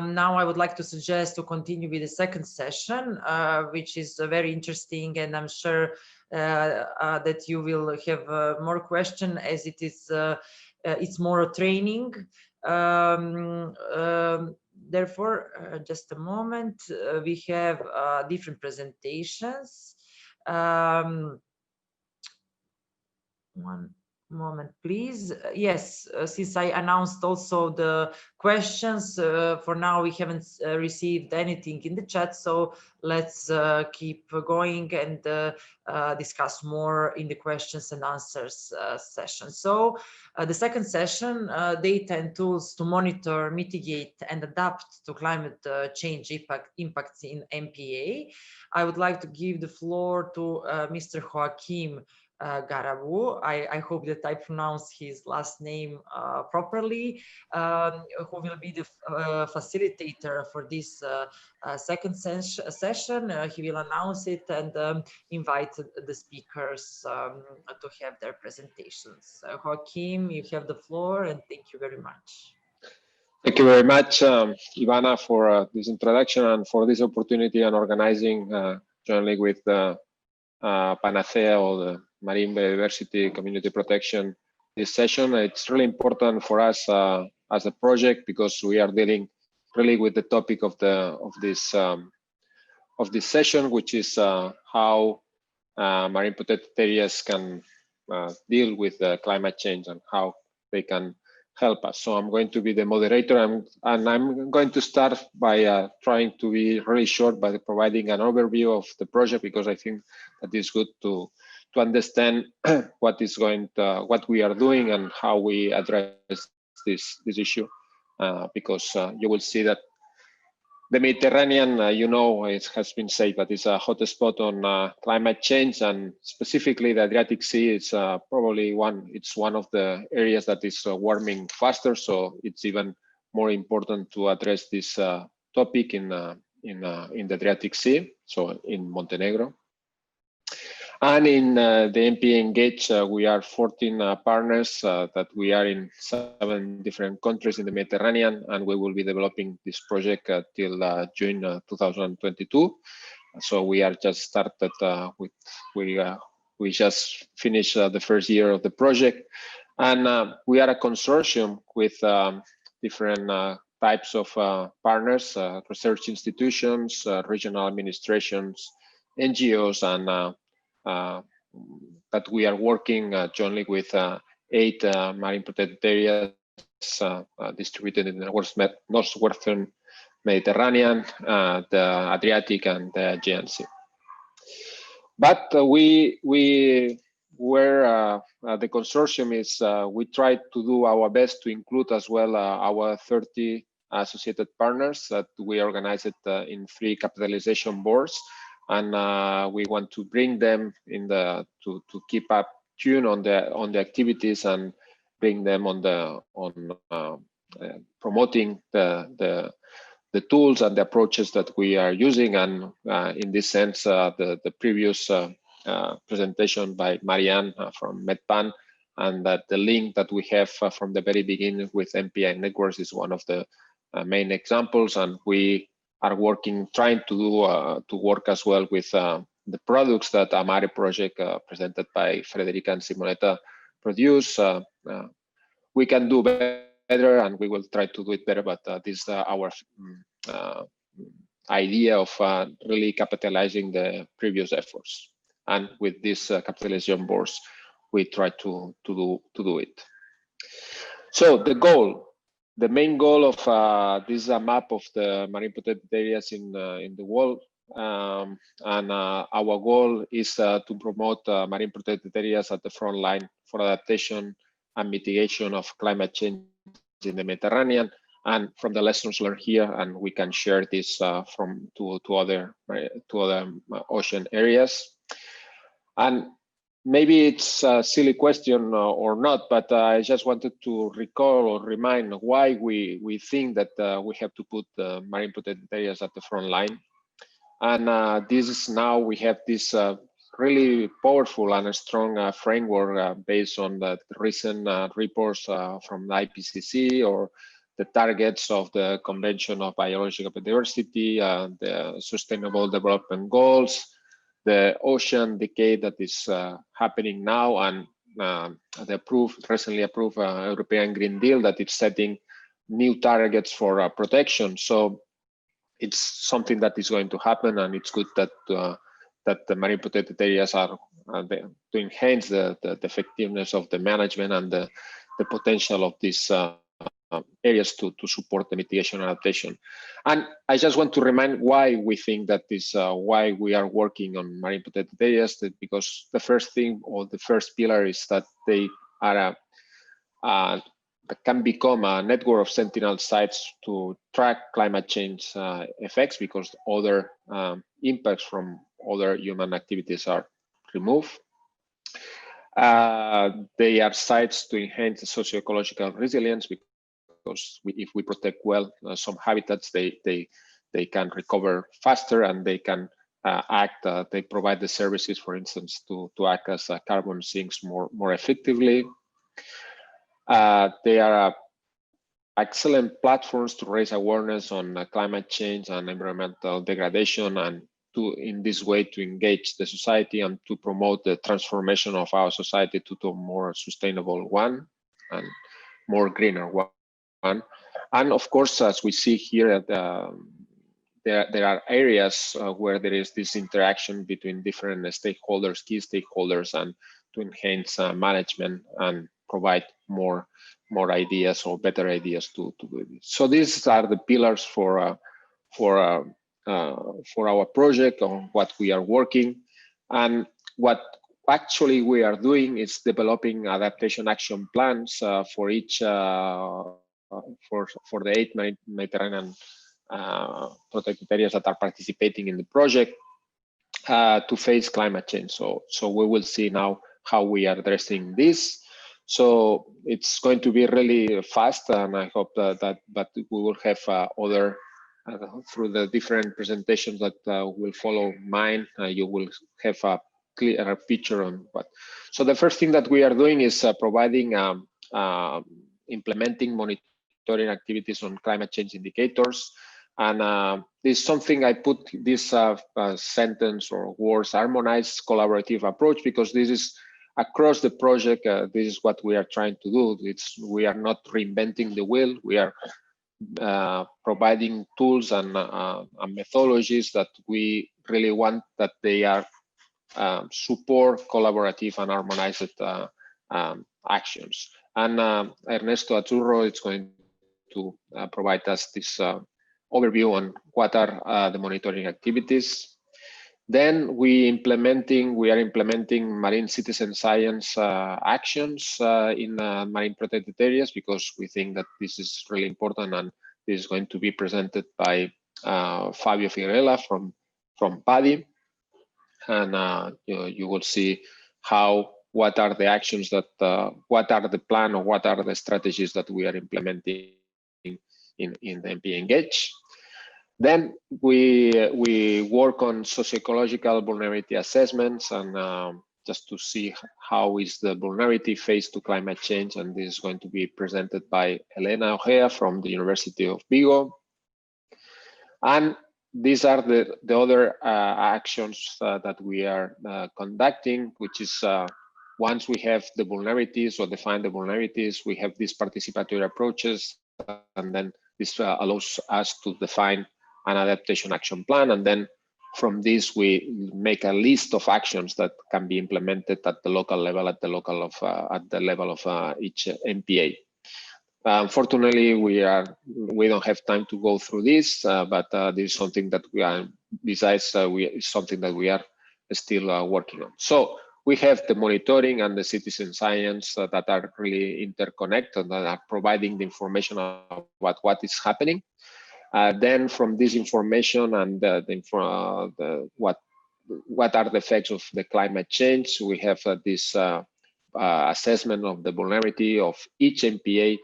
now I would like to suggest to continue with the second session, which is very interesting, and I'm sure that you will have more questions, as it is it's more a training. Therefore, just a moment, we have different presentations. One moment, please. Yes, since I announced also the questions, for now we haven't received anything in the chat, so let's keep going and discuss more in the questions and answers session. So the second session, data and tools to monitor, mitigate and adapt to climate change impacts in MPA. I would like to give the floor to Mr. Joaquim Garabu. I hope that I pronounce his last name properly, who will be the facilitator for this second session. He will announce it and invite the speakers to have their presentations. Joaquim, you have the floor, and thank you very much. Thank you very much, Ivana, for this introduction and for this opportunity and organizing jointly with Panacea, or the Marine Biodiversity Community Protection, this session. It's really important for us as a project, because we are dealing really with the topic of this session, which is how marine protected areas can deal with climate change and how they can help us. So I'm going to be the moderator, and I'm going to start by trying to be really short by providing an overview of the project, because I think that is good to understand what we are doing and how we address this issue, because you will see that the Mediterranean, it has been said that it's a hotspot on climate change, and specifically the Adriatic Sea is probably one of the areas that is warming faster. So it's even more important to address this topic in the Adriatic Sea, so in Montenegro. And in the MPA Engage, we are 14 partners that we are in 7 different countries in the Mediterranean, and we will be developing this project till June 2022. So we are just started we just finished the first year of the project, and we are a consortium with different types of partners, research institutions, regional administrations, NGOs, and that we are working jointly with 8 marine protected areas distributed in the northwestern Mediterranean, the Adriatic, and the Aegean Sea. But the consortium is, we try to do our best to include as well our 30 associated partners that we organized in 3 capitalization boards. And we want to bring them in to keep up tune on the activities and bring them on promoting the tools and the approaches that we are using. And in this sense, the previous presentation by Marianne from MedPan, and that the link that we have from the very beginning with MPI networks is one of the main examples. And we are trying to work as well with the products that Amare project presented by Frederica and Simonetta produce. We can do better, and we will try to do it better, but this is our idea of really capitalizing the previous efforts. And with these capitalization boards, we try to do it. So the main goal of this is a map of the marine protected areas in the world, and our goal is to promote marine protected areas at the front line for adaptation and mitigation of climate change in the Mediterranean, and from the lessons learned here, and we can share this from to other ocean areas. And maybe it's a silly question or not, but I just wanted to recall or remind why we think that we have to put marine protected areas at the front line. And this is now we have this really powerful and a strong framework based on the recent reports from the IPCC or targets of the Convention of Biological Diversity, the Sustainable Development Goals, the ocean decade that is happening now, and the recently approved European Green Deal that is setting new targets for protection. So it's something that is going to happen, and it's good that the marine protected areas are to enhance the effectiveness of the management and the potential of these areas to support the mitigation and adaptation. And I just want to remind why we think that is why we are working on marine protected areas, because the first thing, or the first pillar, is that they are that can become a network of sentinel sites to track climate change effects, because other impacts from other human activities are removed. They are sites to enhance the socio-ecological resilience, because if we protect well some habitats, they can recover faster, and they can act. They provide the services, for instance, to act as carbon sinks more effectively. They are excellent platforms to raise awareness on climate change and environmental degradation, and in this way to engage the society and to promote the transformation of our society to a more sustainable one and more greener one. And of course, as we see here, there are areas where there is this interaction between different stakeholders, key stakeholders, and to enhance management and provide more ideas or better ideas to do this. So these are the pillars for our project, on what we are working. And what actually we are doing is developing adaptation action plans for each for the 8 Mediterranean protected areas that are participating in the project to face climate change. So we will see now how we are addressing this. So it's going to be really fast, and I hope that we will have other through the different presentations that will follow mine. You will have a clearer picture on what. So the first thing that we are doing is providing implementing monitoring activities on climate change indicators. And this is something I put this sentence or words, harmonized collaborative approach, because this is across the project. This is what we are trying to do. We are not reinventing the wheel. We are providing tools and methodologies that we really want that they are support collaborative and harmonized actions. And Ernesto Azzurro is going to provide us this overview on what are the monitoring activities. Then we are implementing marine citizen science actions in marine protected areas, because we think that this is really important, and this is going to be presented by Fabio Figuerella from PADI. And you will see what are the actions that, what are the plan, or what are the strategies that we are implementing in the MPA Engage. Then we work on socio-ecological vulnerability assessments, and just to see how is the vulnerability faced to climate change, and this is going to be presented by Elena Ojea from the University of Vigo. And these are the other actions that we are conducting, which is once we have the vulnerabilities or define the vulnerabilities, we have these participatory approaches, and then this allows us to define an adaptation action plan, and then from this we make a list of actions that can be implemented at the local level, at the level of each MPA. Unfortunately, we don't have time to go through this, but this is something that we are, besides something that we are still working on. So we have the monitoring and the citizen science that are really interconnected, that are providing the information about what is happening. Then from this information and what are the effects of the climate change, we have this assessment of the vulnerability of each MPA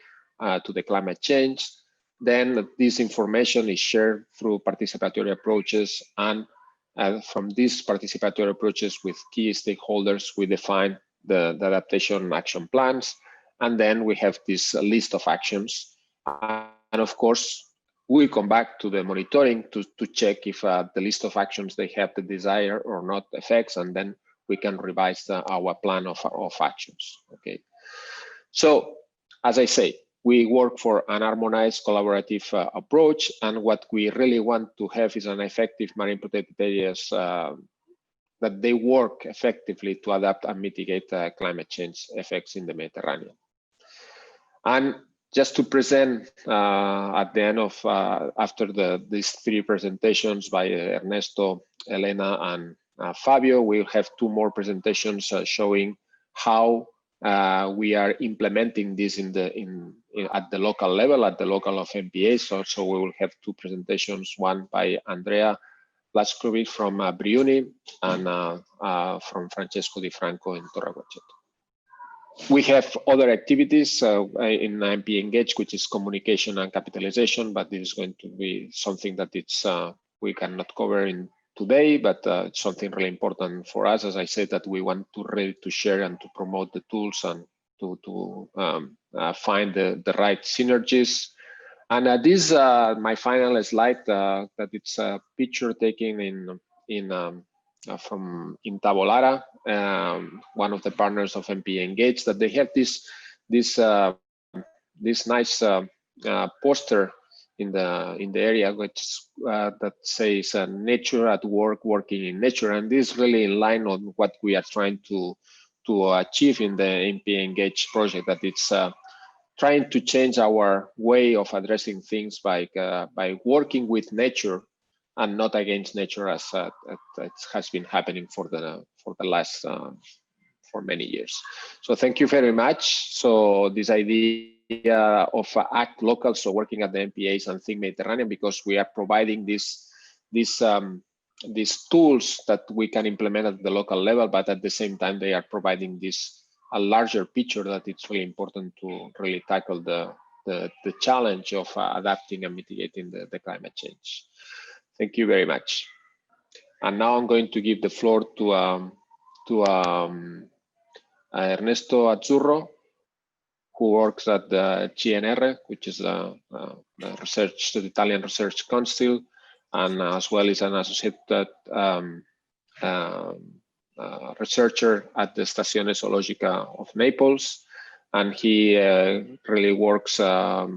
to the climate change. Then this information is shared through participatory approaches, and from these participatory approaches with key stakeholders, we define the adaptation action plans, and then we have this list of actions. of course, we'll come back to the monitoring to check if the list of actions they have the desired or not effects, and then we can revise our plan of actions. Okay. So, as I say, we work for an harmonized collaborative approach, and what we really want to have is an effective marine protected areas that they work effectively to adapt and mitigate climate change effects in the Mediterranean. And just to present at the end of, after these three presentations by Ernesto, Elena, and Fabio, we'll have two more presentations showing how we are implementing this at the local level, at the local of MPAs. So we will have two presentations, one by Andrea Blaskovic from Briuni and from Francesco Di Franco in Torreguaceto. We have other activities in MP Engage, which is communication and capitalization, but this is going to be something that it's we cannot cover in today, but it's something really important for us. As I said, that we want to really to share and to promote the tools and to find the right synergies. And this my final slide that it's a picture taken in Tabolara, one of the partners of MP Engage, that they have this nice poster in the area, which that says nature at work, working in nature, and this is really in line on what we are trying to achieve in the MP Engage project, that it's trying to change our way of addressing things by working with nature and not against nature, as it has been happening for the last for many years. So thank you very much. So this idea of act local, so working at the MPAs and think Mediterranean, because we are providing these tools that we can implement at the local level, but at the same time they are providing a larger picture that it's really important to really tackle the challenge of adapting and mitigating the climate change. Thank you very much. And now I'm going to give the floor to Ernesto Azzurro, who works at the GNR, which is the Italian Research Council, and as well is an associate researcher at the Stazione Zoologica of Naples. And he really works, he's a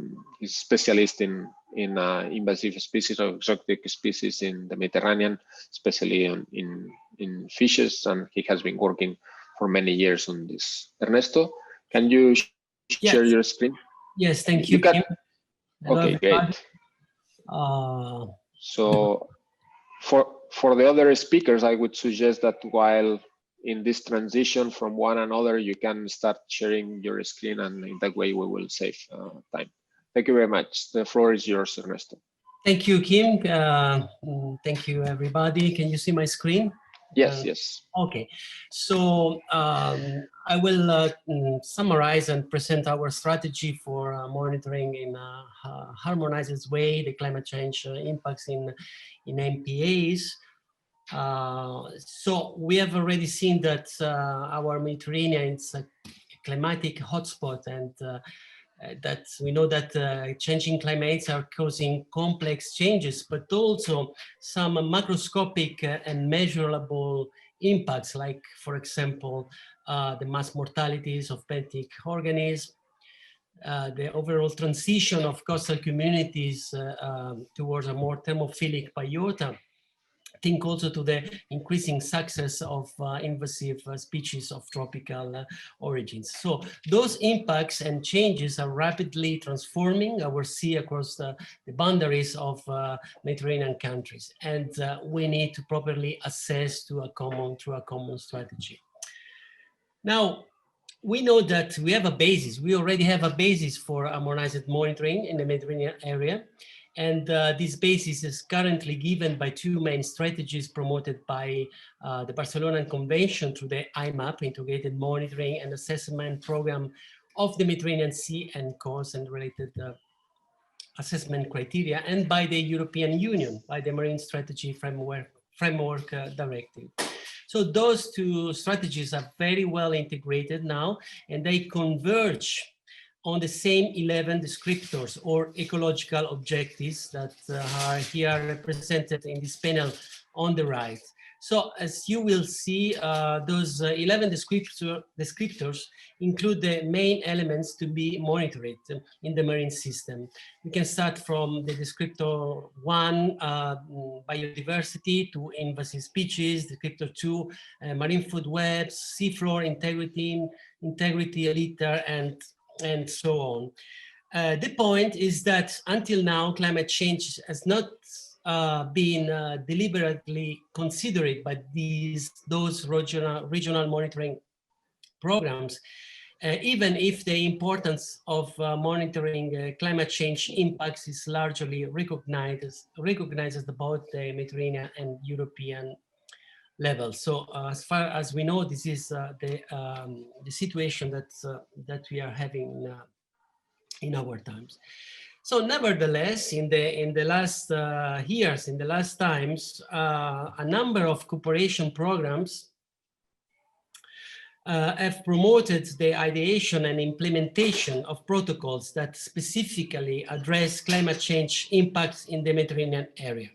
specialist in invasive species or exotic species in the Mediterranean, especially in fishes, and he has been working for many years on this. Ernesto, can you share your screen? Yes, thank you. Can... Hello, okay, everybody. Great. So for the other speakers, I would suggest that while in this transition from one another, you can start sharing your screen, and in that way we will save time. Thank you very much. The floor is yours, Ernesto. Thank you, Kim. Thank you, everybody. Can you see my screen? Yes, yes. Okay, so I will summarize and present our strategy for monitoring in a harmonized way the climate change impacts in MPAs. So we have already seen that our Mediterranean is a climatic hotspot, and that we know that changing climates are causing complex changes, but also some macroscopic and measurable impacts, like, for example, the mass mortalities of benthic organisms, the overall transition of coastal communities towards a more thermophilic biota. Think also to the increasing success of invasive species of tropical origins. So those impacts and changes are rapidly transforming our sea across the boundaries of Mediterranean countries, and we need to properly assess through a common strategy. Now, we know that we have a basis. We already have a basis for harmonized monitoring in the Mediterranean area. And this basis is currently given by two main strategies promoted by the Barcelona Convention through the IMAP, Integrated Monitoring and Assessment Program of the Mediterranean Sea and coast and related assessment criteria, and by the European Union, by the Marine Strategy Framework Directive. So those two strategies are very well integrated now, and they converge on the same 11 descriptors or ecological objectives that are here represented in this panel on the right. So as you will see, those 11 descriptors include the main elements to be monitored in the marine system. We can start from the descriptor 1, biodiversity, to invasive species, descriptor 2, marine food webs, seafloor integrity, litter, and so on. The point is that until now, climate change has not been deliberately considered by those regional monitoring programs, even if the importance of monitoring climate change impacts is largely recognized at both the Mediterranean and European level. So as far as we know, this is the situation that we are having in our times. So nevertheless, in the last years, in the last times, a number of cooperation programs have promoted the ideation and implementation of protocols that specifically address climate change impacts in the Mediterranean area.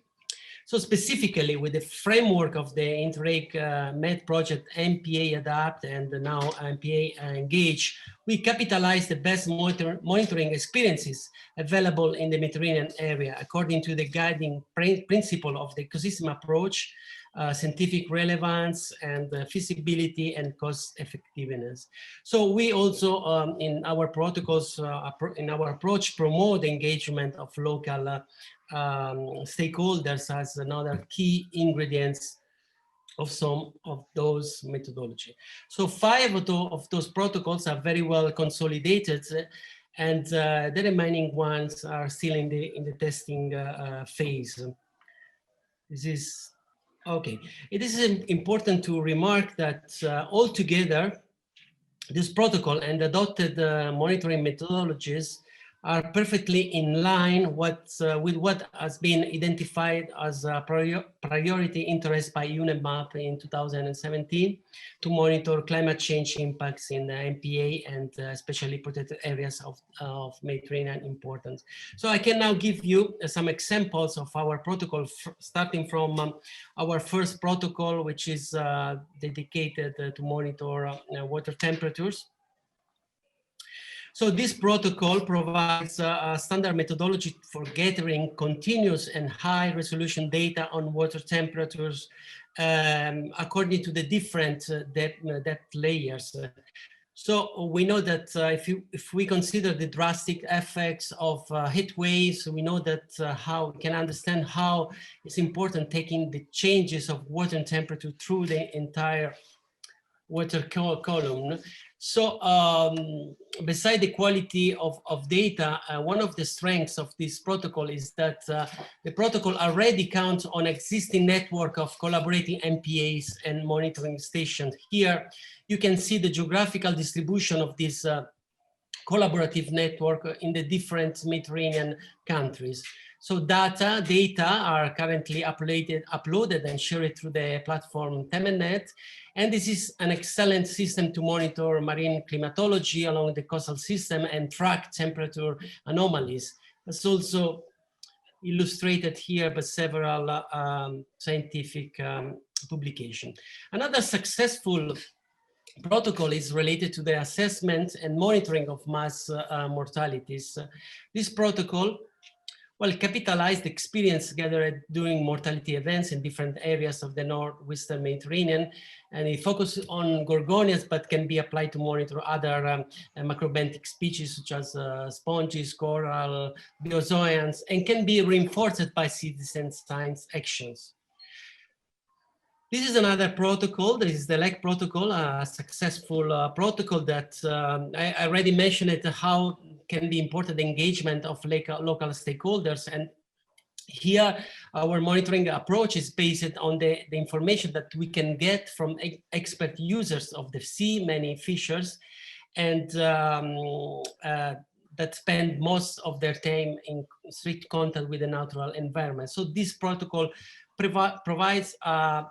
So specifically with the framework of the Interreg Med project MPA Adapt and now MPA Engage, we capitalize the best monitoring experiences available in the Mediterranean area according to the guiding principle of the ecosystem approach, scientific relevance, and feasibility and cost effectiveness. So we also in our protocols, in our approach, promote the engagement of local stakeholders as another key ingredients of some of those methodology. So 5 of those protocols are very well consolidated, and the remaining ones are still in the testing phase. This is okay. It is important to remark that altogether, this protocol and adopted monitoring methodologies are perfectly in line with what has been identified as a priority interest by UNEMAP in 2017 to monitor climate change impacts in the MPA and especially protected areas of Mediterranean importance. So I can now give you some examples of our protocol, starting from our first protocol, which is dedicated to monitor water temperatures. So this protocol provides a standard methodology for gathering continuous and high resolution data on water temperatures according to the different depth layers. So we know that if we consider the drastic effects of heat waves, we know that how we can understand how it's important taking the changes of water temperature through the entire water column. So beside the quality of data, one of the strengths of this protocol is that the protocol already counts on existing network of collaborating MPAs and monitoring stations. Here you can see the geographical distribution of this collaborative network in the different Mediterranean countries. So data are currently uploaded and shared through the platform TemenNet. And this is an excellent system to monitor marine climatology along the coastal system and track temperature anomalies. It's also illustrated here by several scientific publications. Another successful protocol is related to the assessment and monitoring of mass mortalities. This protocol capitalized the experience gathered during mortality events in different areas of the northwestern Mediterranean, and it focuses on gorgonias, but can be applied to monitor other macrobenthic species such as sponges, coral, biozoans, and can be reinforced by citizen science actions. This is another protocol. This is the LEC protocol, a successful protocol that I already mentioned it, how can be important engagement of local stakeholders. And here our monitoring approach is based on the information that we can get from expert users of the sea, many fishers, and that spend most of their time in strict contact with the natural environment. So this protocol provides a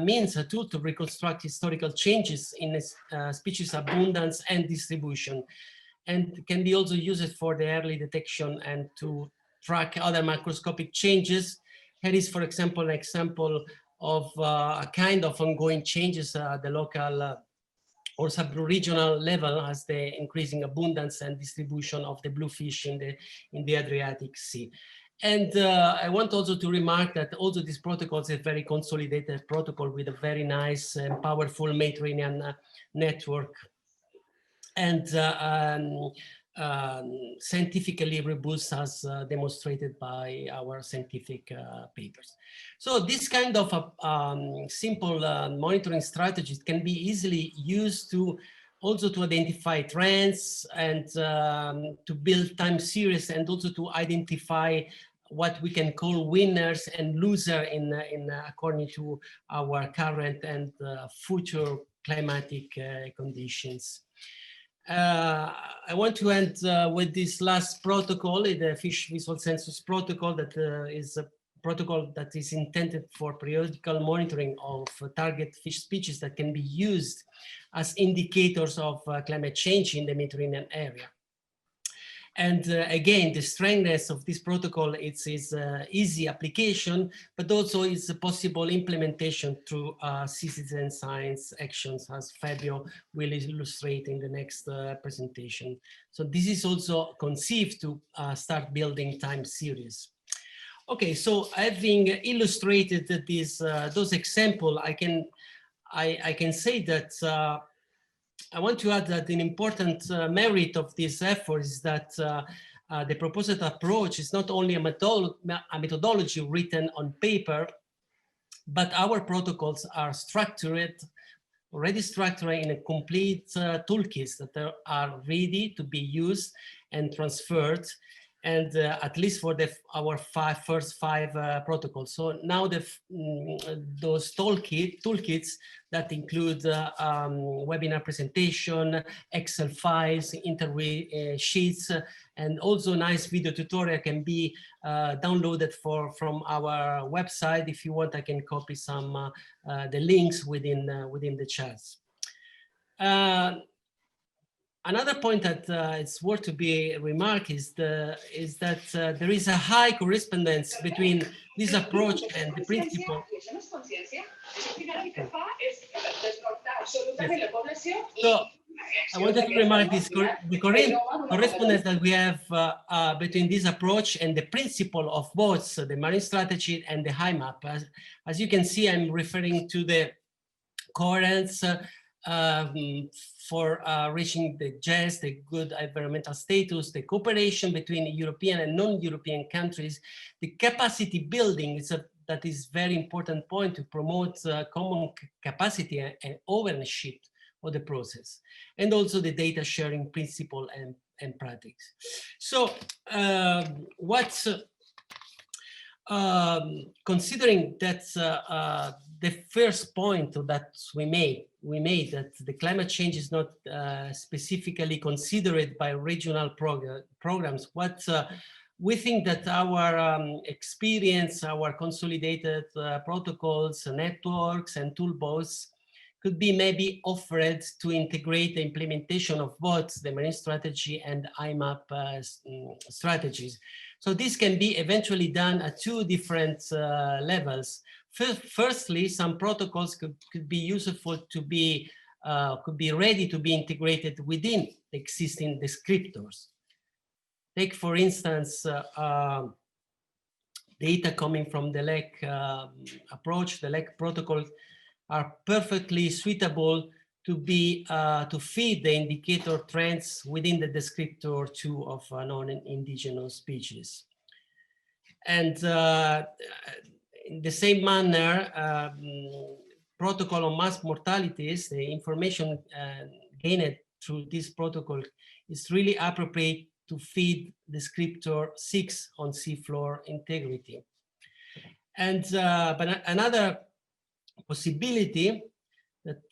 means, a tool to reconstruct historical changes in species abundance and distribution. and can be also used for the early detection and to track other macroscopic changes. Here is, for example, an example of a kind of ongoing changes at the local or sub-regional level as the increasing abundance and distribution of the bluefish in the Adriatic Sea. And I want also to remark that also this protocol is a very consolidated protocol with a very nice and powerful Mediterranean network, and scientifically robust, as demonstrated by our scientific papers. So this kind of simple monitoring strategies can be easily used to also to identify trends and to build time series, and also to identify what we can call winners and losers according to our current and future climatic conditions. I want to end with this last protocol, the Fish Visual Census Protocol, that is a protocol that is intended for periodical monitoring of target fish species that can be used as indicators of climate change in the Mediterranean area. And again, the strength of this protocol is easy application, but also is a possible implementation through citizen science actions, as Fabio will illustrate in the next presentation. So this is also conceived to start building time series. Okay, so having illustrated this, those examples, I can say that I want to add that an important merit of this effort is that the proposed approach is not only a methodology written on paper, but our protocols are already structured in a complete toolkits that are ready to be used and transferred, and at least for our first five protocols. So now those toolkits that include webinar presentation, Excel files, interview sheets, and also nice video tutorial can be downloaded from our website. If you want, I can copy some the links within the chats. Another point that it's worth to be remarked is that there is a high correspondence between this approach and the principle. So I wanted to remark this the correspondence that we have between this approach and the principle of both the marine strategy and the HIMAP. As you can see, I'm referring to the coherence for reaching the JES, the good environmental status, the cooperation between European and non-European countries, the capacity building that is very important point to promote common capacity and ownership of the process, and also the data sharing principle and practice. So considering that the first point that we made that the climate change is not specifically considered by regional programs, what we think that our experience, our consolidated protocols, networks, and toolbox could be maybe offered to integrate the implementation of both the marine strategy and IMAP strategies. So this can be eventually done at two different levels. Firstly, some protocols could be useful to be could be ready to be integrated within the existing descriptors. Take, for instance, data coming from the LEC approach. The LEC protocols are perfectly suitable to be to feed the indicator trends within the descriptor 2 of non-indigenous species. And in the same manner, protocol on mass mortalities, the information gained through this protocol is really appropriate to feed descriptor 6 on seafloor integrity. And but another possibility that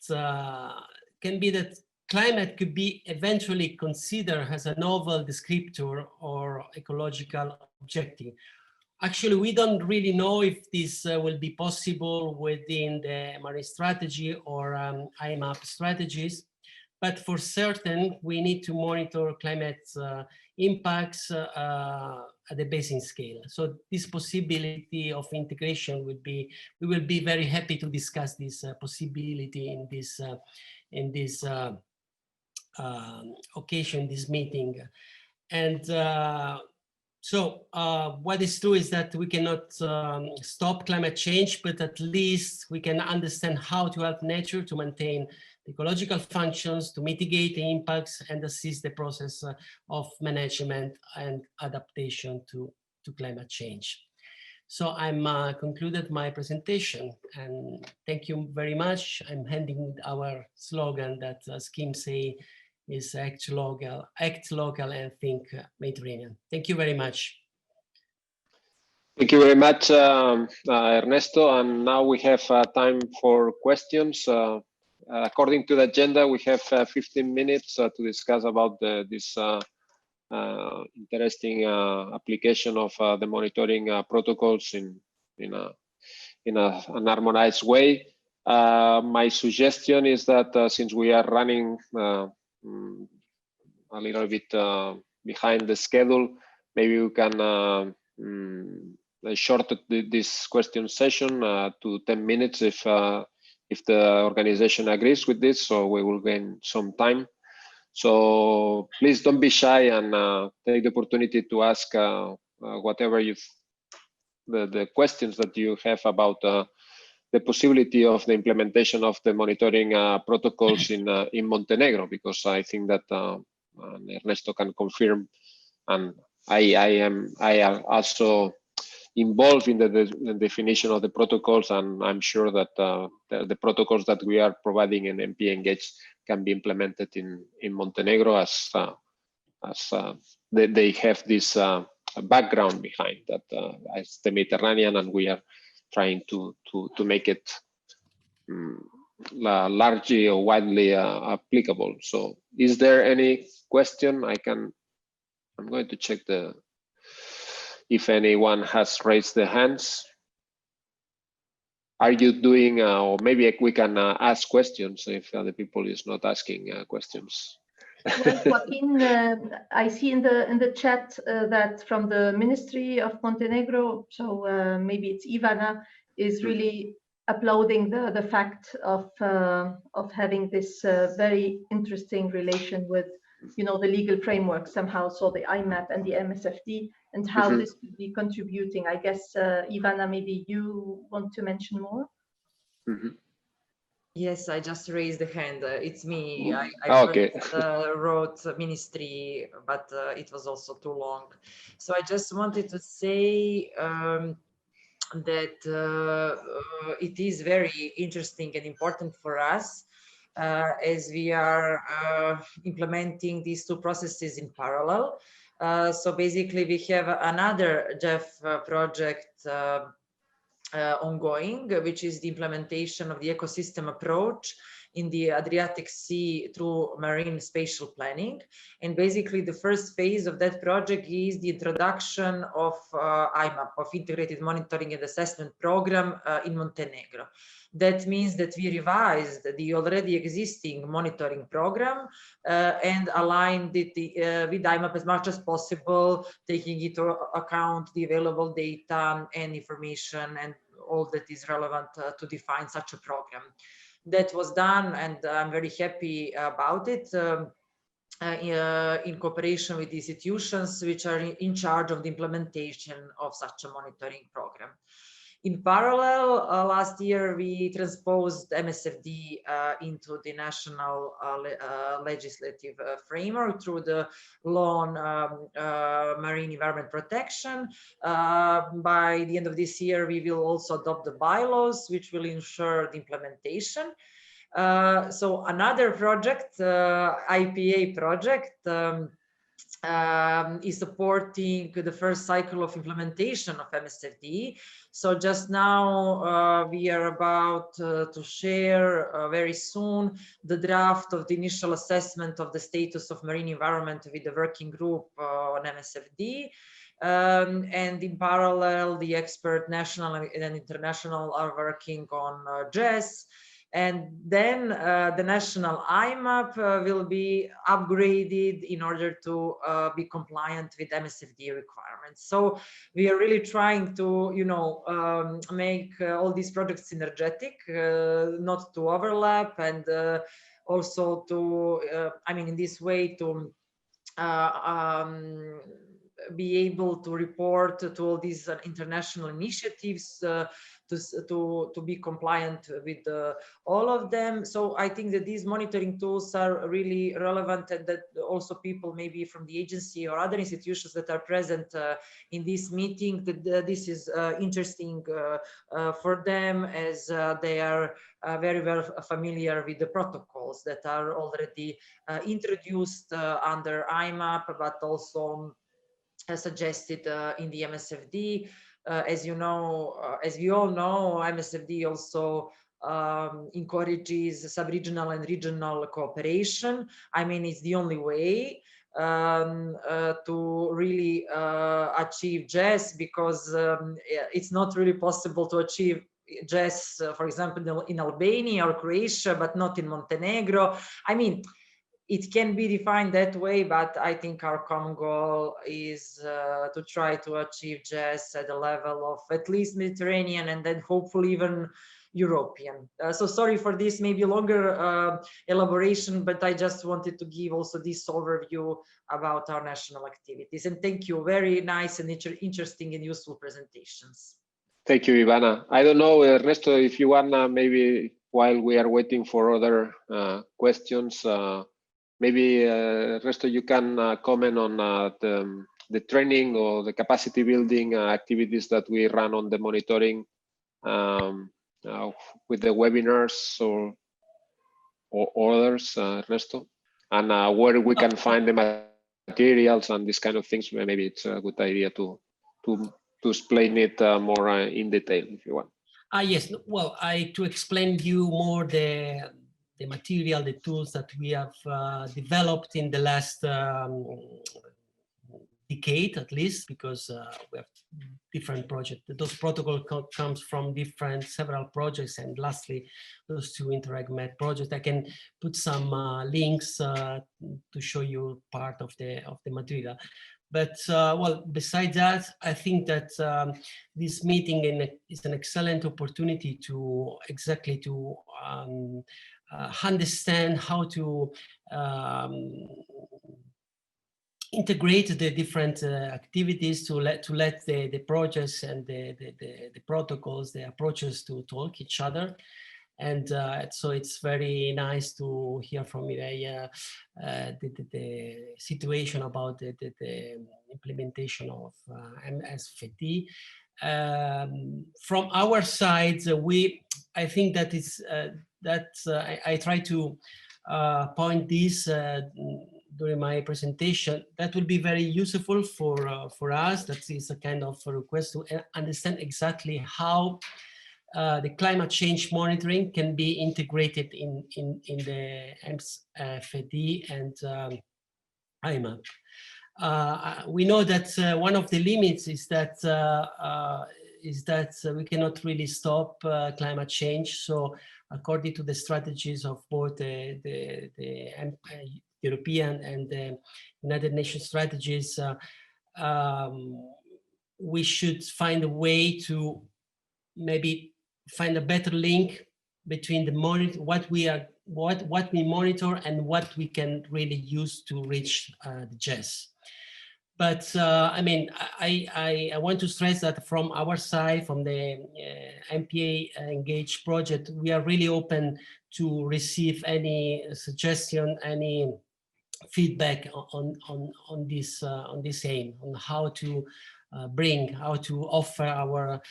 can be that climate could be eventually considered as a novel descriptor or ecological objective. Actually, we don't really know if this will be possible within the marine strategy or IMAP strategies, but for certain, we need to monitor climate impacts at the basin scale. So this possibility of integration would be, we will be very happy to discuss this possibility in this occasion, this meeting. And so what is true is that we cannot stop climate change, but at least we can understand how to help nature to maintain ecological functions, to mitigate the impacts and assist the process of management and adaptation to climate change. So I'm concluded my presentation, and thank you very much. I'm handing our slogan that, as Kim say, is act local, and think Mediterranean. Thank you very much. Thank you very much, Ernesto. And now we have time for questions. According to the agenda, we have 15 minutes to discuss about this interesting application of the monitoring protocols in an harmonized way. My suggestion is that since we are running a little bit behind the schedule, maybe we can shorten this question session to 10 minutes if the organization agrees with this, so we will gain some time. So please don't be shy and take the opportunity to ask whatever the questions that you have about the possibility of the implementation of the monitoring protocols in Montenegro, because I think that Ernesto can confirm, and I am also involved in the definition of the protocols, and I'm sure that the protocols that we are providing in MPA Engage can be implemented in Montenegro as they have this background behind that as the Mediterranean, and we are trying to make it largely or widely applicable. So is there any question? I'm going to check if anyone has raised their hands. Are you doing, or maybe we can ask questions if the people is not asking questions. Well, Joaquin, I see in the chat that from the Ministry of Montenegro, so maybe it's Ivana, is really applauding the fact of having this very interesting relation with, you know, the legal framework somehow, so the IMAP and the MSFD, and how this could be contributing. I guess, Ivana, maybe you want to mention more? Yes, I just raised the hand. It's me. I Okay. wrote ministry, but it was also too long. So I just wanted to say that it is very interesting and important for us as we are implementing these two processes in parallel. So basically we have another JEF project ongoing, which is the implementation of the ecosystem approach in the Adriatic Sea through marine spatial planning. And basically the first phase of that project is the introduction of IMAP, of Integrated Monitoring and Assessment Program in Montenegro. That means that we revised the already existing monitoring program and aligned it with IMAP as much as possible, taking into account the available data and information and all that is relevant to define such a program. That was done, and I'm very happy about it. In cooperation with institutions which are in charge of the implementation of such a monitoring program. In parallel, last year we transposed MSFD into the national legislative framework through the law on marine environment protection. By the end of this year, we will also adopt the bylaws, which will ensure the implementation. So another project, IPA project, is supporting the first cycle of implementation of MSFD. So just now we are about to share very soon the draft of the initial assessment of the status of marine environment with the working group on MSFD. And in parallel, the expert national and international are working on JES. And then the national IMAP will be upgraded in order to be compliant with MSFD requirements. So we are really trying to, you know, make all these projects synergetic, not to overlap, and also to, I mean, in this way to be able to report to all these international initiatives, to be compliant with all of them. So I think that these monitoring tools are really relevant, and that also people maybe from the agency or other institutions that are present in this meeting, that this is interesting for them, as they are very well familiar with the protocols that are already introduced under IMAP, but also suggested in the MSFD. As you know, as we all know, MSFD also encourages sub-regional and regional cooperation. I mean, it's the only way to really achieve JES, because it's not really possible to achieve JES, for example, in Albania or Croatia, but not in Montenegro. I mean, it can be defined that way, but I think our common goal is to try to achieve JES at the level of at least Mediterranean, and then hopefully even European. So sorry for this maybe longer elaboration, but I just wanted to give also this overview about our national activities. And thank you, very nice and interesting and useful presentations. Thank you, Ivana. I don't know, Ernesto, if you wanna maybe, while we are waiting for other questions, maybe Ernesto, you can comment on the training or the capacity building activities that we run on the monitoring with the webinars or others, Ernesto, and where we can find the materials and these kind of things. Maybe it's a good idea to explain it more in detail if you want. Yes, well, to explain you more the material, the tools that we have developed in the last decade, at least, because we have different projects. Those protocols comes from several projects, and lastly, those two InterregMed projects. I can put some links to show you part of the material. But well, besides that, I think that this meeting is an excellent opportunity to exactly to understand how to integrate the different activities to let the projects and the protocols, the approaches to talk each other. And so it's very nice to hear from Mireia the situation about the implementation of MSFD. From our side, I think that it's I try to point this during my presentation. That will be very useful for us. That is a kind of a request to understand exactly how the climate change monitoring can be integrated in the MSFD and IMAP. We know that one of the limits is that we cannot really stop climate change. So according to the strategies of both the European and the United Nations strategies, we should find a way to maybe find a better link between the what we monitor and what we can really use to reach the JES. But I mean, I want to stress that from our side, from the MPA Engage project, we are really open to receive any suggestion, any feedback on this aim, on how to how to offer our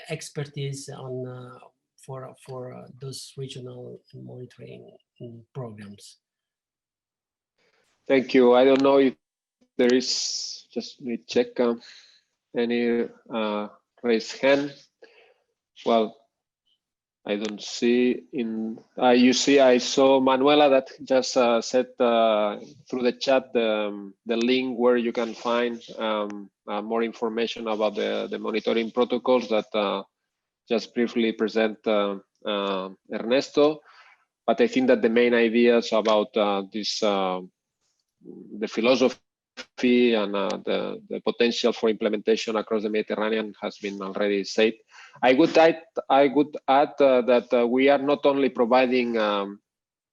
expertise on for those regional monitoring programs. Thank you. I don't know if there is, just let me check any raised hand. Well, I don't see in, you see, I saw Manuela that just said through the chat the link where you can find more information about the monitoring protocols that just briefly present Ernesto. But I think that the main ideas about this, the philosophy and the potential for implementation across the Mediterranean has been already said. I would add that we are not only providing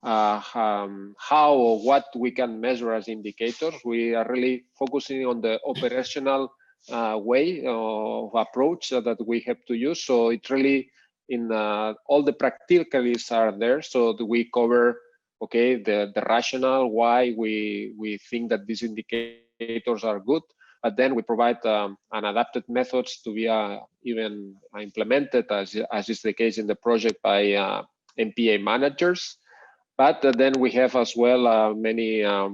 how or what we can measure as indicators. We are really focusing on the operational way of approach that we have to use. So it really, in all the practicalities are there. So that we cover, okay, the rationale why we think that these indicators are good, but then we provide an adapted methods to be even implemented, as is the case in the project, by MPA managers. But then we have as well many a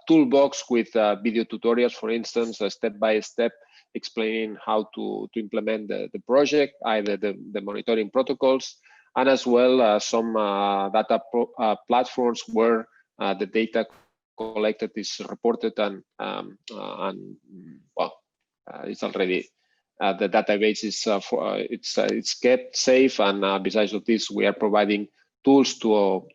toolbox with video tutorials, for instance, step by step explaining how to implement the project, either the monitoring protocols, and as well some data platforms where the data collected is reported and well, it's already the database is it's kept safe, and besides of this, we are providing tools to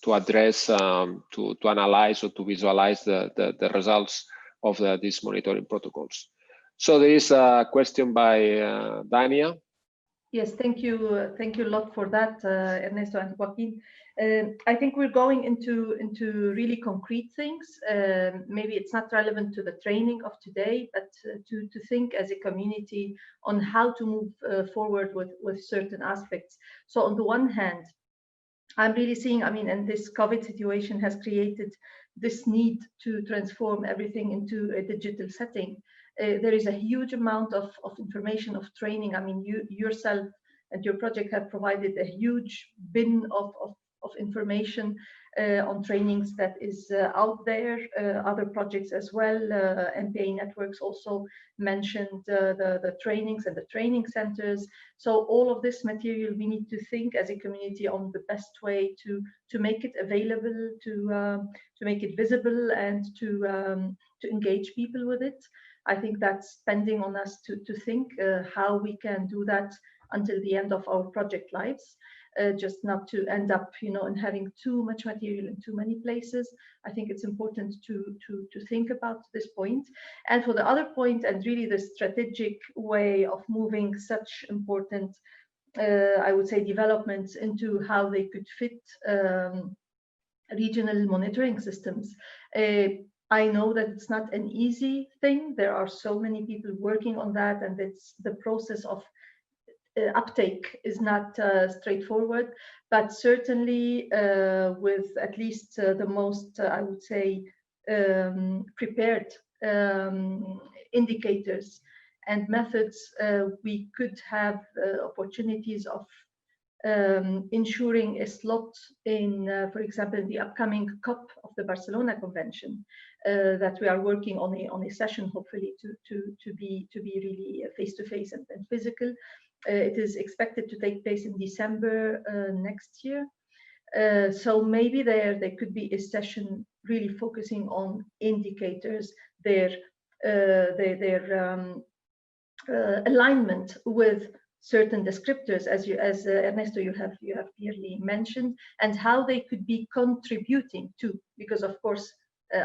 address, to analyze or to visualize the results of these monitoring protocols. So there is a question by Dania. Yes, thank you a lot for that, Ernesto and Joaquin. I think we're going into really concrete things. Maybe it's not relevant to the training of today, but to think as a community on how to move forward with certain aspects. So on the one hand, I'm really seeing, I mean, and this COVID situation has created this need to transform everything into a digital setting. There is a huge amount of information, of training. I mean, you yourself and your project have provided a huge bin of information on trainings that is out there. Other projects as well, MPA networks also mentioned the trainings and the training centers. So all of this material, we need to think as a community on the best way to make it available, to make it visible, and to engage people with it. I think that's pending on us to think how we can do that until the end of our project lives, just not to end up, you know, in having too much material in too many places. I think it's important to think about this point. And for the other point, and really the strategic way of moving such important, I would say, developments into how they could fit regional monitoring systems. I know that it's not an easy thing. There are so many people working on that, and it's the process of uptake is not straightforward, but certainly with at least the most, I would say, prepared indicators and methods, we could have opportunities of ensuring a slot in, for example, in the upcoming COP of the Barcelona Convention, that we are working on a session, hopefully, to be really face-to-face and physical. It is expected to take place in December next year. So maybe there could be a session really focusing on indicators, their alignment with certain descriptors, as Ernesto, you have clearly mentioned, and how they could be contributing to, because of course,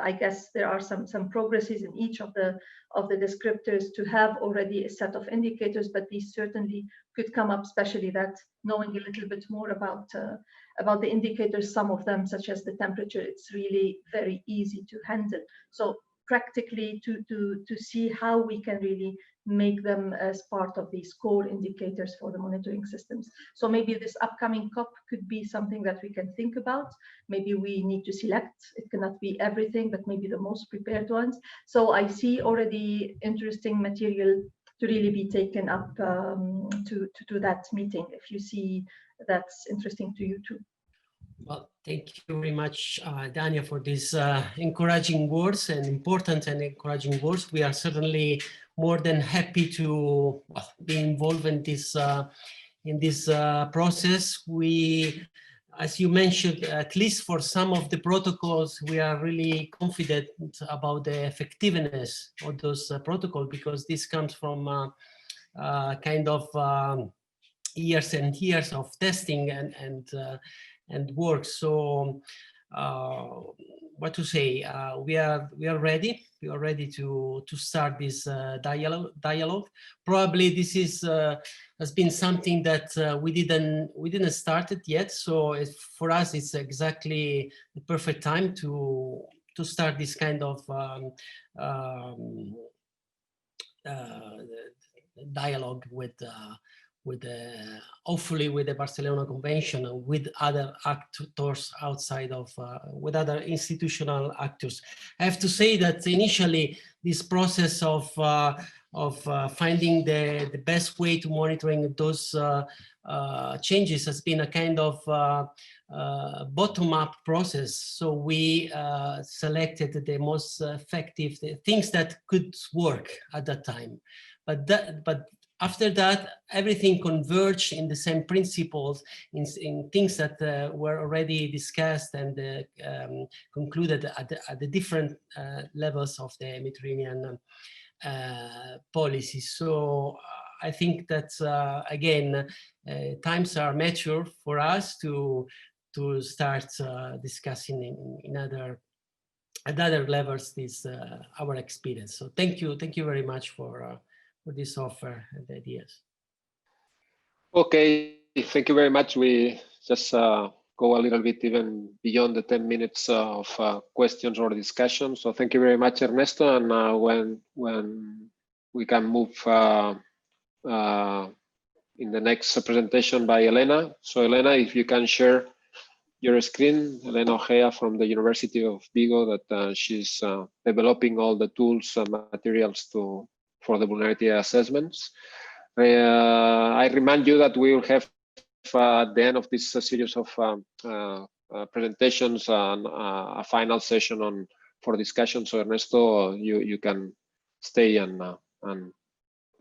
I guess there are some progresses in each of the descriptors to have already a set of indicators, but these certainly could come up, especially that knowing a little bit more about the indicators, some of them, such as the temperature, it's really very easy to handle. So practically to see how we can really make them as part of these core indicators for the monitoring systems. So maybe this upcoming COP could be something that we can think about. Maybe we need to select, it cannot be everything, but maybe the most prepared ones. So I see already interesting material to really be taken up to that meeting, if you see that's interesting to you too. Well, thank you very much, Dania, for these encouraging words and important and encouraging words. We are certainly more than happy to be involved in this process. We, as you mentioned, at least for some of the protocols, we are really confident about the effectiveness of those protocols, because this comes from kind of years and years of testing and work. So what to say? We are ready. We are ready to start this dialogue. Probably this is has been something that we didn't start it yet. So for us, it's exactly the perfect time to start this kind of dialogue with hopefully with the Barcelona Convention and with other actors outside of, with other institutional actors. I have to say that initially this process of finding the best way to monitoring those changes has been a kind of bottom-up process. So we selected the most effective things that could work at that time. But after that, everything converged in the same principles, in things that were already discussed and concluded at the different levels of the Mediterranean policy. So I think that, again, times are mature for us to start discussing at other levels this our experience. So thank you very much for this offer and the ideas. Okay, thank you very much. We just go a little bit even beyond the 10 minutes of questions or discussion. So thank you very much, Ernesto. And when we can move in the next presentation by Elena. So Elena, if you can share your screen, Elena Ojea from the University of Vigo, that she's developing all the tools and materials for the vulnerability assessments. I remind you that we will have at the end of this series of presentations and a final session for discussion. So Ernesto, you can stay and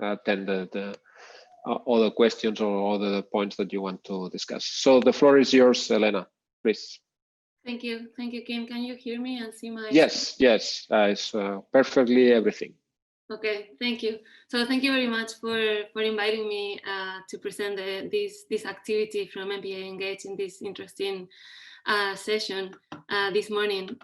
attend all the questions or all the points that you want to discuss. So the floor is yours, Elena, please. Thank you, Kim. Can you hear me and see my? Yes, yes, it's perfectly everything. Okay, thank you. So thank you very much for inviting me to present this activity from MPA Engage in this interesting session this morning.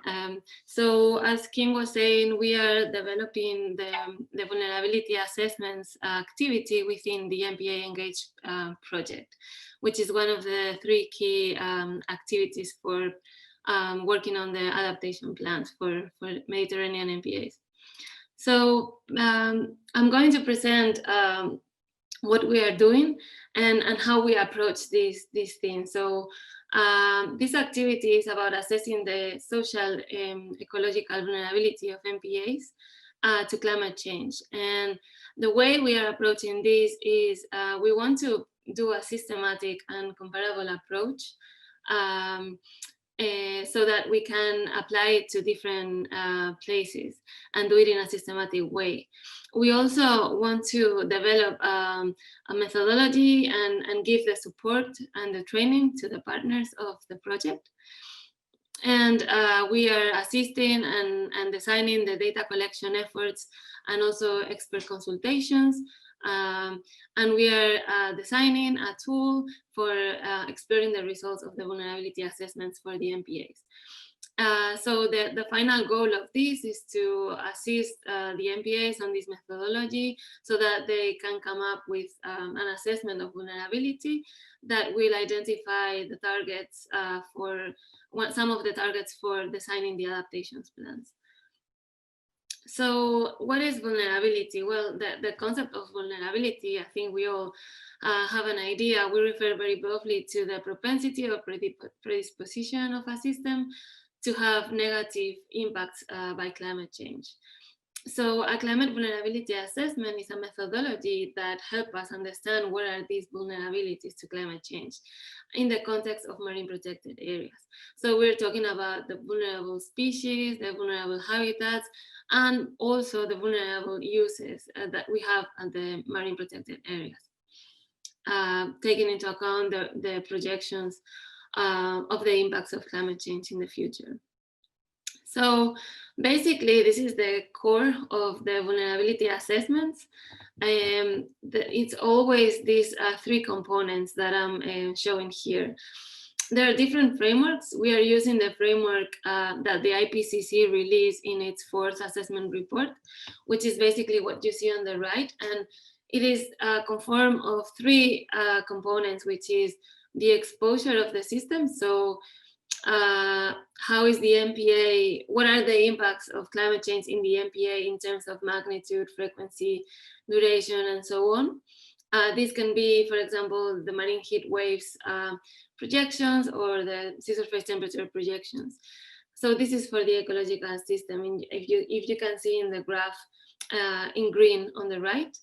So as Kim was saying, we are developing the vulnerability assessments activity within the MPA Engage project, which is one of the 3 key activities for working on the adaptation plans for Mediterranean MPAs. So I'm going to present what we are doing and how we approach these things. So this activity is about assessing the social ecological vulnerability of MPAs to climate change. And the way we are approaching this is we want to do a systematic and comparable approach so that we can apply it to different places and do it in a systematic way. We also want to develop a methodology and give the support and the training to the partners of the project. And we are assisting and designing the data collection efforts and also expert consultations. And we are designing a tool for exploring the results of the vulnerability assessments for the MPAs. So the final goal of this is to assist the MPAs on this methodology so that they can come up with an assessment of vulnerability that will identify the targets some of the targets for designing the adaptations plans. So what is vulnerability? Well, the concept of vulnerability, I think we all have an idea. We refer very broadly to the propensity or predisposition of a system to have negative impacts by climate change. So a climate vulnerability assessment is a methodology that helps us understand what are these vulnerabilities to climate change in the context of marine protected areas. So we're talking about the vulnerable species, the vulnerable habitats, and also the vulnerable uses that we have at the marine protected areas, taking into account the projections of the impacts of climate change in the future. So basically, this is the core of the vulnerability assessments. it's always these three components that I'm showing here. There are different frameworks. We are using the framework that the IPCC released in its 4th assessment report, which is basically what you see on the right. And it is conformed of three components, which is the exposure of the system. So how is the MPA, what are the impacts of climate change in the MPA in terms of magnitude, frequency, duration, and so on. This can be, for example, the marine heat waves projections or the sea surface temperature projections. So this is for the ecological system, if you can see in the graph in green on the right.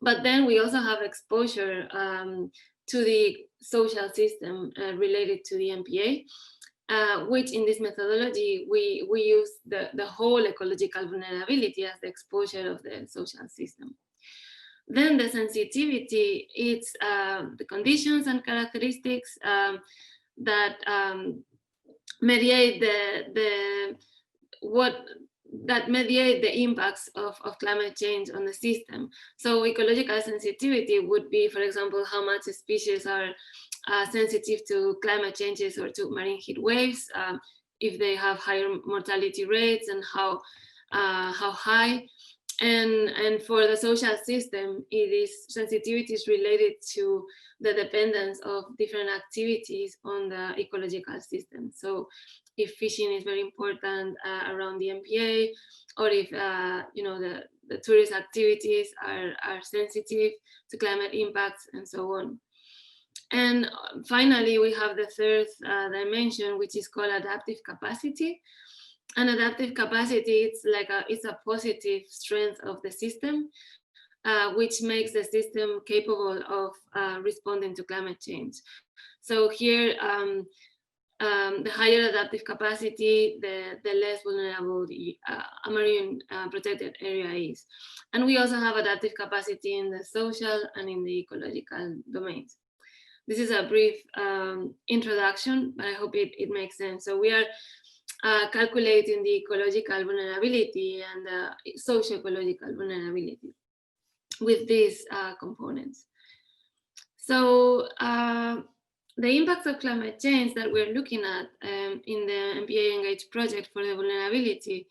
But then we also have exposure to the social system related to the MPA. Which in this methodology, we use the whole ecological vulnerability as the exposure of the social system. Then the sensitivity, it's the conditions and characteristics that mediate mediate the impacts of climate change on the system. So ecological sensitivity would be, for example, how much species are sensitive to climate changes or to marine heat waves, if they have higher mortality rates and how high. And for the social system, sensitivity is related to the dependence of different activities on the ecological system. So if fishing is very important around the MPA, or if the tourist activities are sensitive to climate impacts and so on. And finally, we have the third dimension, which is called adaptive capacity. And adaptive capacity, it's a positive strength of the system, which makes the system capable of responding to climate change. So here, the higher adaptive capacity, the less vulnerable a marine protected area is. And we also have adaptive capacity in the social and in the ecological domains. This is a brief introduction, but I hope it makes sense. So we are calculating the ecological vulnerability and the socio-ecological vulnerability with these components. So the impacts of climate change that we're looking at in the MPA Engage project for the vulnerability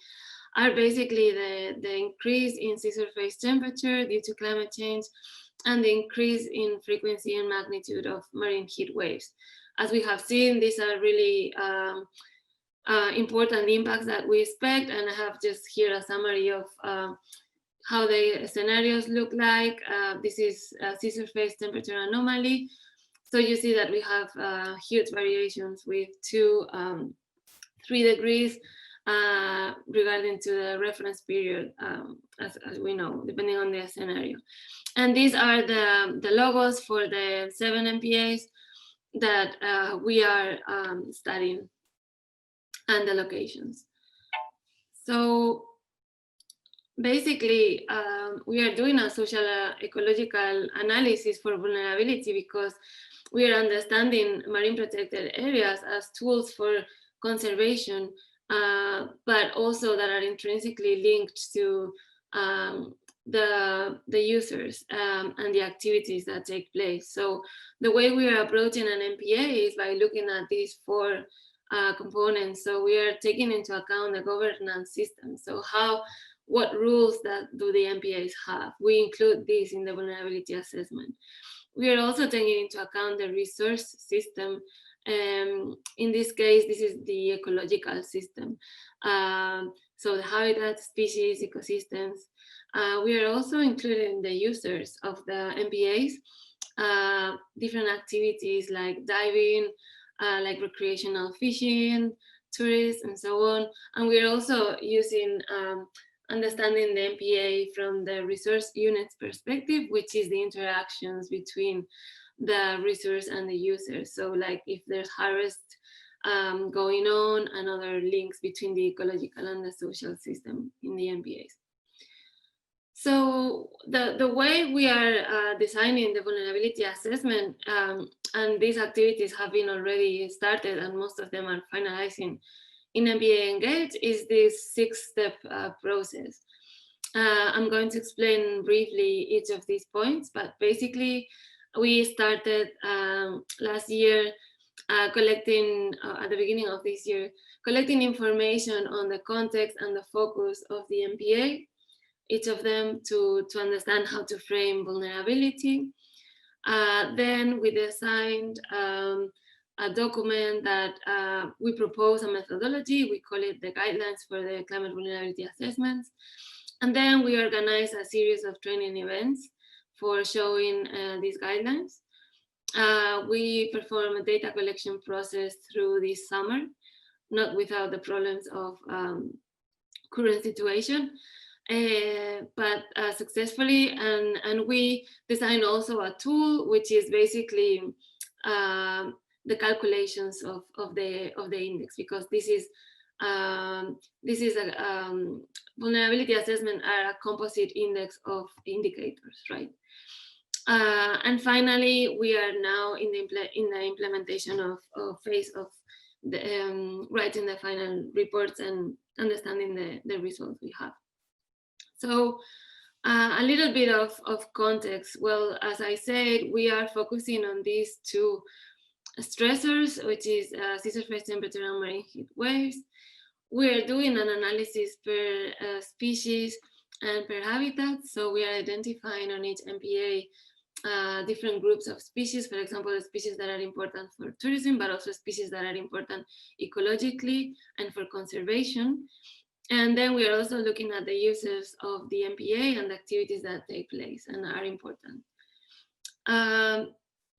are basically the increase in sea surface temperature due to climate change and the increase in frequency and magnitude of marine heat waves. As we have seen, these are really important impacts that we expect, and I have just here a summary of how the scenarios look like. This is sea surface temperature anomaly. So you see that we have huge variations with 2-3 degrees regarding to the reference period, as we know, depending on the scenario. And these are the logos for the 7 MPAs that we are studying, and the locations. So basically, we are doing a social ecological analysis for vulnerability because we are understanding marine protected areas as tools for conservation, but also that are intrinsically linked to the users and the activities that take place. So the way we are approaching an MPA is by looking at these 4 components. So we are taking into account the governance system. So what rules do the MPAs have? We include this in the vulnerability assessment. We are also taking into account the resource system. In this case, this is the ecological system. So the habitat, species, ecosystems. We are also including the users of the MPAs, different activities like diving, like recreational fishing, tourists, and so on. And we're also using understanding the MPA from the resource unit's perspective, which is the interactions between the resource and the user. So like if there's harvest going on, and other links between the ecological and the social system in the MPAs. So the way we are designing the vulnerability assessment, and these activities have been already started and most of them are finalizing in MPA Engage, is this 6-step process. I'm going to explain briefly each of these points, but basically we started last year collecting, at the beginning of this year, collecting information on the context and the focus of the MPA, each of them to understand how to frame vulnerability. Then we designed a document that we propose a methodology. We call it the guidelines for the climate vulnerability assessments. And then we organize a series of training events for showing these guidelines. We perform a data collection process through this summer, not without the problems of current situation, but successfully. And we designed also a tool, which is basically the calculations of the index, because this is a vulnerability assessment are a composite index of indicators, right? And finally, we are now in the implementation of phase of the, writing the final reports and understanding the results we have. So a little bit of context. Well, as I said, we are focusing on these two stressors, which is sea surface temperature and marine heat waves. We're doing an analysis per species and per habitat. So we are identifying on each MPA different groups of species, for example, species that are important for tourism, but also species that are important ecologically and for conservation. And then we are also looking at the uses of the MPA and the activities that take place and are important.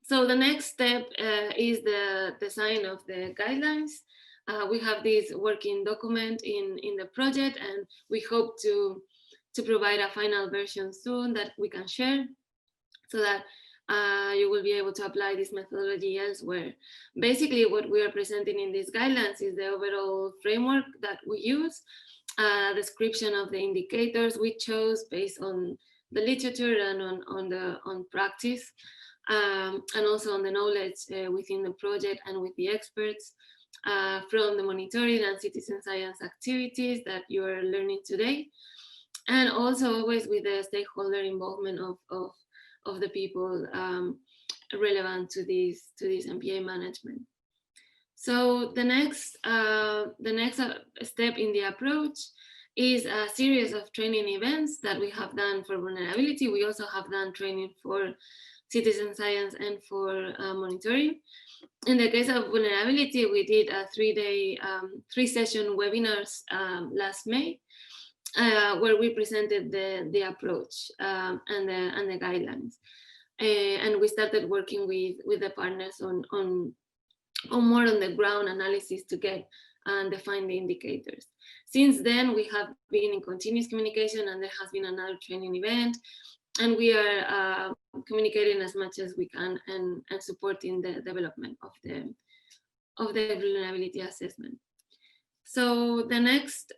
So the next step is the design of the guidelines. We have this working document in the project, and we hope to provide a final version soon that we can share, so that you will be able to apply this methodology elsewhere. Basically, what we are presenting in these guidelines is the overall framework that we use, a description of the indicators we chose based on the literature and on practice, and also on the knowledge within the project and with the experts from the monitoring and citizen science activities that you are learning today, and also always with the stakeholder involvement of the people relevant to this MPA management. So the next step in the approach is a series of training events that we have done for vulnerability. We also have done training for citizen science and for monitoring. In the case of vulnerability, we did a 3-session webinars last May, where we presented the approach and the guidelines. And we started working with the partners on more on the ground analysis to get and define the indicators. Since then, we have been in continuous communication, and there has been another training event, and we are communicating as much as we can and supporting the development of the vulnerability assessment. So the next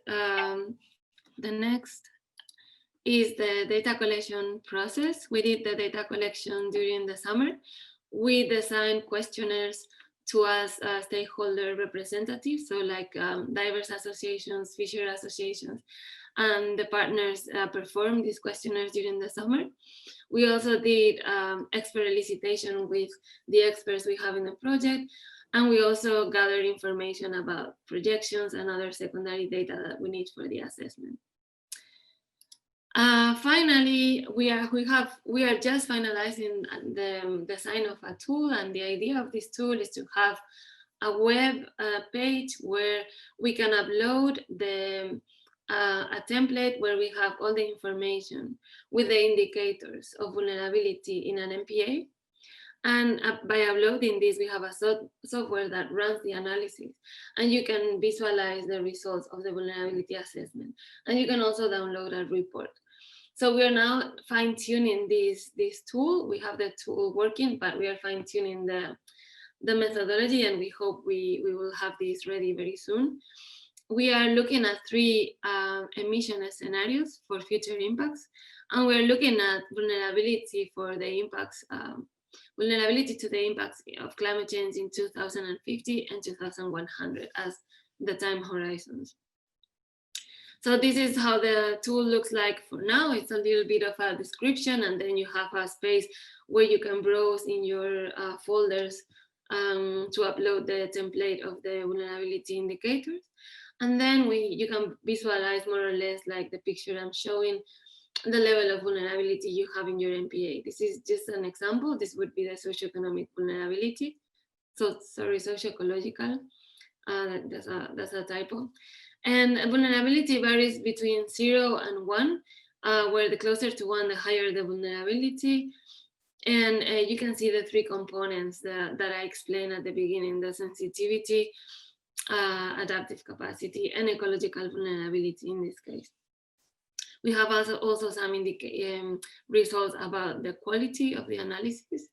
is the data collection process. We did the data collection during the summer. We designed questionnaires to us stakeholder representatives, so like diverse associations, fisher associations, and the partners performed these questionnaires during the summer. We also did expert elicitation with the experts we have in the project, and we also gathered information about projections and other secondary data that we need for the assessment. Finally, we are just finalizing the design of a tool, and the idea of this tool is to have a web page where we can upload a template where we have all the information with the indicators of vulnerability in an MPA. And by uploading this, we have a software that runs the analysis, and you can visualize the results of the vulnerability assessment. And you can also download a report. So we are now fine-tuning this tool. We have the tool working, but we are fine-tuning the methodology, and we hope we will have this ready very soon. We are looking at 3 emission scenarios for future impacts, and we're looking at vulnerability for the impacts, vulnerability to the impacts of climate change in 2050 and 2100 as the time horizons. So this is how the tool looks like for now. It's a little bit of a description, and then you have a space where you can browse in your folders to upload the template of the vulnerability indicators. And then you can visualize more or less like the picture I'm showing, the level of vulnerability you have in your MPA. This is just an example. This would be the socioeconomic vulnerability. So sorry, socio-ecological. That's a typo. And vulnerability varies between 0 and 1, where the closer to 1, the higher the vulnerability. And you can see the 3 components that I explained at the beginning: the sensitivity, adaptive capacity, and ecological vulnerability in this case. We have also some results about the quality of the analysis.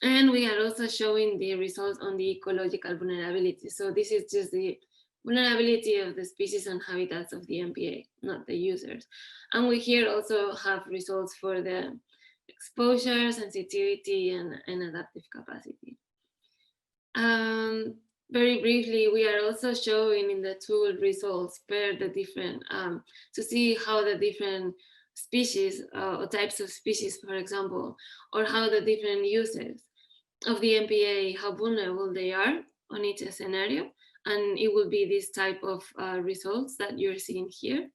And we are also showing the results on the ecological vulnerability. So this is just the vulnerability of the species and habitats of the MPA, not the users. And we here also have results for the exposure, sensitivity, and adaptive capacity. Very briefly, we are also showing in the tool results per the different, to see how the different species or types of species, for example, or how the different users of the MPA, how vulnerable they are on each scenario. And it will be this type of results that you're seeing here.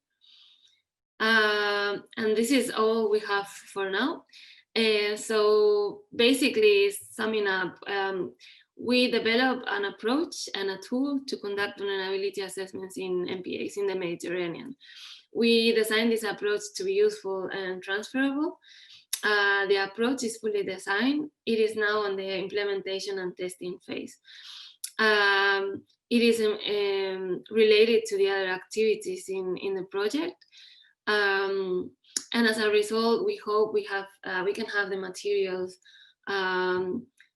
And this is all we have for now. So basically, summing up, we developed an approach and a tool to conduct vulnerability assessments in MPAs in the Mediterranean. We designed this approach to be useful and transferable. The approach is fully designed. It is now on the implementation and testing phase. It is related to the other activities in the project. And as a result, we hope we can have the materials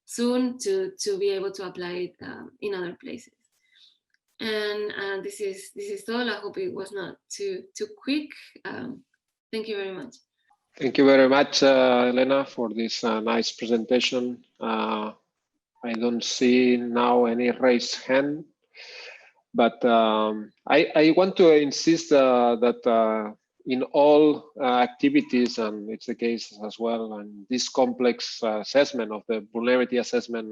soon to be able to apply it in other places. And this is all. I hope it was not too quick. Thank you very much. Thank you very much, Elena, for this nice presentation. I don't see now any raised hand, but I want to insist that in all activities, and it's the case as well, and this complex assessment of the vulnerability assessment,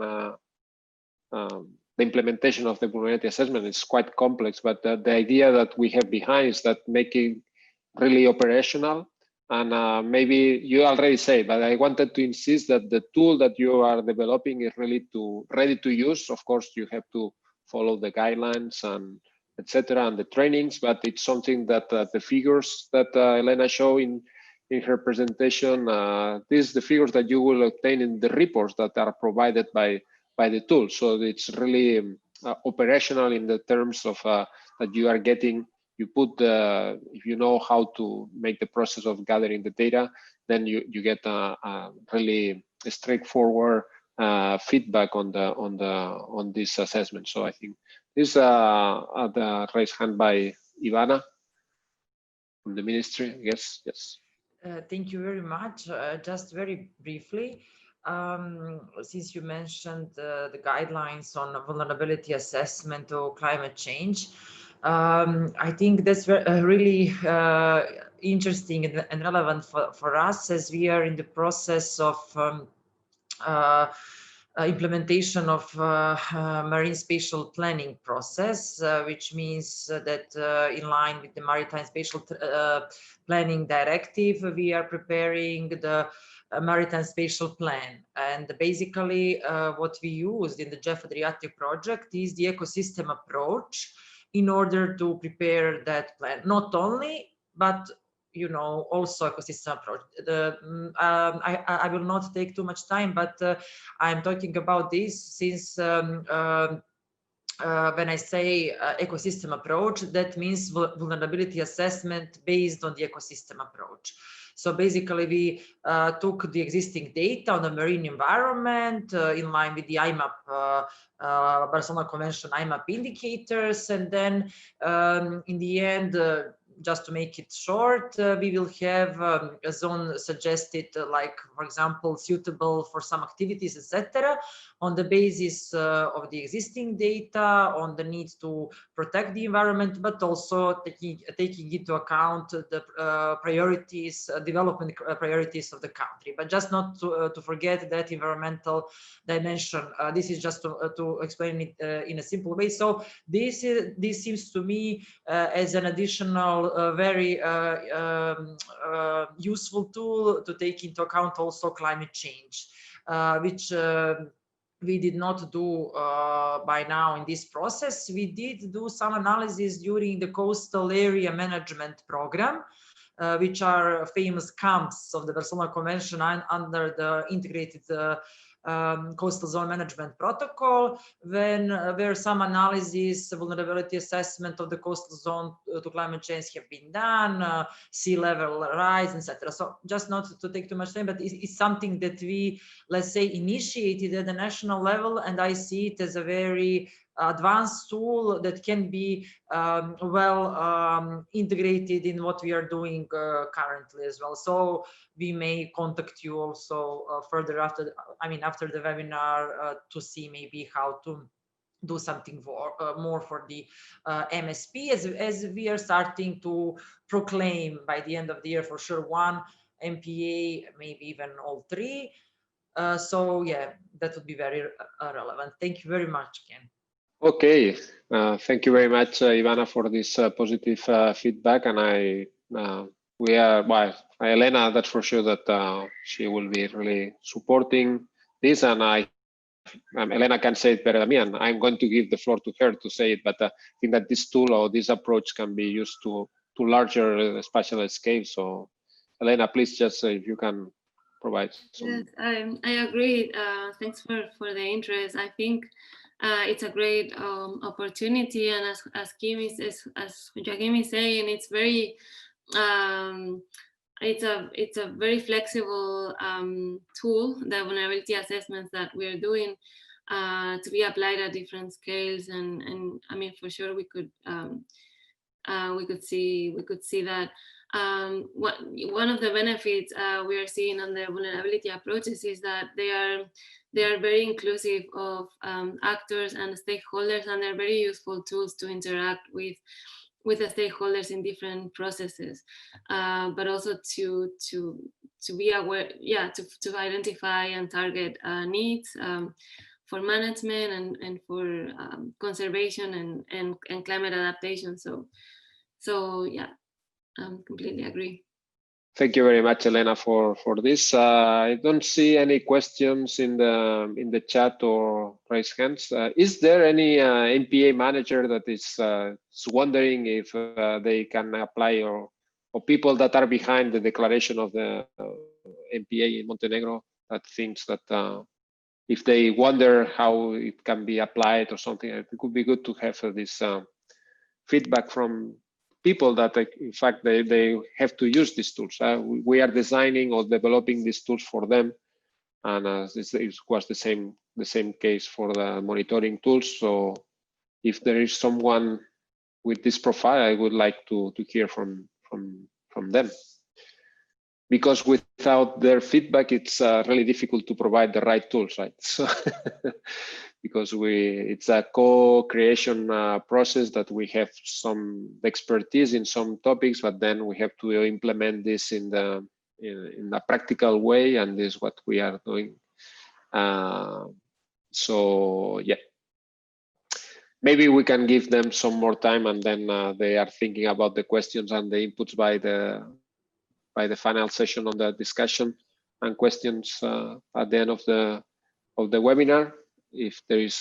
the implementation of the vulnerability assessment is quite complex, but the idea that we have behind is that making really operational. And maybe you already say, but I wanted to insist that the tool that you are developing is really ready to use. Of course, you have to follow the guidelines and etc. and the trainings, but it's something that the figures that Elena showed in her presentation, these are the figures that you will obtain in the reports that are provided by the tool. So it's really operational in the terms of that you are getting. You put if you know how to make the process of gathering the data, then you get a really straightforward feedback on this assessment. So I think this the raised hand by Ivana from the ministry. Yes. Thank you very much. Just very briefly, since you mentioned the guidelines on vulnerability assessment or climate change, I think that's really interesting and relevant for us, as we are in the process of implementation of marine spatial planning process, which means that in line with the Maritime Spatial Planning Directive, we are preparing the Maritime Spatial Plan. And basically what we used in the JEF Adriatic project is the ecosystem approach in order to prepare that plan. Not only, but also ecosystem approach. I will not take too much time, but I'm talking about this since when I say ecosystem approach, that means vulnerability assessment based on the ecosystem approach. So basically, we took the existing data on the marine environment in line with the IMAP, Barcelona Convention IMAP indicators, and then in the end, just to make it short, we will have a zone suggested, like, for example, suitable for some activities, etc. on the basis of the existing data, on the need to protect the environment, but also taking into account the priorities, development priorities of the country. But just not to forget that environmental dimension. This is just to explain it in a simple way. So this seems to me as an additional very useful tool to take into account also climate change, which we did not do by now in this process. We did do some analysis during the coastal area management program, which are famous camps of the Barcelona Convention under the integrated coastal zone management protocol, where some analysis, vulnerability assessment of the coastal zone to climate change have been done, sea level rise, etc. So just not to take too much time, but it's something that we, let's say, initiated at the national level, and I see it as a very advanced tool that can be integrated in what we are doing currently as well. So we may contact you also further after the webinar to see maybe how to do something more for the MSP, as we are starting to proclaim by the end of the year for sure one MPA, maybe even all three. So yeah, that would be very relevant. Thank you very much, Ken. Okay, thank you very much, Ivana, for this positive feedback. And Elena, that's for sure that she will be really supporting this. And Elena can say it better than me, and I'm going to give the floor to her to say it. But I think that this tool or this approach can be used to larger spatial scale. So, Elena, please just if you can provide some. Yes, I agree. Thanks for the interest. I think it's a great opportunity, and as Joaquim is saying, it's very it's a very flexible tool, the vulnerability assessments that we're doing, to be applied at different scales, and I mean, for sure we could see that. One of the benefits we are seeing on the vulnerability approaches is that they are very inclusive of actors and stakeholders, and they're very useful tools to interact with the stakeholders in different processes, but also to be aware, to identify and target needs for management and for conservation and climate adaptation. So yeah, completely agree. Thank you very much, Elena, for this. I don't see any questions in the chat or raised hands. Is there any MPA manager that is wondering if they can apply, or people that are behind the declaration of the MPA in Montenegro that thinks that if they wonder how it can be applied or something, it could be good to have this feedback from people that in fact they have to use these tools. We are designing or developing these tools for them, and it was the same case for the monitoring tools. So if there is someone with this profile, I would like to hear from them, because without their feedback, it's really difficult to provide the right tools, right? So because it's a co-creation process that we have some expertise in some topics, but then we have to implement this in a practical way, and this is what we are doing. So yeah, maybe we can give them some more time, and then they are thinking about the questions and the inputs by the final session on the discussion and questions at the end of the webinar. If there is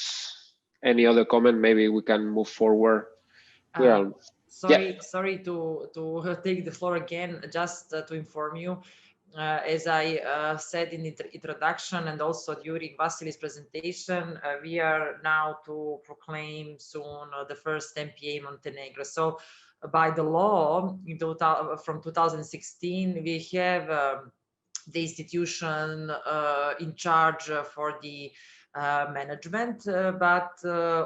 any other comment, maybe we can move forward. Sorry to take the floor again, just to inform you, as I said in the introduction and also during Vasily's presentation, we are now to proclaim soon the first MPA in Montenegro. So by the law from 2016, we have the institution in charge for the management, but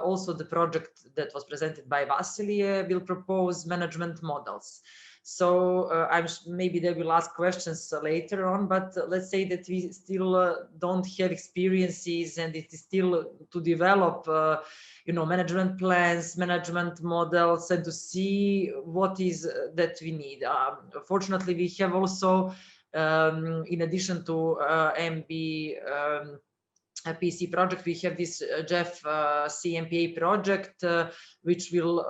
also the project that was presented by Vasily will propose management models. So maybe they will ask questions later on, but let's say that we still don't have experiences, and it is still to develop management plans, management models, and to see what is that we need. Fortunately, we have also, in addition to MBPC project, we have this Jeff CMPA project, which will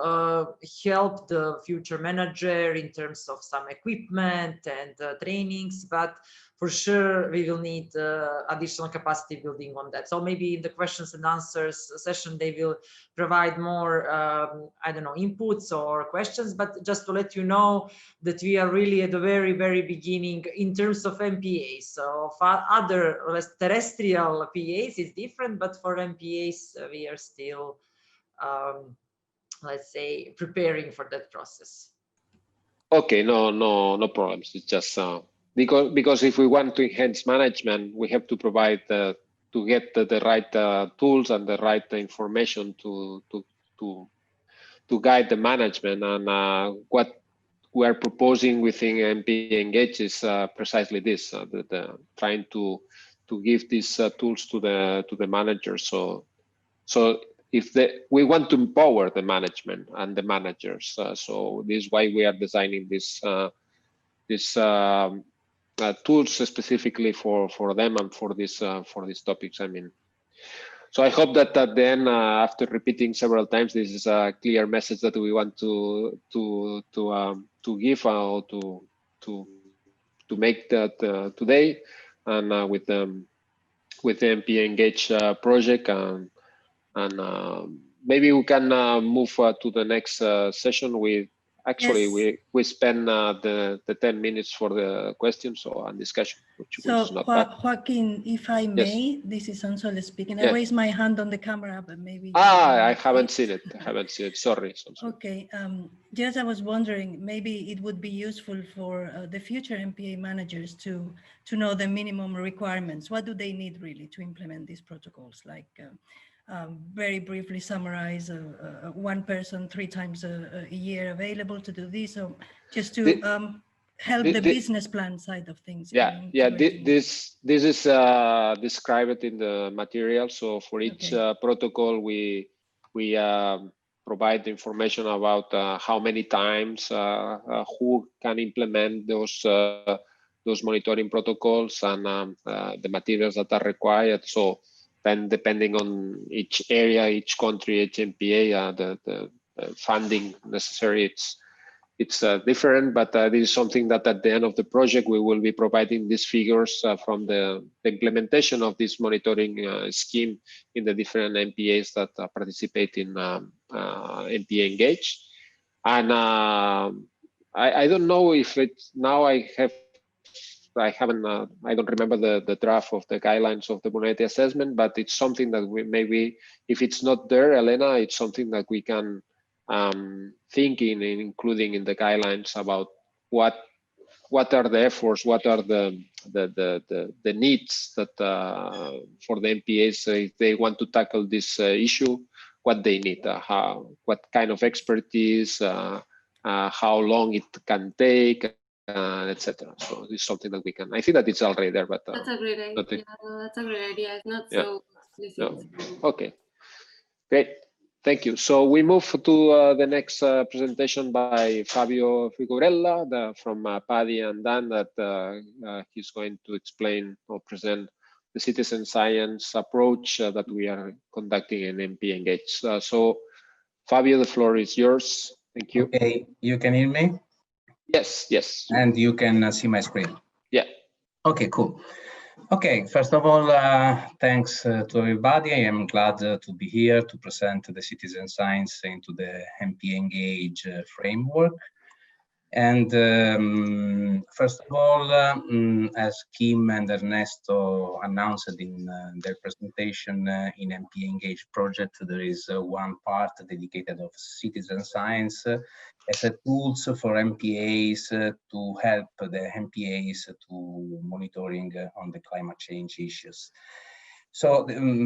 help the future manager in terms of some equipment and trainings, but for sure we will need additional capacity building on that. So maybe in the questions and answers session they will provide more I don't know, inputs or questions, but just to let you know that we are really at the very, very beginning in terms of MPAs. So for other less terrestrial PAs is different, but for MPAs we are still let's say preparing for that process. Okay, no problems. It's just because if we want to enhance management, we have to provide to get the right tools and the right information to guide the management. And what we are proposing within MPA Engage is precisely this: trying to give these tools to the managers. So if we want to empower the management and the managers, so this is why we are designing this tools specifically for them and for these topics. I mean, so I hope that at the end, after repeating several times, this is a clear message that we want to give or to make that today, and with the MPA Engage project. And maybe we can move to the next session. Actually, yes. we spend the 10 minutes for the questions and discussion, which is not bad. Joaquin, if I may, yes. This is Ansole speaking. I raised my hand on the camera, but maybe I haven't seen it. I haven't seen it. Sorry. Okay. Just I was wondering, maybe it would be useful for the future MPA managers to know the minimum requirements. What do they need really to implement these protocols? Like. Very briefly summarize one person 3 times a year available to do this, so just to help the business plan side of things. Yeah. This is described in the material. So for each protocol, we provide information about how many times, who can implement those monitoring protocols, and the materials that are required. So then, depending on each area, each country, each MPA, the funding necessary, it's different. But this is something that at the end of the project, we will be providing these figures from the implementation of this monitoring scheme in the different MPAs that participate in MPA Engage. And I don't know if it's now I don't remember the draft of the guidelines of the vulnerability assessment, but it's something that we maybe, if it's not there, Elena, it's something that we can think in including in the guidelines about what are the efforts, what are the needs that for the MPAs if they want to tackle this issue, what they need, what kind of expertise, how long it can take. Etc. So this is something that we can. I think that it's already there, but that's a great idea. That's a great idea. It's not so explicit. No. Okay, great. Thank you. So we move to the next presentation by Fabio Figurella from PADI and Dan, that he's going to explain or present the citizen science approach that we are conducting in MPA Engage. So Fabio, the floor is yours. Thank you. Okay, you can hear me? Yes. And you can see my screen? Yeah. Okay, cool. Okay, first of all, thanks to everybody. I am glad to be here to present the citizen science into the MPA Engage framework. And first of all, as Kim and Ernesto announced in their presentation in MPA Engage project, there is one part dedicated of citizen science as a tools for MPAs to help the MPAs to monitoring on the climate change issues. So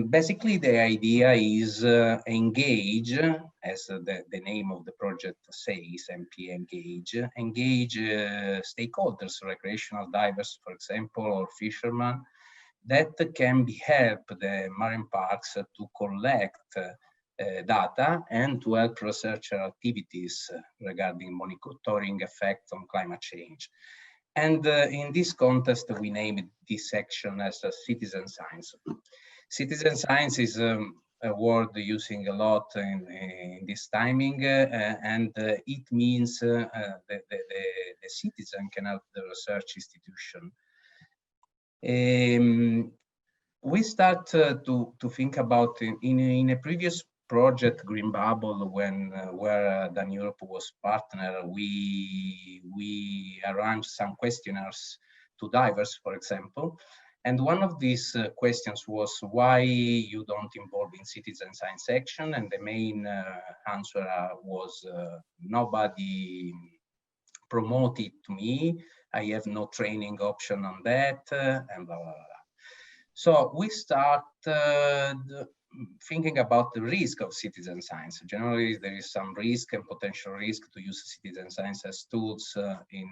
basically the idea is engage, as the name of the project says, MPA engage stakeholders, recreational divers, for example, or fishermen, that can help the marine parks to collect data and to help researcher activities regarding monitoring effect on climate change. And in this context, we named this section as citizen science. Citizen science is a word using a lot in this timing, and it means the citizen can help the research institution. We start to think about in a previous project, Green Bubble, where Dan Europe was partner, we arranged some questionnaires to divers, for example. And one of these questions was why you don't involve in citizen science section, and the main answer was nobody promoted to me. I have no training option on that, and blah, blah, blah. So we start thinking about the risk of citizen science. Generally, there is some risk and potential risk to use citizen science as tools in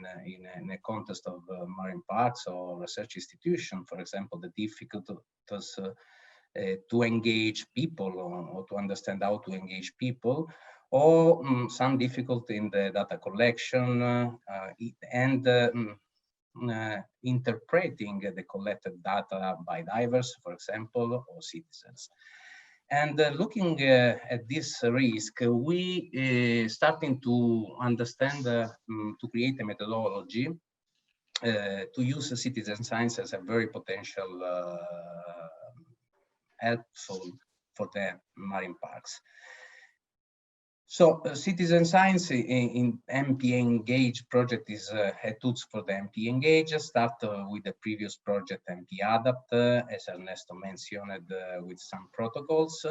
a context of marine parks or research institution. For example, the difficulties to engage people or to understand how to engage people, or some difficulty in the data collection and interpreting the collected data by divers, for example, or citizens. And looking at this risk, we starting to understand, to create a methodology to use citizen science as a very potential helpful for the marine parks. So citizen science in MPA Engage project is a tools for the MPA Engage. Start with the previous project MPA Adapt, as Ernesto mentioned, with some protocols.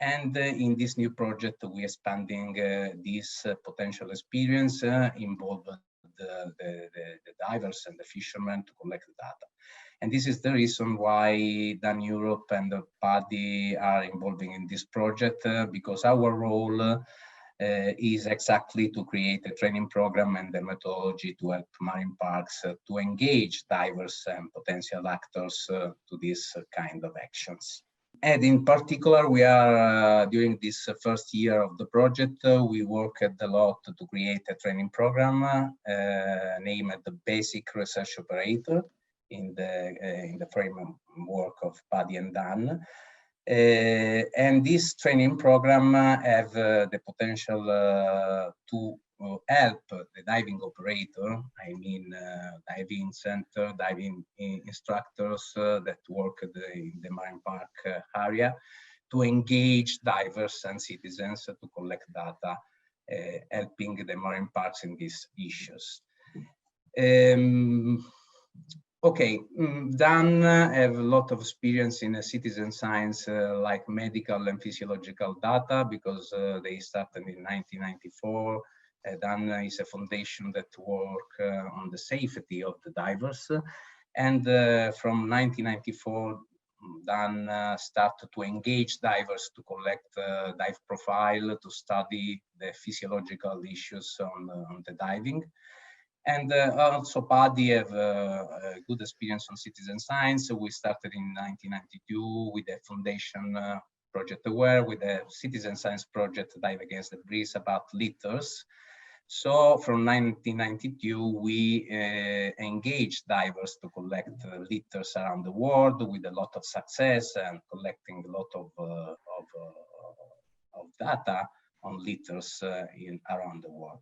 And in this new project, we are expanding this potential experience, involve the divers and the fishermen to collect data. And this is the reason why Dan Europe and PADI are involving in this project, because our role is exactly to create a training program and the methodology to help marine parks to engage divers and potential actors to this kind of actions. And in particular, we are, during this first year of the project, we worked a lot to create a training program named the Basic Research Operator in the framework of PADI and Dan. And this training program have the potential to help the diving operator, I mean diving center, diving instructors that work in the marine park area, to engage divers and citizens to collect data, helping the marine parks in these issues. Okay, Dan have a lot of experience in citizen science, like medical and physiological data, because they started in 1994. Dan is a foundation that work on the safety of the divers. And from 1994, Dan started to engage divers to collect dive profile, to study the physiological issues on the diving. And also PADI have a good experience on citizen science. We started in 1992 with a foundation project Aware, with a citizen science project Dive Against the Breeze about litters. So from 1992, we engaged divers to collect litters around the world with a lot of success and collecting a lot of data on litters around the world.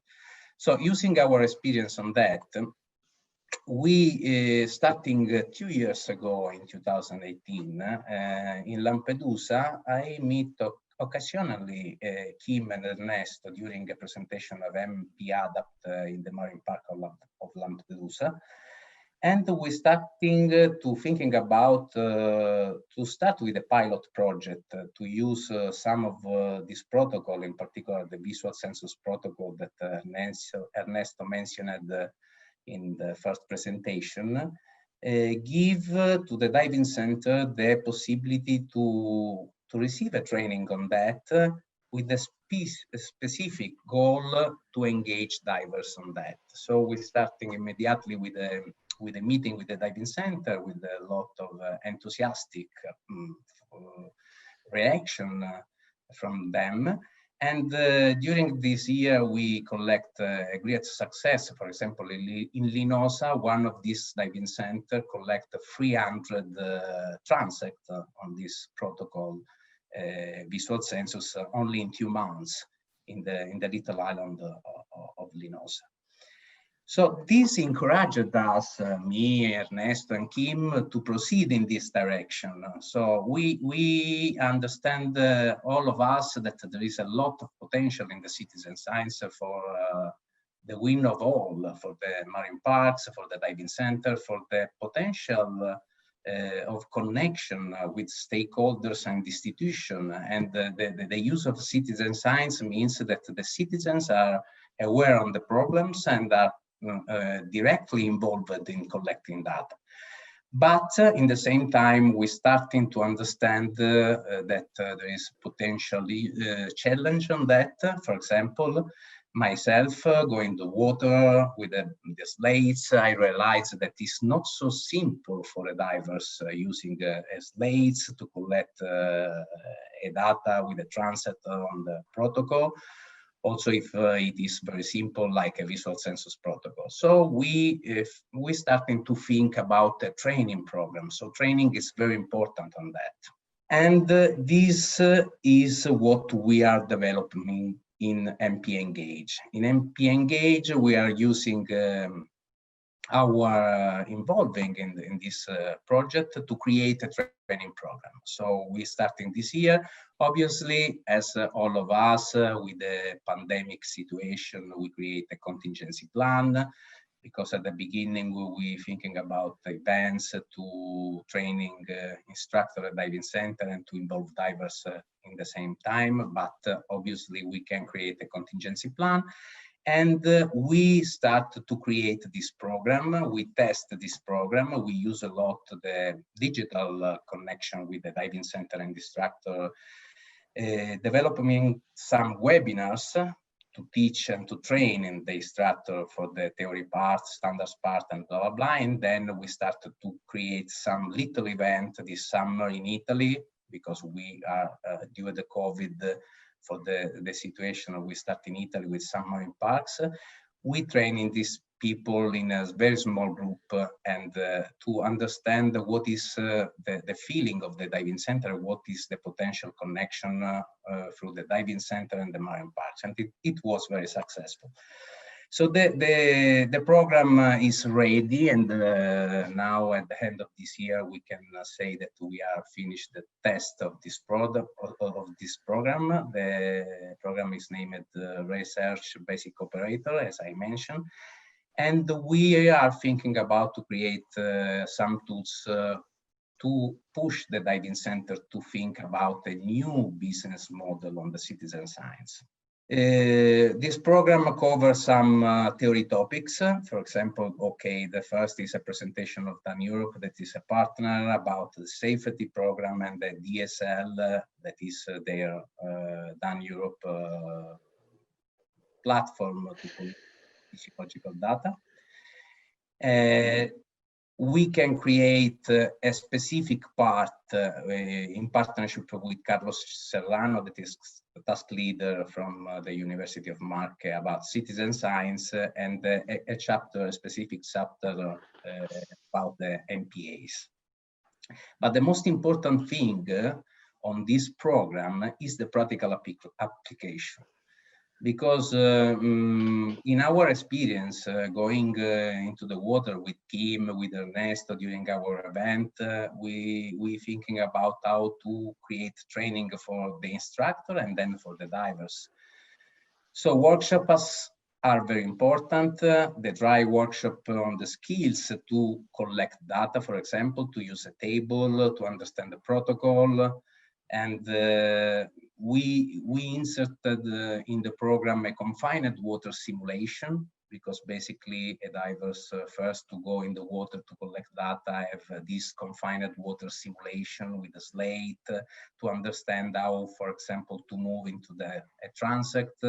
So using our experience on that, we, starting 2 years ago in 2018, in Lampedusa, I meet occasionally Kim and Ernesto during a presentation of MPA Adapt in the Marine Park of Lampedusa. And we're starting to thinking about to start with a pilot project to use some of this protocol, in particular the visual census protocol that Ernesto mentioned in the first presentation, give to the diving center the possibility to receive a training on that with a specific goal to engage divers on that. So we're starting immediately with a meeting with the diving center with a lot of enthusiastic reaction from them. And during this year, we collect a great success. For example, in Linosa, one of these diving centers collect 300 transects on this protocol visual census only in 2 months in the little island of Linosa. So this encouraged us, me, Ernesto, and Kim, to proceed in this direction. So we understand, all of us, that there is a lot of potential in the citizen science for the win of all, for the marine parks, for the diving center, for the potential of connection with stakeholders and institutions. And the use of citizen science means that the citizens are aware of the problems and are directly involved in collecting data. But in the same time, we're starting to understand that there is potentially challenge on that. For example, myself going to water with the slates, I realized that it's not so simple for the divers using slates to collect a data with a transit on the protocol. Also, if it is very simple, like a visual census protocol. So we're starting to think about a training program. So training is very important on that. And this is what we are developing in MP Engage. In MP Engage, we are using our involving in this project to create a training program. So we're starting this year. Obviously, as all of us with the pandemic situation, we create a contingency plan, because at the beginning we were thinking about events to training instructor at diving center and to involve divers in the same time. But obviously we can create a contingency plan. And we start to create this program. We test this program. We use a lot the digital connection with the diving center and instructor, developing some webinars to teach and to train in the instructor for the theory part, standards part, and blah, blah, blah. And then we started to create some little event this summer in Italy, because we are, due to the COVID, for the situation, we start in Italy with some marine parks. We training these people in a very small group and to understand what is the feeling of the diving center, what is the potential connection through the diving center and the marine parks. And it was very successful. So the program is ready, and now at the end of this year we can say that we are finished the test of this product of this program. The program is named Research Basic Operator, as I mentioned, and we are thinking about to create some tools to push the diving center to think about a new business model on the citizen science. This program covers some theory topics. For example, okay, the first is a presentation of Dan Europe, that is a partner, about the safety program, and the DSL, that is their Dan Europe platform to collect ecological data. We can create a specific part in partnership with Carlos Serrano, that is the task leader from the University of Marche, about citizen science, and a chapter, a specific chapter about the MPAs. But the most important thing on this program is the practical application. Because in our experience going into the water with Kim, with Ernesto during our event, we thinking about how to create training for the instructor and then for the divers. So workshops are very important. The dry workshop on the skills to collect data, for example, to use a table, to understand the protocol. And we inserted in the program a confined water simulation because basically divers first to go in the water to collect data have this confined water simulation with a slate to understand how, for example, to move into a transect,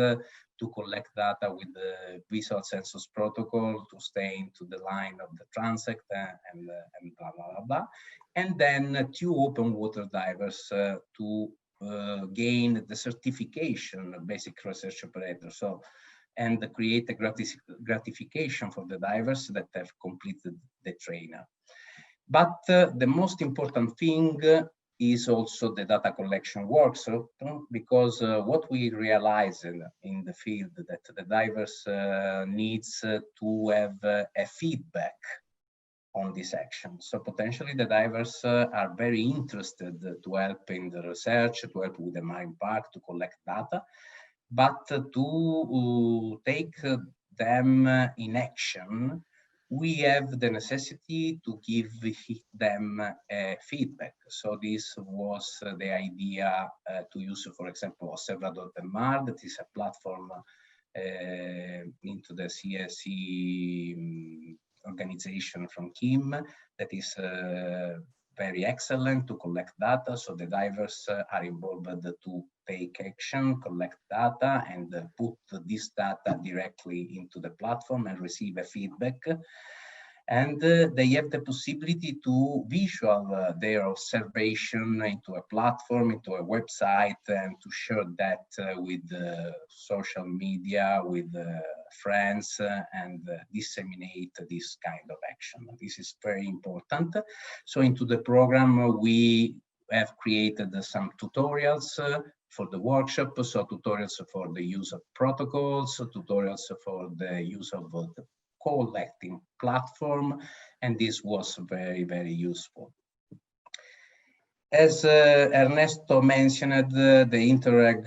to collect data with the visual census protocol, to stay into the line of the transect and blah, blah, blah, blah. And then 2 open water divers to gain the certification of basic research operator. So, and create a gratification for the divers that have completed the trainer. But the most important thing is also the data collection workshop, because what we realize in the field that the divers needs to have a feedback on this action. So potentially the divers are very interested to help in the research, to help with the marine park, to collect data, but to take them in action, we have the necessity to give them feedback. So this was the idea to use, for example, Observador del Mar, that is a platform into the CSE organization from Kim that is very excellent to collect data. So the divers are involved to take action, collect data, and put this data directly into the platform and receive a feedback. And they have the possibility to visual their observation into a platform, into a website, and to share that with social media, with friends, and disseminate this kind of action. This is very important. So into the program, we have created some tutorials for the workshop, so tutorials for the use of protocols, tutorials for the use of the collecting platform, and this was very, very useful. As Ernesto mentioned, the Interreg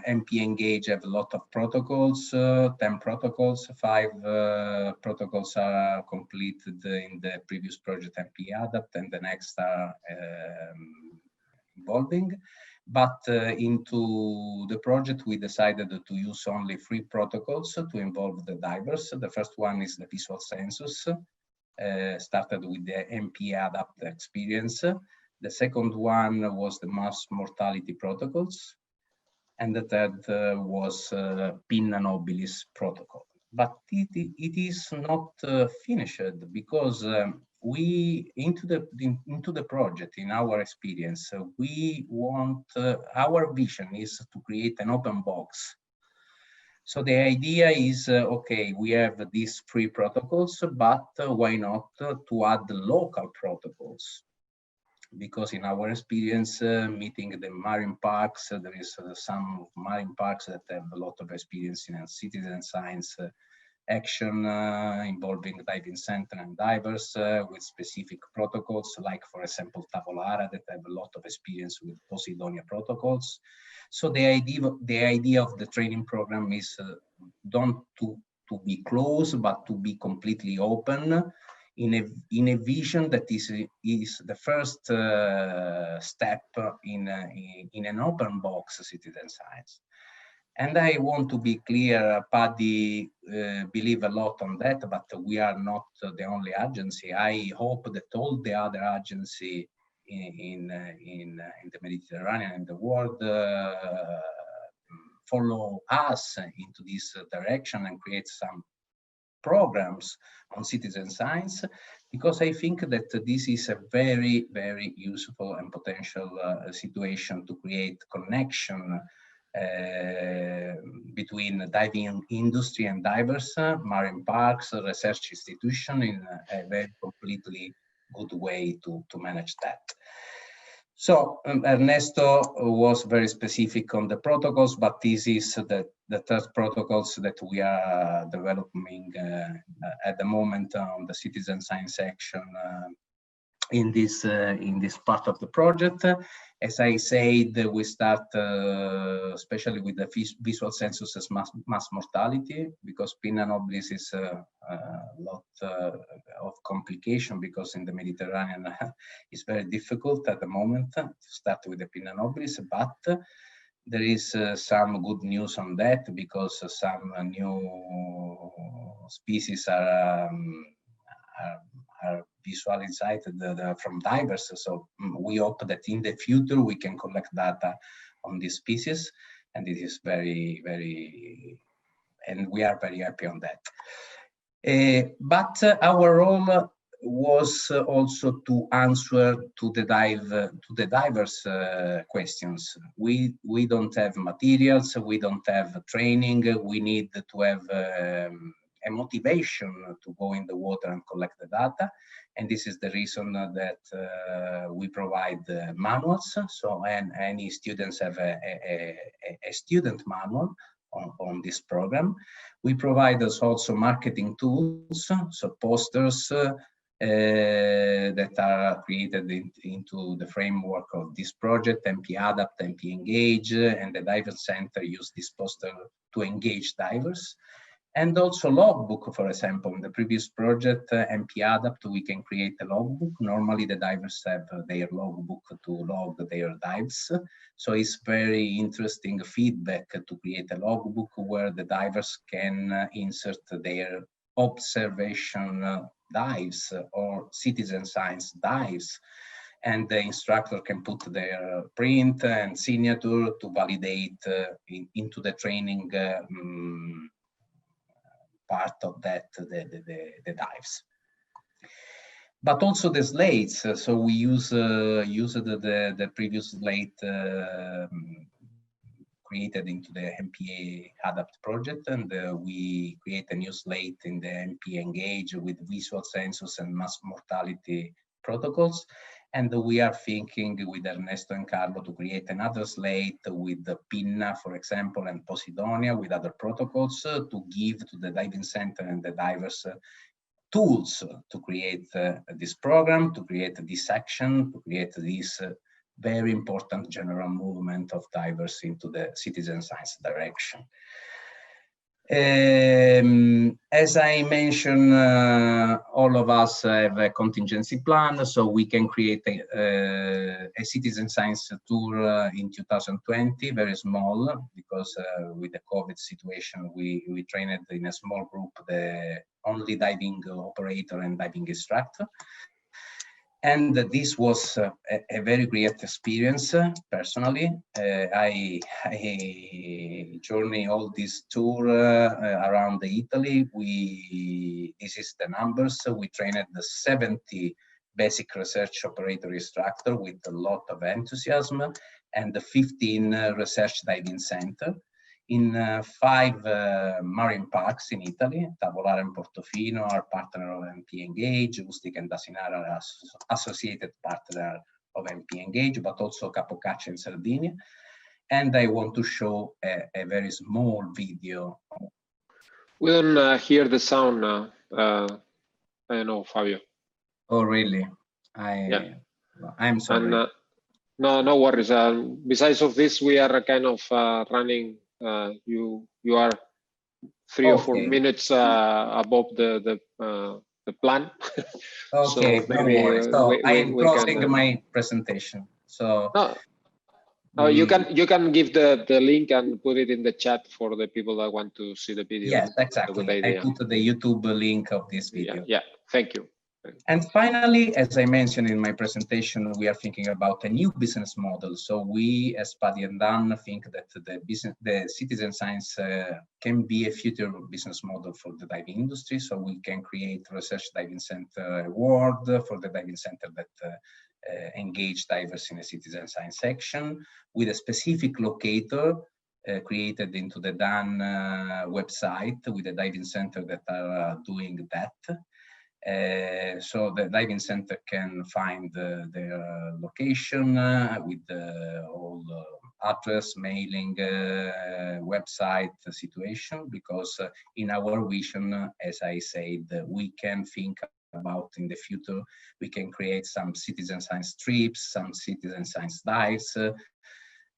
MP Engage have a lot of protocols, 10 protocols, 5 protocols are completed in the previous project MP Adapt, and the next are evolving. But into the project, we decided to use only 3 protocols to involve the divers. The first one is the visual census, started with the MP Adapt experience. The second one was the mass mortality protocols. And the third was Pinna Nobilis protocol. But it is not finished, because we into the project, in our experience, we want our vision is to create an open box. So the idea is okay, we have these 3 protocols, but why not to add local protocols? Because in our experience, meeting the marine parks, there is some marine parks that have a lot of experience in citizen science action involving diving center and divers with specific protocols, like, for example, Tavolara, that have a lot of experience with Posidonia protocols. So the idea of the training program is don't to be closed, but to be completely open in a vision that is the first step in an open box citizen science. And I want to be clear, Paddy believe a lot on that, but we are not the only agency. I hope that all the other agencies in the Mediterranean and the world follow us into this direction and create some programs on citizen science, because I think that this is a very, very useful and potential situation to create connection between diving industry and divers, marine parks, research institution, in a very completely good way to manage that. So Ernesto was very specific on the protocols, but this is the third protocols that we are developing at the moment on the citizen science section in this part of the project. As I said, we start especially with the visual census as mass mortality, because Pinna Nobilis is a lot of complication, because in the Mediterranean it's very difficult at the moment to start with the Pinna Nobilis, but there is some good news on that, because some new species are visualized from divers. So we hope that in the future we can collect data on these species, and it is and we are very happy on that. But our role was also to answer to the divers questions. We don't have materials, we don't have training, we need to have a motivation to go in the water and collect the data, and this is the reason that we provide manuals. So and any students have a student manual on this program. We provide us also marketing tools, so posters that are created into the framework of this project. MP Adapt, MP Engage, and the Diver Center use this poster to engage divers. And also logbook, for example, in the previous project, MP Adapt, we can create a logbook. Normally the divers have their logbook to log their dives. So it's very interesting feedback to create a logbook where the divers can insert their observation dives or citizen science dives. And the instructor can put their print and signature to validate into the training part of that, the dives. But also the slates. So we use the previous slate created into the MPA Adapt project, and we create a new slate in the MPA Engage with visual census and mass mortality protocols. And we are thinking with Ernesto and Carlo to create another slate with the PINNA, for example, and Posidonia with other protocols to give to the diving center and the divers tools to create this program, to create this action, to create this very important general movement of divers into the citizen science direction. As I mentioned, all of us have a contingency plan, so we can create a citizen science tour in 2020, very small, because with the COVID situation, we trained in a small group, the only diving operator and diving instructor. And this was a very great experience. Personally, I journey all this tour around Italy. This is the numbers. We trained the 70 basic research operator instructor with a lot of enthusiasm, and the 15 research diving center in 5 marine parks in Italy. Tavolare and Portofino are partner of MP Engage, Ustica and Dasinara are associated partner of MP Engage, but also Capocaccia in Sardinia. And I want to show a very small video. We don't hear the sound now. I don't know, Fabio. Oh, really? I'm sorry. And, no worries. Besides of this, we are kind of running. You are 3 or 4 minutes above the plan. Okay, so no worries. So I'm closing my presentation. So no, you can give the link and put it in the chat for the people that want to see the video. Yes, exactly. I put the YouTube link of this video. Yeah, thank you. And finally, as I mentioned in my presentation, we are thinking about a new business model. So we, as Paddy and Dan, think that the citizen science can be a future business model for the diving industry. So we can create research diving center award for the diving center that engage divers in a citizen science section with a specific locator created into the Dan website with the diving center that are doing that. So the diving center can find their location with all address, mailing, website situation, because in our vision, as I said, we can think about in the future, we can create some citizen science trips, some citizen science dives.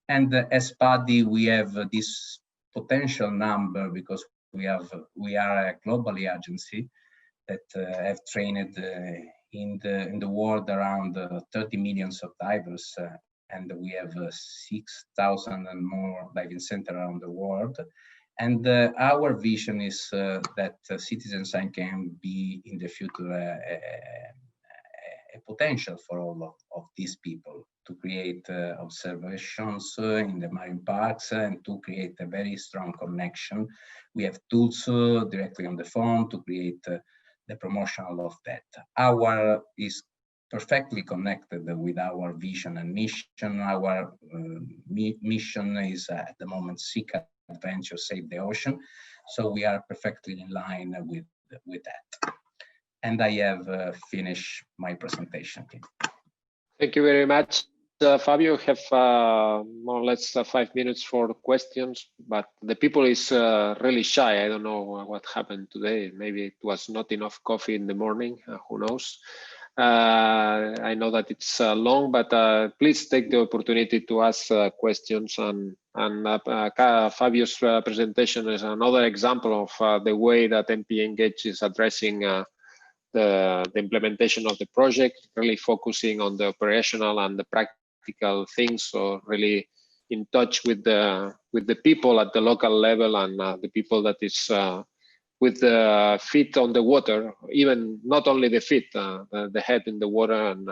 And as Paddy, we have this potential number because we are a global agency that have trained in the world around 30 million of divers, and we have 6,000 and more diving centers around the world. And our vision is that citizen science can be in the future a potential for all of these people to create observations in the marine parks and to create a very strong connection. We have tools directly on the phone to create the promotional of that. Our is perfectly connected with our vision and mission. Our mission is at the moment seek adventure, save the ocean. So we are perfectly in line with that. And I have finished my presentation. Thank you very much. Fabio, have more or less 5 minutes for questions, but the people is really shy. I don't know what happened today. Maybe it was not enough coffee in the morning, who knows. I know that it's long, but please take the opportunity to ask questions. And Fabio's presentation is another example of the way that MPA Engage is addressing the implementation of the project, really focusing on the operational and the practical things. So really in touch with the people at the local level and the people that is with the feet on the water, even not only the feet, the head in the water, and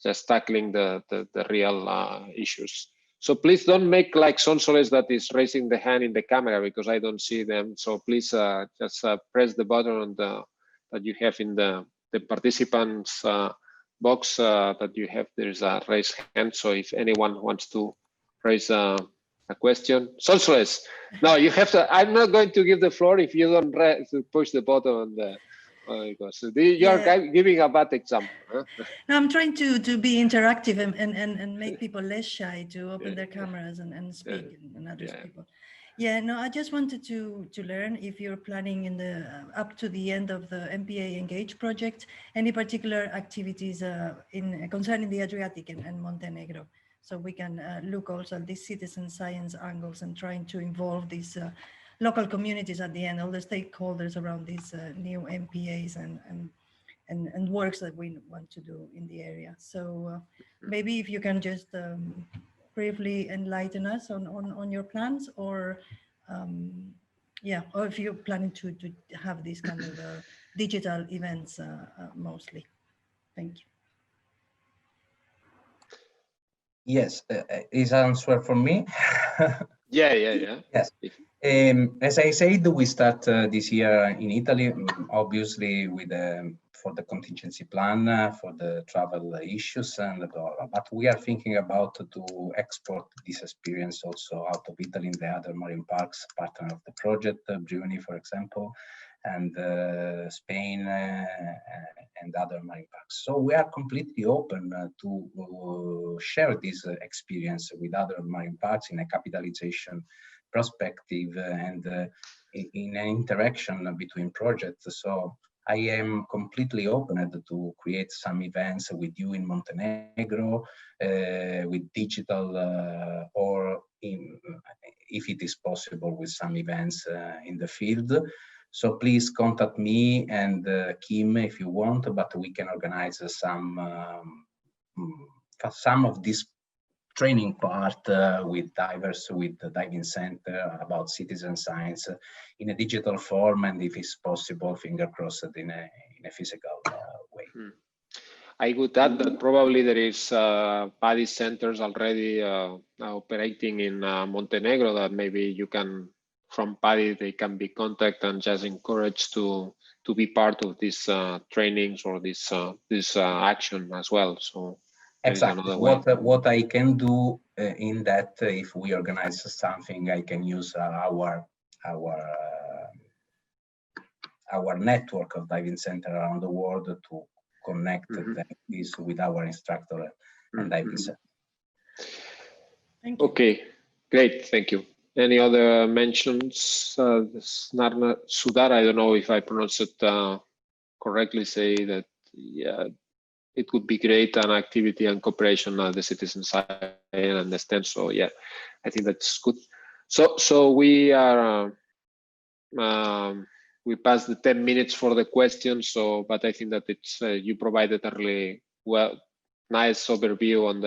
just tackling the real issues. So please don't make like Sonsoles that is raising the hand in the camera because I don't see them. So please just press the button on that you have in the participants box that you have. There's a raise hand. So if anyone wants to raise a question, Sonsoles, no, you have to. I'm not going to give the floor if you don't push the button on the. So you are giving a bad example. Huh? No, I'm trying to be interactive and make people less shy to open their cameras and speak and address people. Yeah, no, I just wanted to learn if you're planning in the up to the end of the MPA Engage project, any particular activities concerning the Adriatic and Montenegro. So we can look also at these citizen science angles and trying to involve these local communities at the end, all the stakeholders around these new MPAs and works that we want to do in the area. So maybe if you can just briefly enlighten us on your plans, or or if you're planning to have these kind of digital events mostly. Thank you. Yes, is answer for me? Yeah. Yes. As I said, we start this year in Italy, obviously with for the contingency plan for the travel issues, but we are thinking about to export this experience also out of Italy in the other marine parks partner of the project, Bruni, for example, and Spain and other marine parks. So we are completely open to share this experience with other marine parks in a capitalization perspective and in an interaction between projects. So I am completely open to create some events with you in Montenegro, with digital or if it is possible with some events in the field. So please contact me and Kim if you want, but we can organize some of this training part with divers, with the diving center about citizen science in a digital form, and if it's possible, finger crossed, in a physical way. I would add that probably there is PADI centers already operating in Montenegro that maybe you can, from PADI, they can be contacted and just encouraged to be part of these trainings or this action as well. So exactly what I can do in that, if we organize something, I can use our network of diving center around the world to connect this with our instructor and diving center. Thank you. Okay, great, thank you. Any other mentions? Sudar, I don't know if I pronounced it correctly, say that, yeah, it would be great an activity and cooperation on the citizen side and understand. So yeah, I think that's good. So we are we passed the 10 minutes for the questions. So, but I think that it's you provided a really nice overview on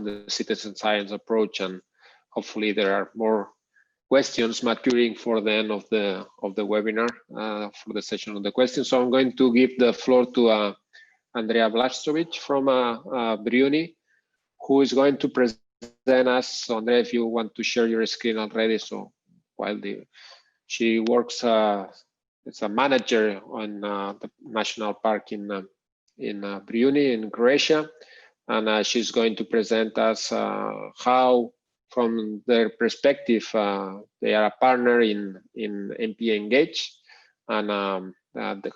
the citizen science approach, and hopefully there are more questions maturing for the end of the webinar, for the session of the questions. So I'm going to give the floor to Andrea Blašković from Briuni, who is going to present us. So Andrea, if you want to share your screen already, so while she works as a manager on the national park in Briuni in Croatia, and she's going to present us how, from their perspective, they are a partner in MPA Engage, and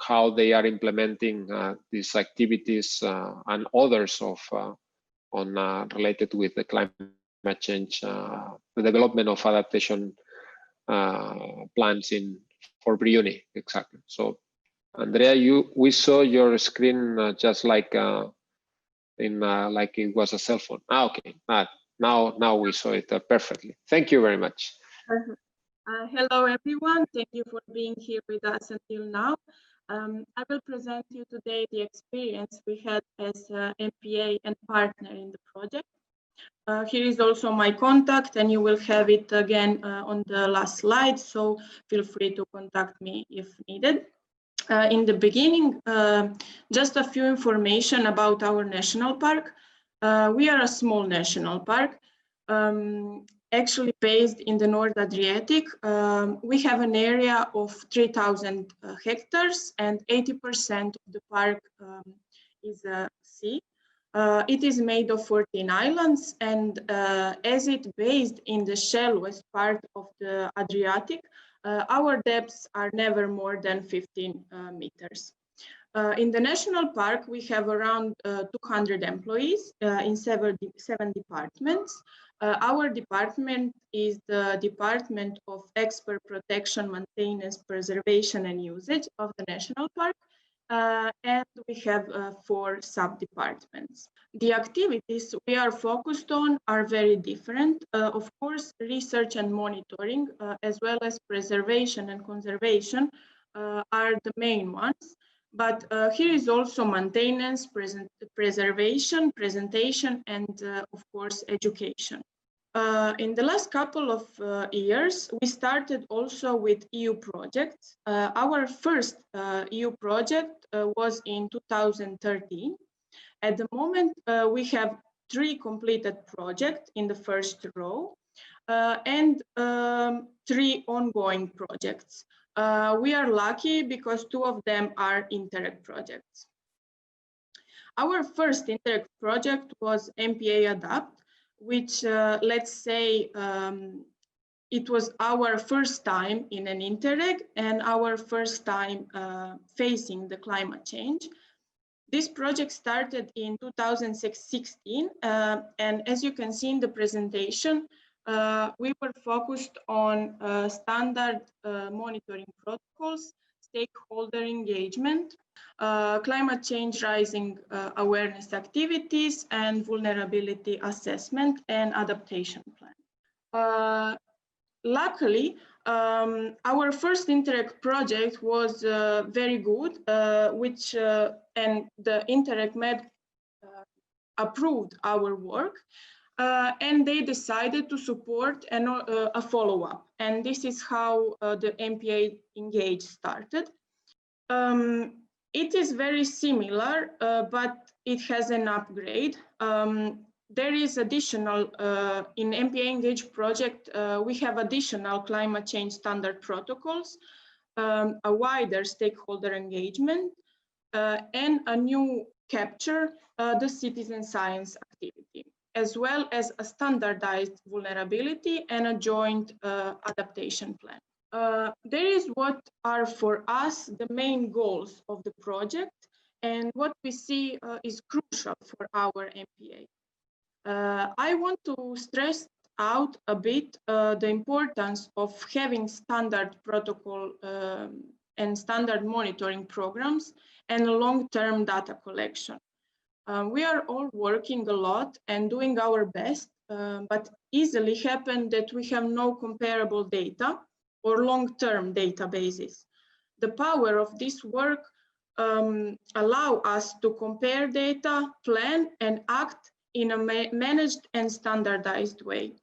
how they are implementing these activities and others related with the climate change, the development of adaptation plans for Briuni, exactly. So, Andrea, we saw your screen just like like it was a cell phone. Okay. Now we saw it perfectly. Thank you very much. Hello, everyone. Thank you for being here with us until now. I will present you today the experience we had as MPA and partner in the project. Here is also my contact, and you will have it again on the last slide, so feel free to contact me if needed. In the beginning, just a few information about our national park. We are a small national park, actually based in the North Adriatic. We have an area of 3,000 hectares, and 80% of the park is sea. It is made of 14 islands, and as it's based in the shallowest part of the Adriatic, our depths are never more than 15 meters. In the national park, we have around 200 employees in seven departments. Our department is the Department of Expert Protection, Maintenance, Preservation and Usage of the national park. And we have 4 sub-departments. The activities we are focused on are very different. Of course, research and monitoring, as well as preservation and conservation are the main ones. But here is also maintenance, preservation, presentation, and of course, education. In the last couple of years, we started also with EU projects. Our first EU project was in 2013. At the moment, we have 3 completed projects in the first row and 3 ongoing projects. We are lucky because 2 of them are Interreg projects. Our first Interreg project was MPA Adapt, which let's say it was our first time in an Interreg and our first time facing the climate change. This project started in 2016, and as you can see in the presentation, we were focused on standard monitoring protocols, stakeholder engagement, climate change rising awareness activities, and vulnerability assessment and adaptation plan. Luckily, our first Interreg project was very good, and the Interreg Med approved our work, and they decided to support a follow-up. And this is how the MPA Engage started. It is very similar, but it has an upgrade. There is additional, in MPA Engage project, we have additional climate change standard protocols, a wider stakeholder engagement, and a new capture, the citizen science activity, as well as a standardized vulnerability and a joint adaptation plan. There is what are for us the main goals of the project and what we see is crucial for our MPA. I want to stress out a bit the importance of having standard protocol and standard monitoring programs and long-term data collection. We are all working a lot and doing our best, but easily happen that we have no comparable data or long-term databases. The power of this work allow us to compare data, plan, and act in a managed and standardized way.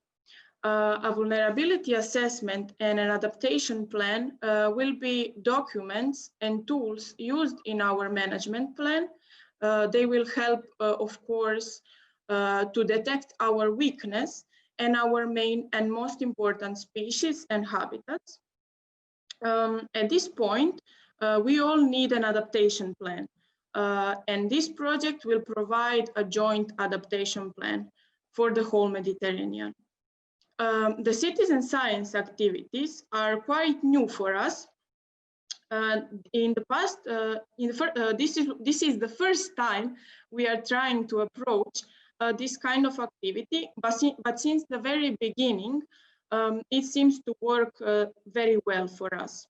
a vulnerability assessment and an adaptation plan will be documents and tools used in our management plan. They will help, of course, to detect our weakness and our main and most important species and habitats. At this point, we all need an adaptation plan. And this project will provide a joint adaptation plan for the whole Mediterranean. The citizen science activities are quite new for us. In the past, this is the first time we are trying to approach this kind of activity, but since the very beginning, it seems to work very well for us.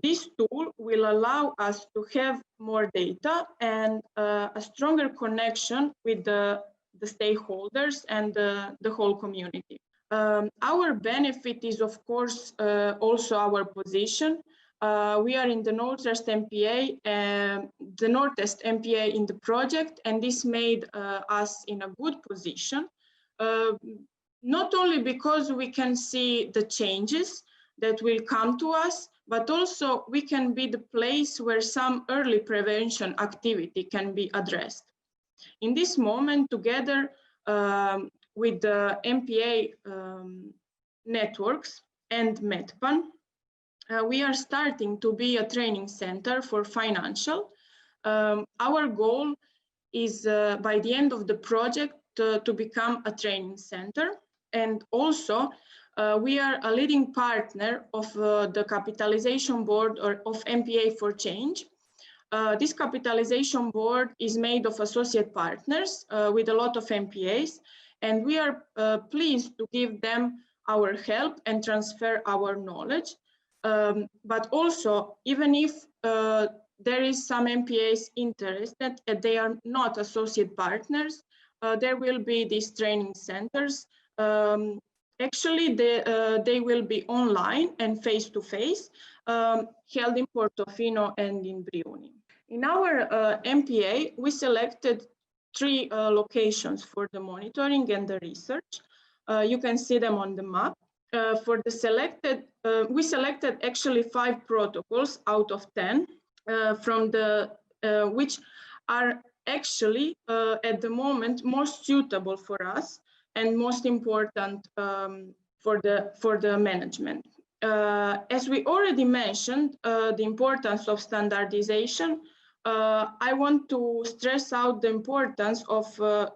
This tool will allow us to have more data and a stronger connection with the stakeholders and the whole community. Our benefit is, of course, also our position. We are in the Northwest MPA, the Northeast MPA in the project, and this made us in a good position, not only because we can see the changes that will come to us, but also we can be the place where some early prevention activity can be addressed. In this moment, together with the MPA networks and METPAN, we are starting to be a training center for financial. Our goal is by the end of the project to become a training center. And also we are a leading partner of the capitalization board of MPA for Change. This capitalization board is made of associate partners with a lot of MPAs, and we are pleased to give them our help and transfer our knowledge. But also, even if there is some MPAs interested and they are not associate partners, there will be these training centers. Actually, they will be online and face-to-face, held in Portofino and in Brioni. In our MPA, we selected 3 locations for the monitoring and the research. You can see them on the map. For the selected, we selected actually 5 protocols out of 10 from the which are actually at the moment most suitable for us and most important for the management. As we already mentioned, the importance of standardization, I want to stress out the importance of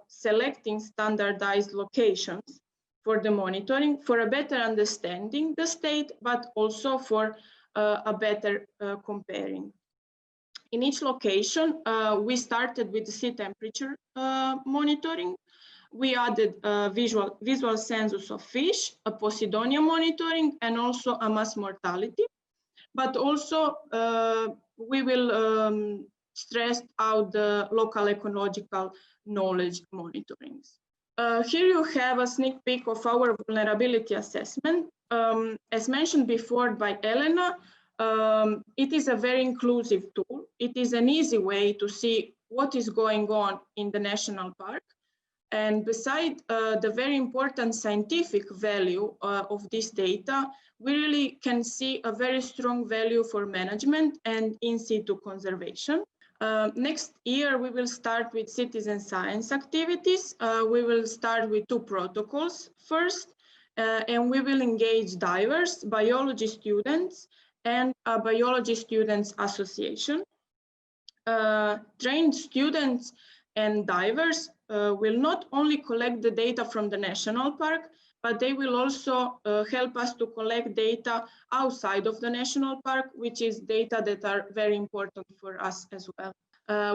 selecting standardized locations for the monitoring, for a better understanding the state, but also for a better comparing. In each location, we started with the sea temperature monitoring. We added a visual census of fish, a Posidonia monitoring, and also a mass mortality. But also, we will stress out the local ecological knowledge monitorings. Here you have a sneak peek of our vulnerability assessment. As mentioned before by Elena, it is a very inclusive tool. It is an easy way to see what is going on in the national park. And beside the very important scientific value of this data, we really can see a very strong value for management and in situ conservation. Next year, we will start with citizen science activities. We will start with 2 protocols first, and we will engage divers, biology students, and a biology students association. Trained students and divers will not only collect the data from the national park, but they will also help us to collect data outside of the national park, which is data that are very important for us as well.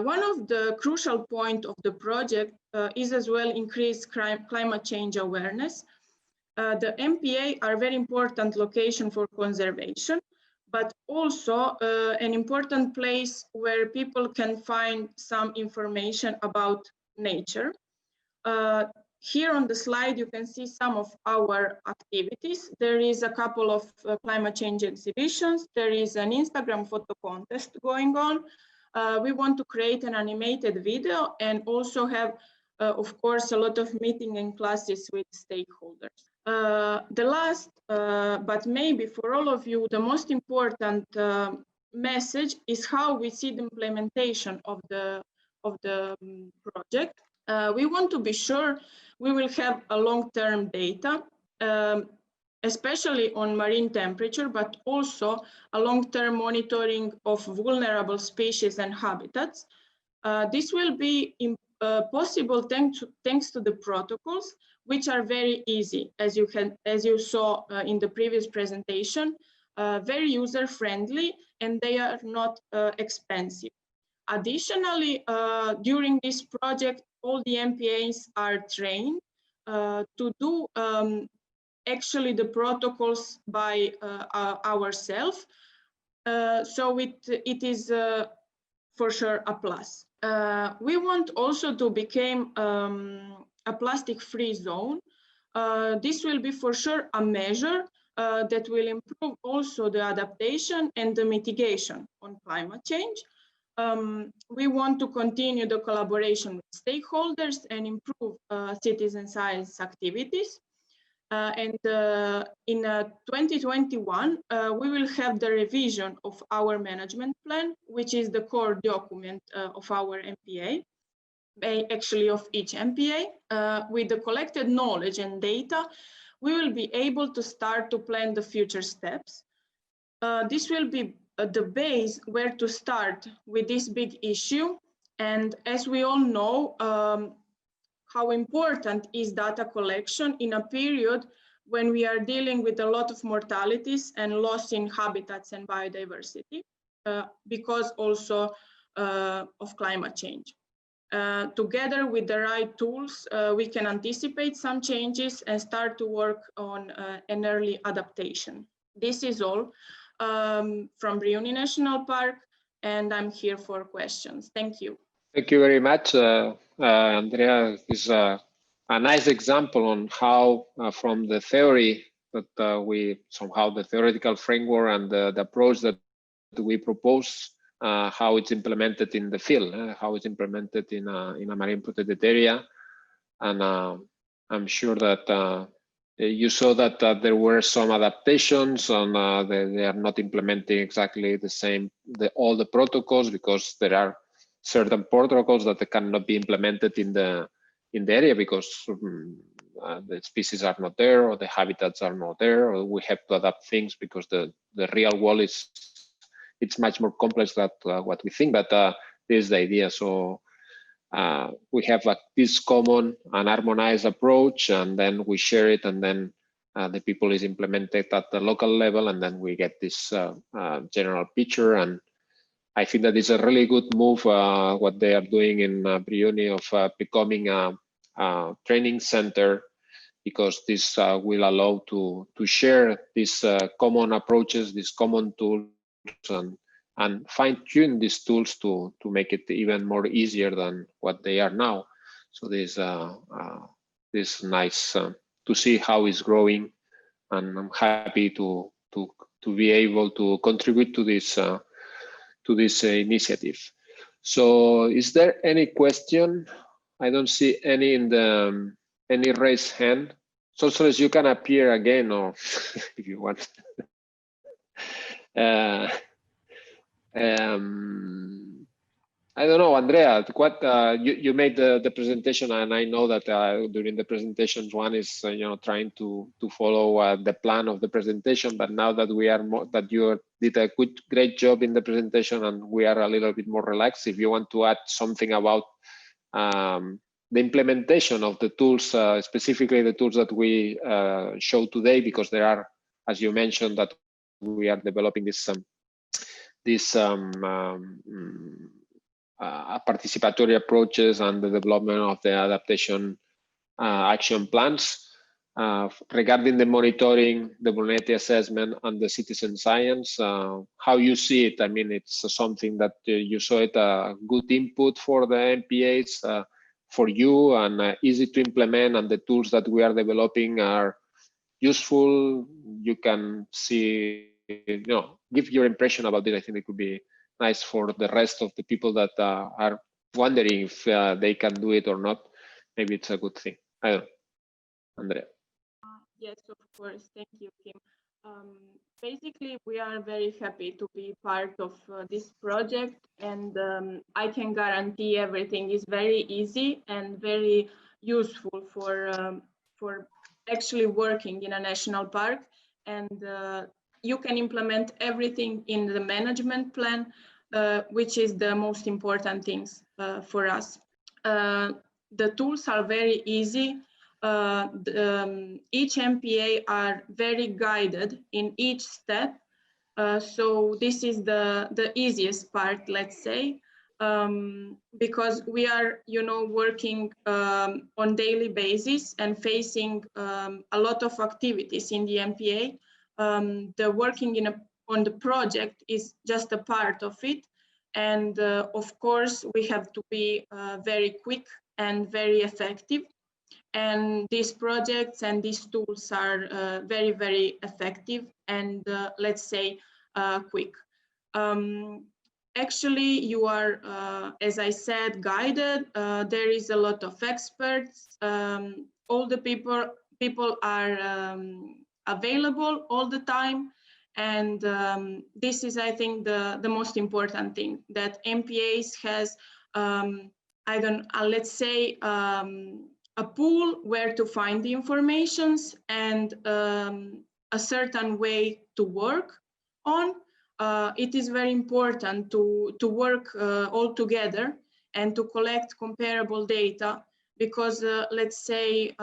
One of the crucial points of the project is as well increased climate change awareness. The MPA are very important location for conservation, but also an important place where people can find some information about nature. Here on the slide, you can see some of our activities. There is a couple of climate change exhibitions. There is an Instagram photo contest going on. We want to create an animated video and also have, of course, a lot of meeting and classes with stakeholders. The last, but maybe for all of you, the most important message is how we see the implementation of the project. We want to be sure we will have a long-term data, especially on marine temperature, but also a long-term monitoring of vulnerable species and habitats. This will be possible thanks to the protocols, which are very easy, as you saw in the previous presentation, very user-friendly, and they are not expensive. Additionally, during this project, all the MPAs are trained to do actually the protocols by ourselves. So it is for sure a plus. We want also to become a plastic-free zone. This will be for sure a measure that will improve also the adaptation and the mitigation on climate change. We want to continue the collaboration with stakeholders and improve citizen science activities. And in 2021, we will have the revision of our management plan, which is the core document of our MPA, actually of each MPA. With the collected knowledge and data, we will be able to start to plan the future steps. This will be the base where to start with this big issue. And as we all know, how important is data collection in a period when we are dealing with a lot of mortalities and loss in habitats and biodiversity, because also of climate change. Together with the right tools, we can anticipate some changes and start to work on an early adaptation. This is all from Brioni National Park, and I'm here for questions. Thank you. Thank you very much, Andrea. This is a nice example on how from the theory that we somehow the theoretical framework and the approach that we propose, how it's implemented in the field, how it's implemented in a marine protected area. And I'm sure that you saw that there were some adaptations and they are not implementing exactly the same, all the protocols, because there are certain protocols that cannot be implemented in the area because the species are not there, or the habitats are not there, or we have to adapt things because the real world it's much more complex than what we think. But this is the idea. So we have this common and harmonized approach, and then we share it, and then the people is implemented at the local level, and then we get this general picture. And I think that is a really good move, what they are doing in Brioni of becoming a training center, because this will allow to share these common approaches, these common tools, and fine-tune these tools to make it even more easier than what they are now. So this nice to see how it's growing, and I'm happy to be able to contribute to this initiative. So is there any question? I don't see any in the any raised hand. So as you can appear again, or if you want. I don't know, Andrea, what you made the presentation, and I know that during the presentations, one is trying to follow the plan of the presentation. But now that we are that you did a great job in the presentation, and we are a little bit more relaxed, if you want to add something about the implementation of the tools, specifically the tools that we show today, because there are, as you mentioned, that we are developing this participatory approaches and the development of the adaptation action plans. Regarding the monitoring, the vulnerability assessment, and the citizen science, how you see it? I mean, it's something that you saw it a good input for the MPAs for you, and easy to implement, and the tools that we are developing are useful. You can see, give your impression about it. I think it could be nice for the rest of the people that are wondering if they can do it or not. Maybe it's a good thing. I don't know, Andrea. Yes, of course. Thank you, Kim. Basically, we are very happy to be part of this project, and I can guarantee everything is very easy and very useful for actually working in a national park. And you can implement everything in the management plan, which is the most important things for us. The tools are very easy. Each MPA are very guided in each step. So this is the easiest part, let's say, because we are, working on daily basis and facing a lot of activities in the MPA. The working on the project is just a part of it. And of course, we have to be very quick and very effective. And these projects and these tools are very, very effective and let's say quick. Actually, you are, as I said, guided. There is a lot of experts. All the people are available all the time. And this is, I think, the most important thing, that MPAs has, let's say, a pool where to find the informations and a certain way to work on. It is very important to work all together and to collect comparable data, because let's say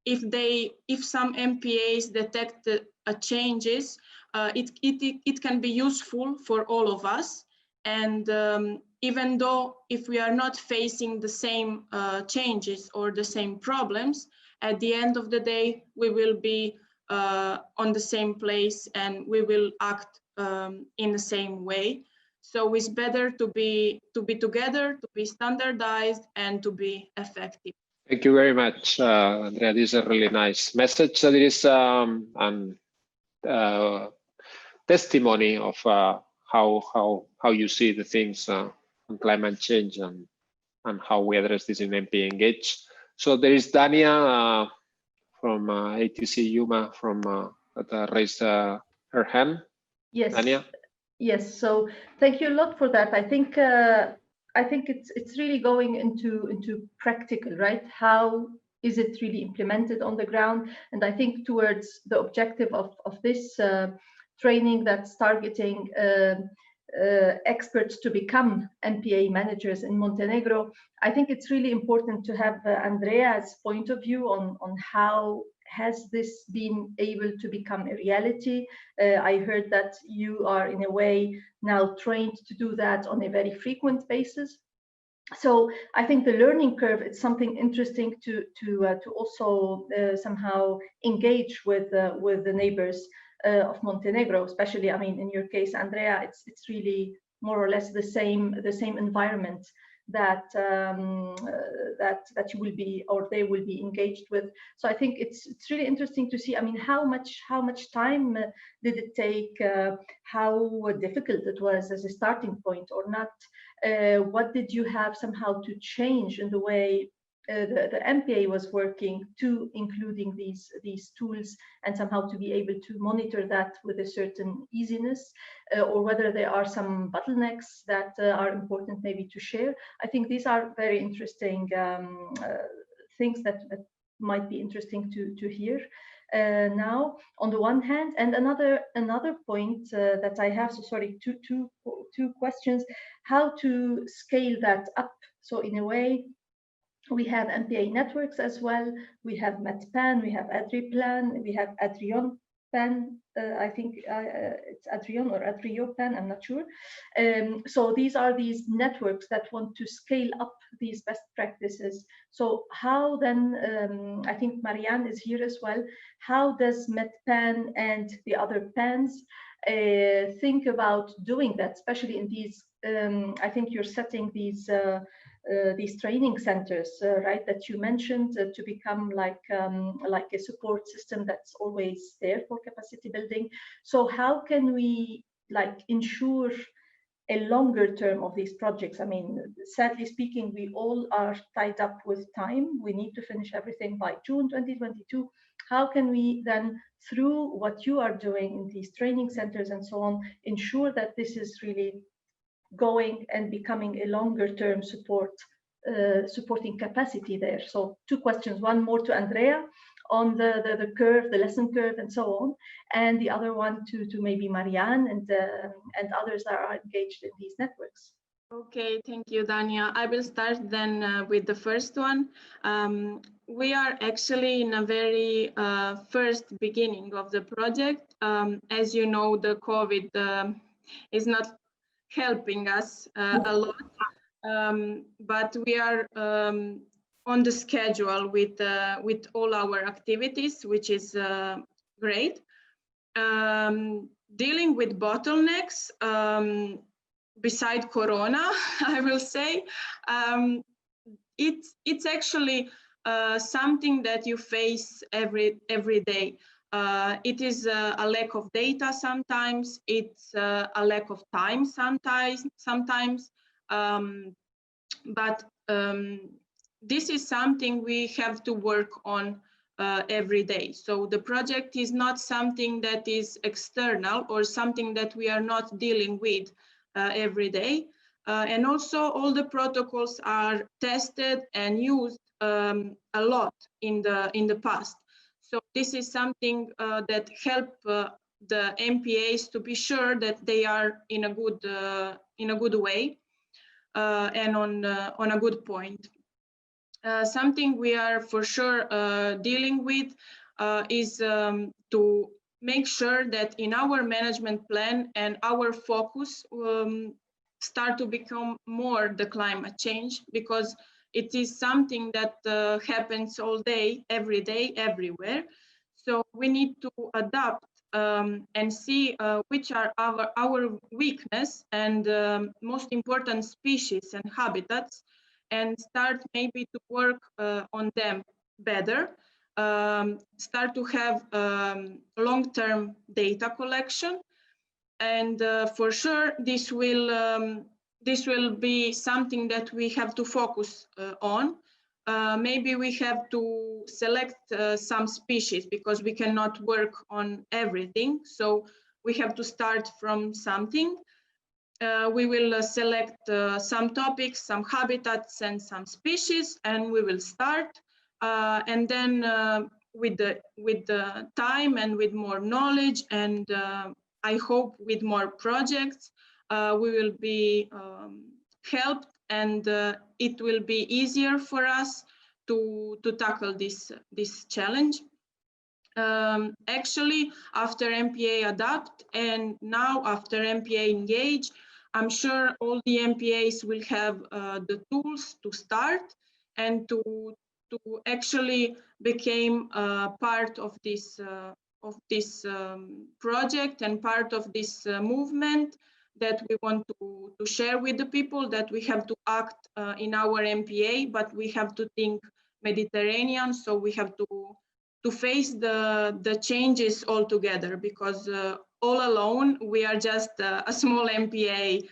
if some MPAs detect changes, it can be useful for all of us. And even though if we are not facing the same changes or the same problems, at the end of the day, we will be on the same place and we will act in the same way. So it's better to be together, to be standardized, and to be effective. Thank you very much, Andrea. This is a really nice message. So there is testimony of how you see the things on climate change and how we address this in MPA Engage. So there is Dania from ATC Yuma that raised her hand. Yes. Dania? Yes. So thank you a lot for that. I think it's really going into practical, right? How is it really implemented on the ground? And I think towards the objective of this training that's targeting experts to become MPA managers in Montenegro, I think it's really important to have Andrea's point of view on how has this been able to become a reality. I heard that you are in a way now trained to do that on a very frequent basis. So I think the learning curve is something interesting to also somehow engage with the neighbors of Montenegro, especially, I mean, in your case, Andrea, it's really more or less the same environment that you will be, or they will be engaged with. So I think it's really interesting to see, I mean, how much time did it take, how difficult it was as a starting point or not, what did you have somehow to change in the way the MPA was working to including these tools, and somehow to be able to monitor that with a certain easiness, or whether there are some bottlenecks that are important maybe to share. I think these are very interesting things that might be interesting to hear now on the one hand. And another point that I have, so sorry, two questions, how to scale that up. So in a way, we have MPA networks as well. We have MetPan, we have AdriPlan, we have AdrionPan. I think it's Adrion or AdrioPan, I'm not sure. So these are these networks that want to scale up these best practices. So how then, I think Marianne is here as well, how does MetPan and the other PANs think about doing that, especially in these, I think you're setting these training centers, right, that you mentioned, to become like a support system that's always there for capacity building. So how can we ensure a longer term of these projects? I mean, sadly speaking, we all are tied up with time. We need to finish everything by June 2022. how can we then, through what you are doing in these training centers and so on, ensure that this is really going and becoming a longer term supporting capacity there? So two questions, one more to Andrea on the curve, the lesson curve and so on, and the other one to maybe Marianne and others that are engaged in these networks. Okay, thank you, Dania. I will start then with the first one. We are actually in a very first beginning of the project. As you know, the COVID is not helping us a lot, but we are on the schedule with all our activities, which is great. Dealing with bottlenecks, beside Corona, I will say, it's actually something that you face every day. It is a lack of data sometimes. It's a lack of time sometimes. But this is something we have to work on every day. So the project is not something that is external or something that we are not dealing with every day. And also all the protocols are tested and used a lot in the past. So this is something that help the MPAs to be sure that they are in a good way and on a good point. Something we are for sure dealing with is to make sure that in our management plan and our focus start to become more the climate change, because it is something that happens all day, everywhere. So we need to adapt and see which are our weakness and most important species and habitats, and start maybe to work on them better. Start to have long-term data collection, and for sure this will be something that we have to focus on. Maybe we have to select some species because we cannot work on everything, so we have to start from something. We will select some topics, some habitats and some species, and we will start. And then with the time and with more knowledge, and I hope with more projects, we will be helped, and it will be easier for us to tackle this challenge. Actually, after MPA Adapt and now after MPA Engage, I'm sure all the MPAs will have the tools to start and to actually become part of this project and part of this movement that we want to share with the people, that we have to act in our MPA, but we have to think Mediterranean, so we have to face the changes all together, because all alone we are just a small MPA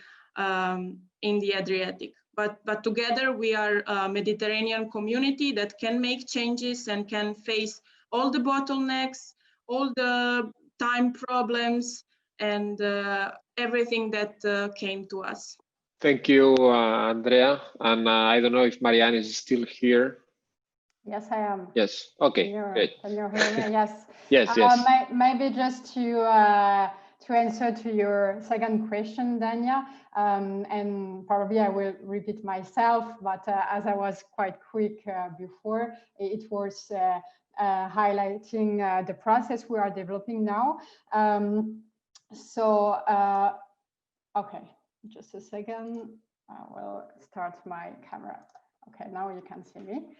in the Adriatic. But together we are a Mediterranean community that can make changes and can face all the bottlenecks, all the time problems, and everything that came to us. Thank you, Andrea. And I don't know if Marianne is still here. Yes, I am. Yes. Okay. Great. Can you hear me? Yes. Yes. Yes. Maybe just to answer to your second question, Dania, and probably I will repeat myself, but as I was quite quick before, it was highlighting the process we are developing now. Okay, just a second. I will start my camera. Okay, now you can see me.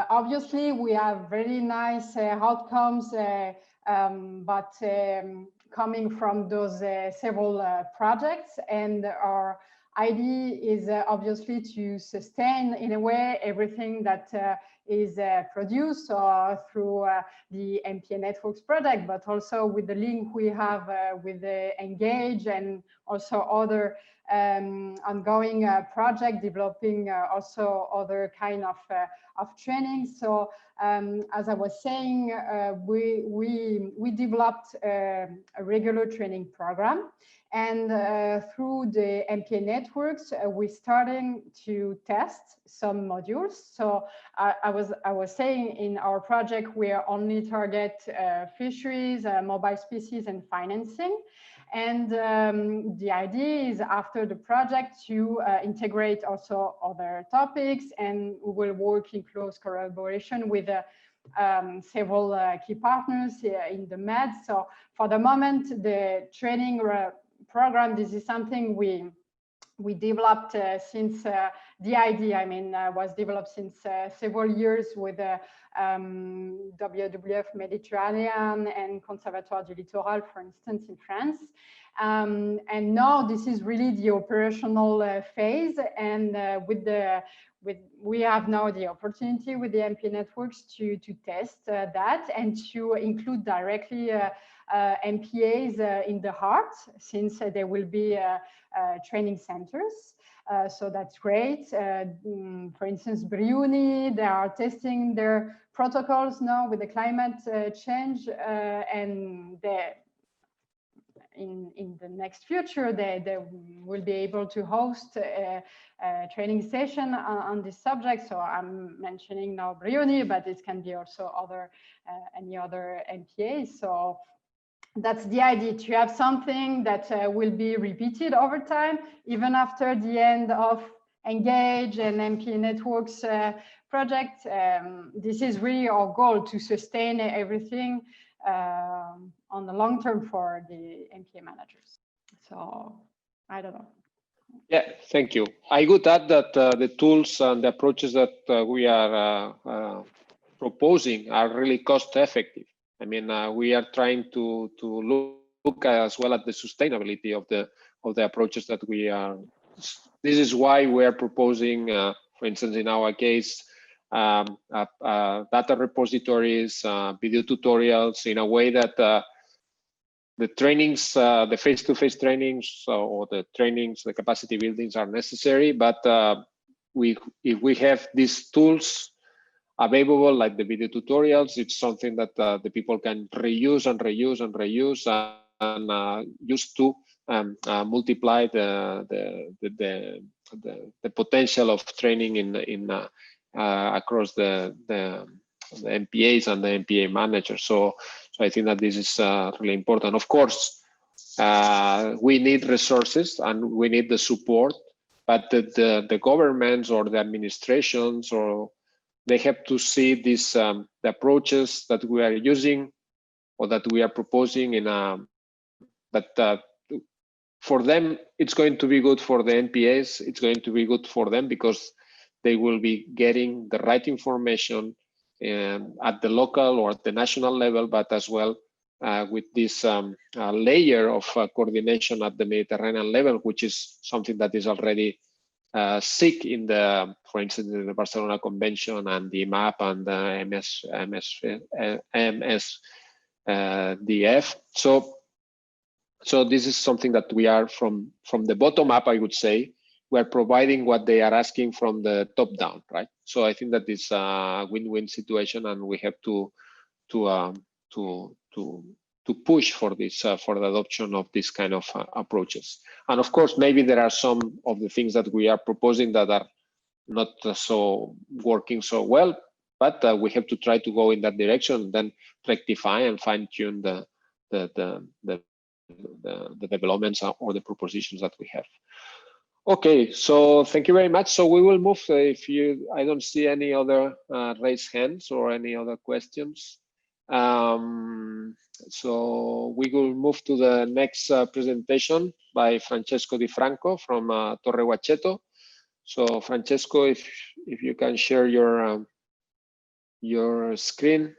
Obviously we have very nice outcomes, but coming from those several projects, and our idea is obviously to sustain in a way everything that is produced through the MPA Networks project, but also with the link we have with the Engage and also other ongoing project developing also other kind of training. So as I was saying, we developed a regular training program, and through the MPA networks, we're starting to test some modules. So I was saying in our project, we only target fisheries, mobile species, and financing. And the idea is after the project to integrate also other topics, and we will work in close collaboration with several key partners in the Med. So for the moment, the training program, this is something we developed since the idea, was developed since several years with WWF Mediterranean and Conservatoire du Littoral, for instance, in France. And now this is really the operational phase, and we have now the opportunity with the MPA networks to test that and to include directly MPAs in the heart, since there will be training centers. So that's great. For instance, Brioni, they are testing their protocols now with the climate change, and in the next future, they will be able to host a training session on this subject. So I'm mentioning now Brioni, but it can be also any other MPA. So that's the idea, to have something that will be repeated over time, even after the end of Engage and MPA Networks project. This is really our goal, to sustain everything on the long term for the MPA managers. So I don't know. Yeah, thank you. I would add that the tools and the approaches that we are proposing are really cost effective. We are trying to look as well at the sustainability of the approaches that we are. This is why we are proposing, for instance, in our case, data repositories, video tutorials, in a way that the trainings, the face-to-face trainings or the trainings, the capacity buildings are necessary. But if we have these tools available, like the video tutorials, it's something that the people can reuse and reuse and reuse and use to multiply the potential of training in across the MPAs and the MPA managers. So I think that this is really important. Of course, we need resources and we need the support, but the governments or the administrations, or they have to see these the approaches that we are using or that we are proposing in that for them it's going to be good. For the NPAs, it's going to be good for them, because they will be getting the right information at the local or at the national level, but as well with this layer of coordination at the Mediterranean level, which is something that is already sick in the, for instance, in the Barcelona Convention and the MAP and the MSDF. So this is something that we are from the bottom up, I would say, we're providing what they are asking from the top down, right? So I think that it's a win-win situation, and we have to push for this, for the adoption of this kind of approaches. And of course, maybe there are some of the things that we are proposing that are not so working so well, but we have to try to go in that direction, and then rectify and fine-tune the developments or the propositions that we have. Okay, so thank you very much. So we will move, I don't see any other raised hands or any other questions. So we will move to the next presentation by Francesco Di Franco from Torre Huacheto. So Francesco, if you can share your screen.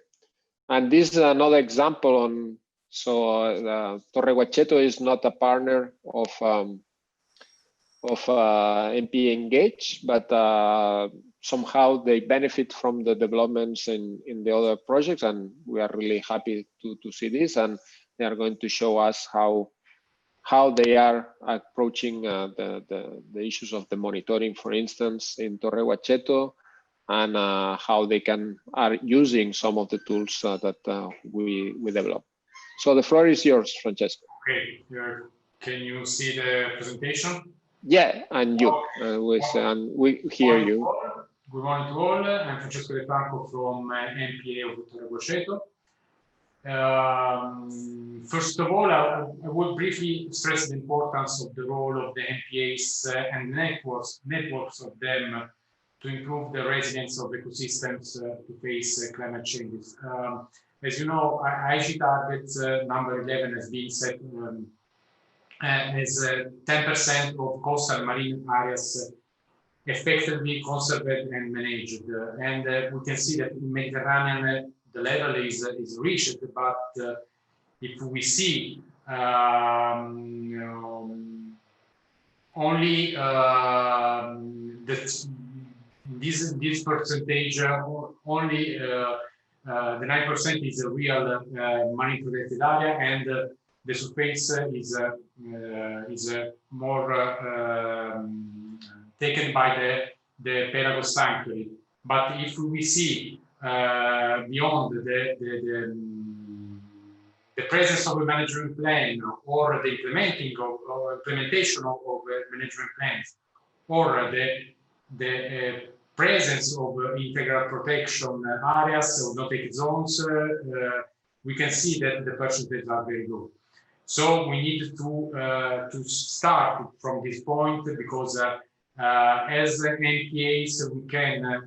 And this is another example on, so Torre Huacheto is not a partner of MPA Engage, but somehow they benefit from the developments in the other projects, and we are really happy to see this. And they are going to show us how how they are approaching the issues of the monitoring, for instance, in Torre Huacheto, and how they are using some of the tools that we develop. So the floor is yours, Francesco. Okay, can you see the presentation? Yeah, and you, and we hear you. Good morning to all. I'm Francesco De Franco from MPA of Torre Huacheto. First of all, I will briefly stress the importance of the role of the MPAs and networks of them to improve the resilience of ecosystems to face climate changes. As you know, IG target number 11 has been set as 10% of coastal marine areas effectively conserved and managed. And we can see that in Mediterranean, the level is reached, but if we see only this percentage, only the 9% is a real marine protected area, and the surface is more taken by the Pelago sanctuary. But if we see beyond the presence of a management plan, or the implementation of management plans, or the presence of integral protection areas or no-take zones, we can see that the percentages are very low. So we need to start from this point, because as MPAs we can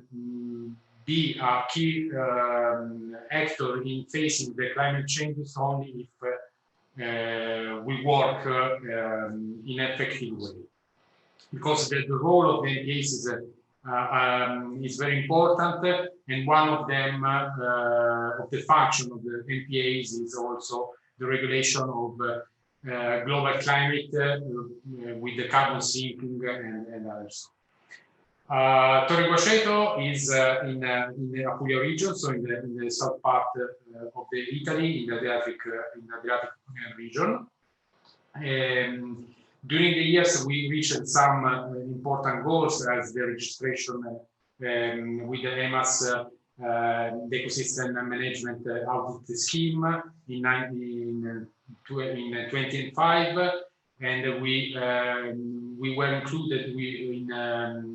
be a key actor in facing the climate changes only if we work in an effective way. Because the role of the MPAs is very important, and one of them, of the function of the MPAs, is also the regulation of global climate with the carbon sinking and others. Torre Huacheto is in the Apulia region, so in the south part of the Italy, in the Adriatic region. During the years, we reached some important goals, as the registration with the EMAS, the ecosystem management audit scheme in 2005, and we were included in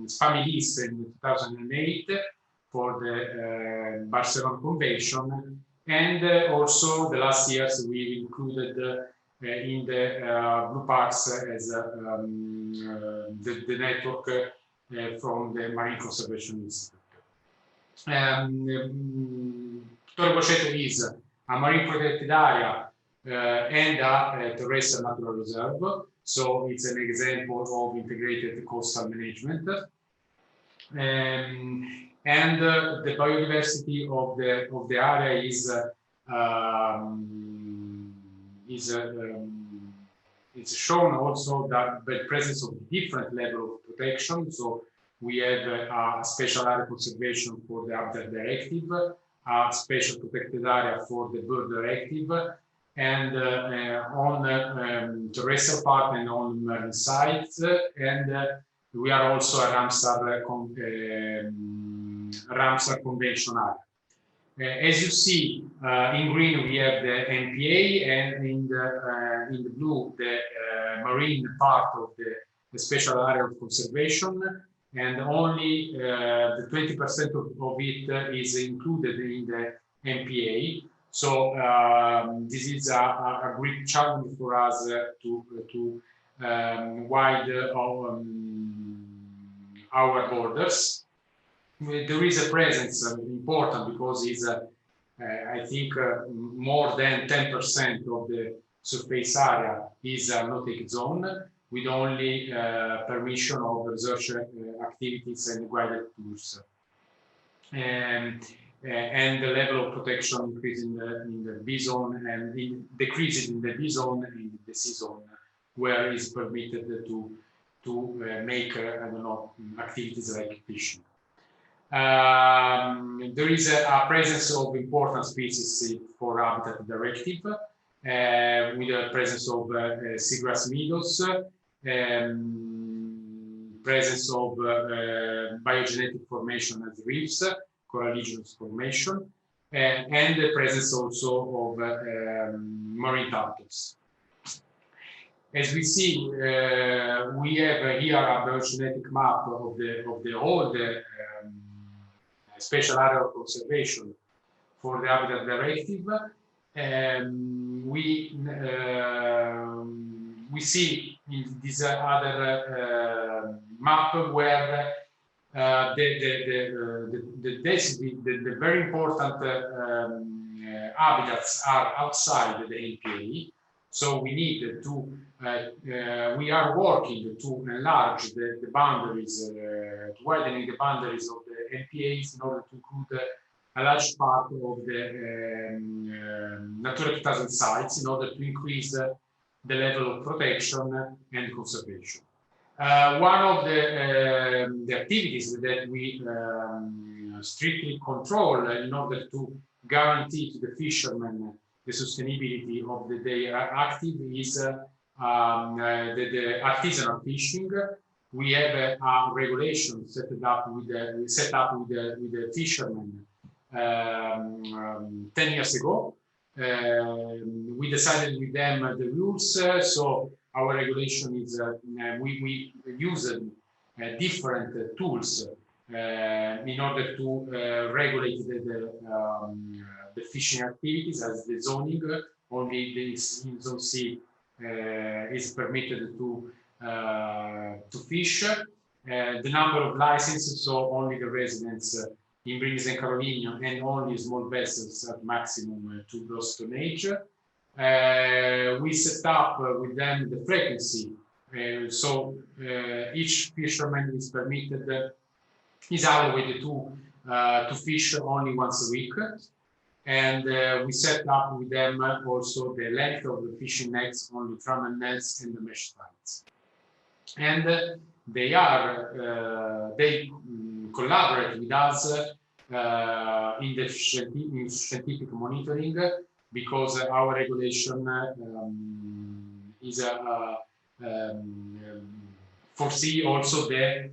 SPAMI list in 2008 for the Barcelona Convention, and also the last years we included in the Blue Parks as the network from the Marine Conservation Institute. Torre Huacheto is a marine protected area and a terrestrial natural reserve, so it's an example of integrated coastal management. And the biodiversity of the area is shown also that by the presence of different level of protection. So we have a special area conservation for the Habitat Directive, a special protected area for the Bird Directive, and on terrestrial part and on marine sites, and we are also a Ramsar Convention area. As you see, in green we have the MPA, and in the blue the marine part of the special area of conservation, and only the 20% of it is included in the MPA. So this is a great challenge for us to widen our borders. There is a presence important, because it's I think more than 10% of the surface area is a no-take zone, with only permission of research activities and guided tours. And the level of protection increases in the B zone, and decreases in the B zone and in the C zone, where is permitted to make I don't know, activities like fishing. There is a presence of important species for Habitat Directive, with the presence of seagrass meadows, presence of biogenetic formation as reefs, coralligenous formation, and the presence also of marine turtles. As we see, we have here a biogenetic map of the whole special area of conservation for the Habitat Directive. We see in this other map where the very important habitats are outside the MPA. So we need to, we are working to enlarge the boundaries, to widening the boundaries of the MPAs in order to include a large part of the Natura 2000 sites in order to increase the level of protection and conservation. One of the activities that we strictly control in order to guarantee to the fishermen the sustainability of their active is the artisanal fishing. We have a regulation set up with the fishermen 10 years ago. We decided with them the rules, so our regulation is we use different tools in order to regulate the fishing activities, as the zoning. Only this in zone C is permitted to fish. The number of licenses, so only the residents in Brindisi and Caroligno, and only small vessels at maximum 2 gross tonnage. We set up with them the frequency, so each fisherman is permitted, is allowed to fish only once a week, and we set up with them also the length of the fishing nets, only trammel nets and the mesh lines, and they collaborate with us in the scientific monitoring, because our regulation is foresee also the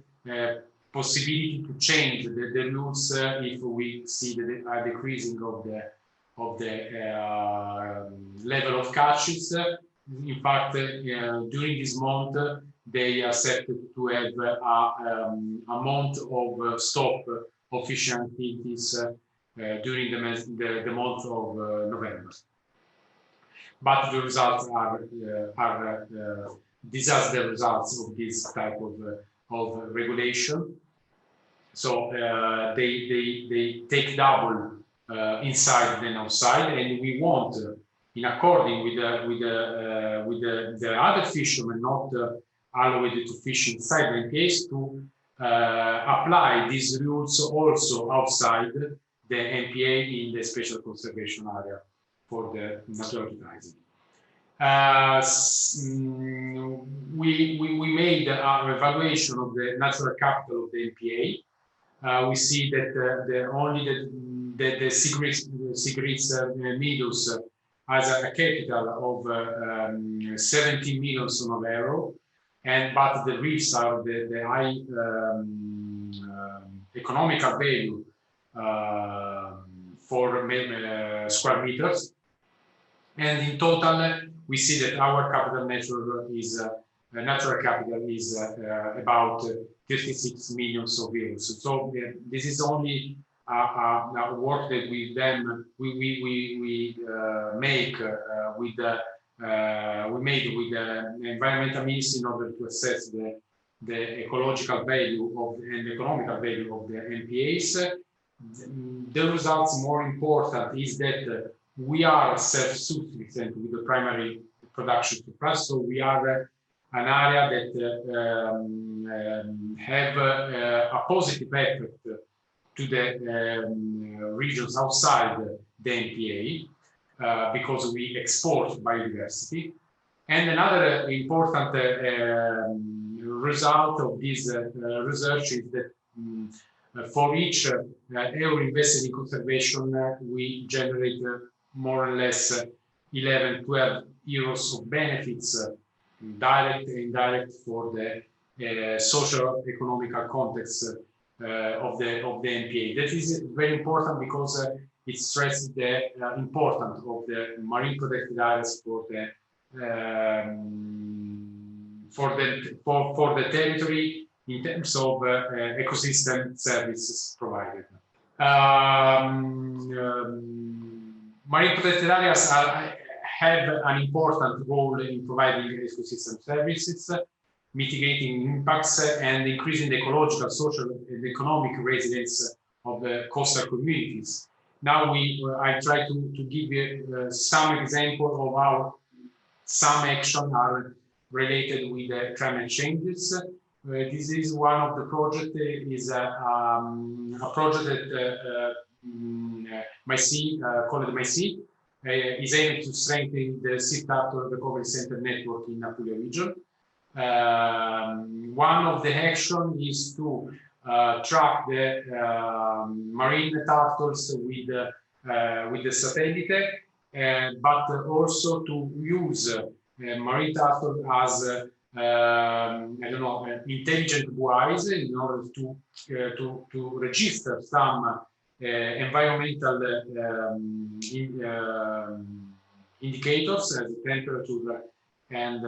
possibility to change the rules if we see the decreasing of the level of catches. In fact, during this month, they are set to have a month of stop of fishing activities during the month of November. But the results are disaster results of this type of regulation. So they take double inside than outside, and we want, in according with the other fishermen not allowed to fish inside the MPAs, to apply these rules also outside the MPA in the special conservation area for the Natura 2000. We made our evaluation of the natural capital of the MPA. We see that only the Sigrid Meadows has a capital of 17 million euro, but the reefs are the high economical value for square meters, and in total we see that our capital natural capital is about 36 million euros. So this is only work that we make with the environmental ministry in order to assess the ecological value and economical value of the MPAs. The results more important is that we are self-sufficient with the primary production to plus, so we are an area that have a positive effect to the regions outside the MPA because we export biodiversity. And another important result of this research is that for each euro invested in conservation, we generate more or less 11, 12 euros of benefits, direct and indirect, for the socio-economical context of the MPA. That is very important because it stresses the importance of the marine protected areas for the territory in terms of ecosystem services provided. Marine protected areas have an important role in providing ecosystem services, mitigating impacts, and increasing the ecological, social, and economic resilience of the coastal communities. Now I try to give you some examples of how some actions are related with the climate changes. This is one of the projects. Is a project that MySea, called MySea, is aiming to strengthen the sea turtle recovery center network in Apulia region. One of the actions is to track the marine turtles with the satellite, but also to use marine turtle as intelligent buoys in order to register some environmental indicators as temperature and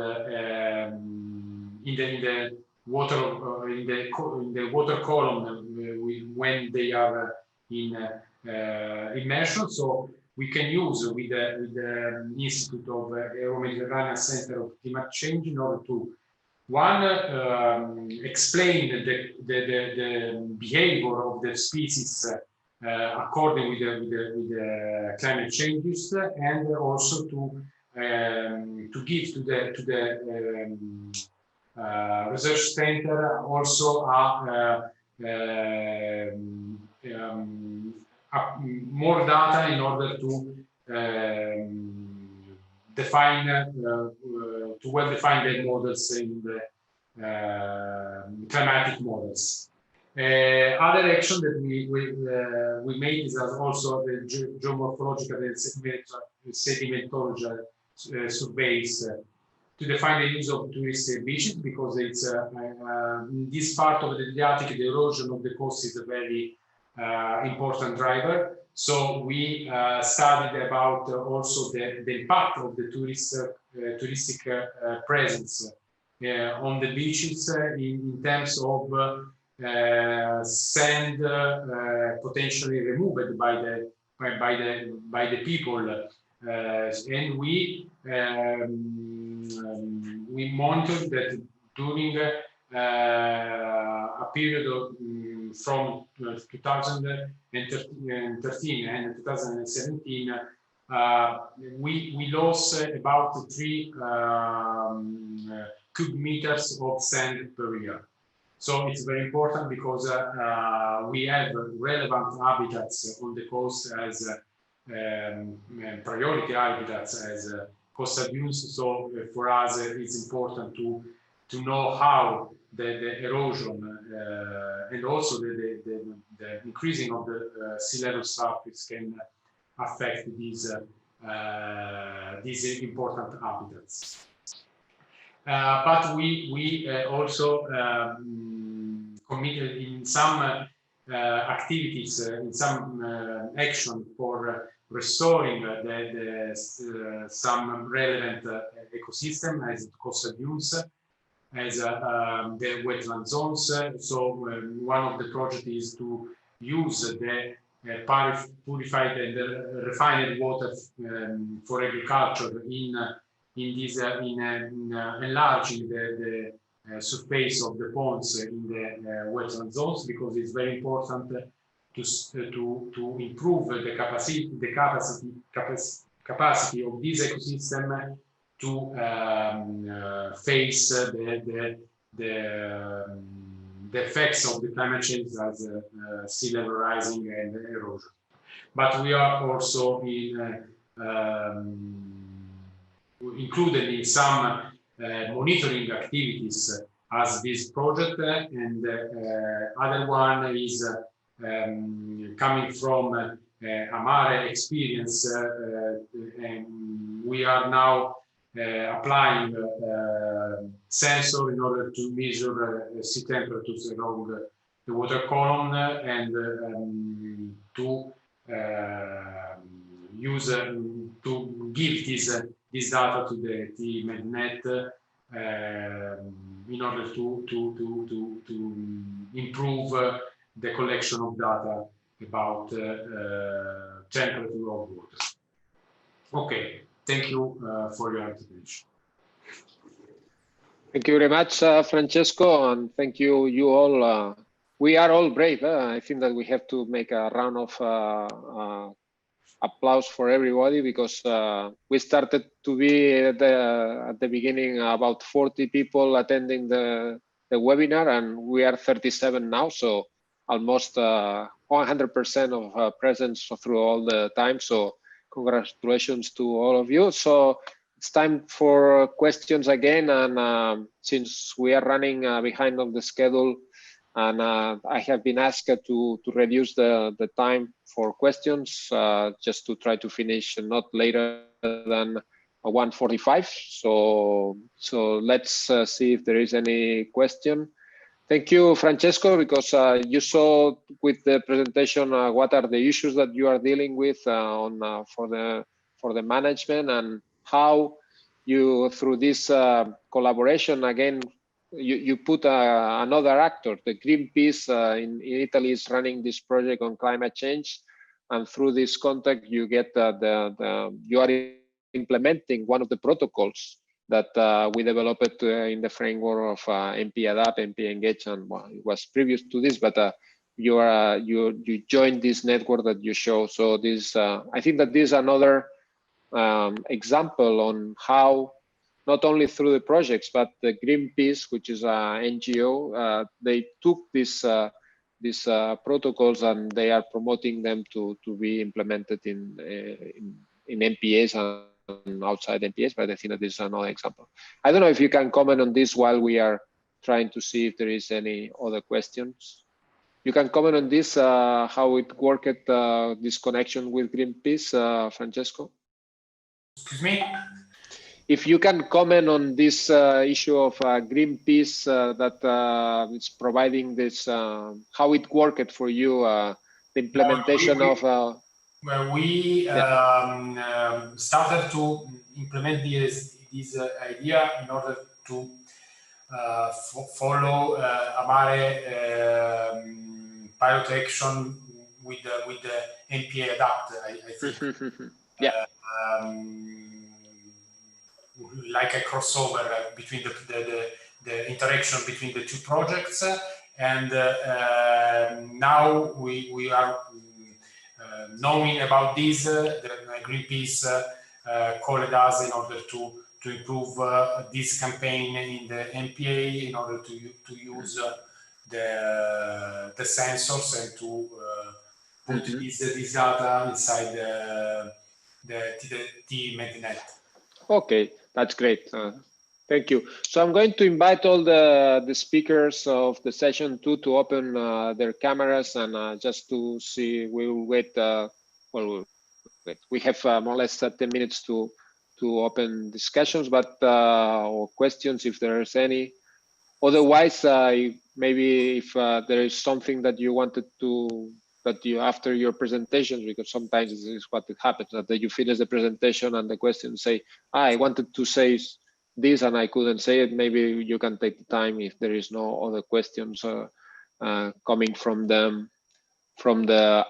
in the water in the water column when they are in immersion. So we can use with the Institute of Euro-Mediterranean Center of Climate Change in order to explain the behavior of the species according with the climate changes, and also to give to the research center also more data in order to define to well define the models in the climatic models. Other action that we made is also the geomorphological and sedimentological surveys to define the use of tourist beaches, because it's in this part of the Adriatic, the erosion of the coast is a very important driver. So we studied about also the impact of the touristic presence on the beaches in terms of sand potentially removed by the people, and we monitored that during a period of from 2013 and 2017, we lost about 3 cubic meters of sand per year. So it's very important because we have relevant habitats on the coast as priority habitats as coastal dunes. So for us, it's important to know how the erosion and also the increasing of the sea level surface can affect these important habitats. But we also committed in some activities, in some action for restoring some relevant ecosystem as coastal dunes, as the wetland zones. So one of the projects is to use the purified and refined water for agriculture in enlarging the surface of the ponds in the wetland zones, because it's very important to improve the capacity of this ecosystem to face the effects of the climate change as sea level rising and erosion. But we are also included in some monitoring activities as this project, and other one is coming from Amare experience, and we are now applying sensor in order to measure sea temperatures along the water column and to use to give this data to the TMedNet in order to improve the collection of data about temperature of water. Okay, thank you for your attention. Thank you very much, Francesco, and thank you all. We are all brave. I think that we have to make a round of applause for everybody, because we started to be at the beginning about 40 people attending the webinar, and we are 37 now, so almost 100% of presence through all the time. So congratulations to all of you. So it's time for questions again, and since we are running behind on the schedule, and I have been asked to reduce the time for questions, just to try to finish not later than 1:45. So let's see if there is any question. Thank you, Francesco, because you saw with the presentation what are the issues that you are dealing with for the management, and how you, through this collaboration, again, you put another actor. The Greenpeace in Italy is running this project on climate change, and through this contact you get you are implementing one of the protocols that we developed in the framework of MP Adapt, MP Engage, and well, it was previous to this, but you joined this network that you show. So this, I think that this is another example on how, not only through the projects, but the Greenpeace, which is an NGO, they took these protocols and they are promoting them to be implemented in MPAs and outside MPAs, but I think that this is another example. I don't know if you can comment on this while we are trying to see if there is any other questions. You can comment on this, how it worked, this connection with Greenpeace, Francesco? Excuse me? If you can comment on this issue of Greenpeace that is providing this, how it worked for you, the implementation of... Well, we started to implement this idea in order to follow Amare pilot action with the MPA Adapt, I think. Yeah. Like a crossover between the interaction between the two projects, and now we are knowing about this. The Greenpeace called us in order to improve this campaign in the MPA, in order to use the sensors and to put this data inside the TMedNet. Okay, that's great. Thank you. So I'm going to invite all the speakers of the session to open their cameras, and just to see, we will wait. Well, we have more or less 10 minutes to open discussions, but or questions if there is any. Otherwise, maybe if there is something that you wanted to, that you, after your presentations, because sometimes this is what it happens, that you finish the presentation and the question say, I wanted to say this and I couldn't say it. Maybe you can take the time if there is no other questions coming from the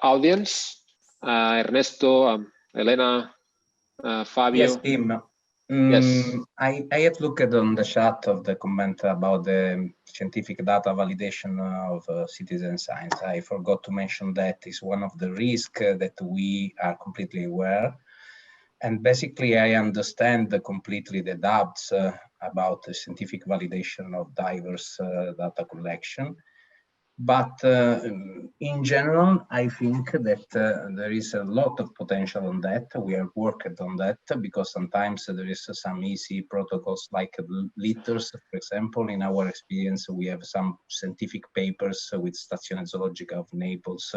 audience. Ernesto, Elena, Fabio. Yes, Tim. Yes. I have looked on the chat of the comment about the scientific data validation of citizen science. I forgot to mention that is one of the risks that we are completely aware. And basically, I understand completely the doubts about the scientific validation of diverse data collection. But in general, I think that there is a lot of potential on that. We have worked on that because sometimes there is some easy protocols like litters, for example. In our experience, we have some scientific papers with Stazione Zoologica of Naples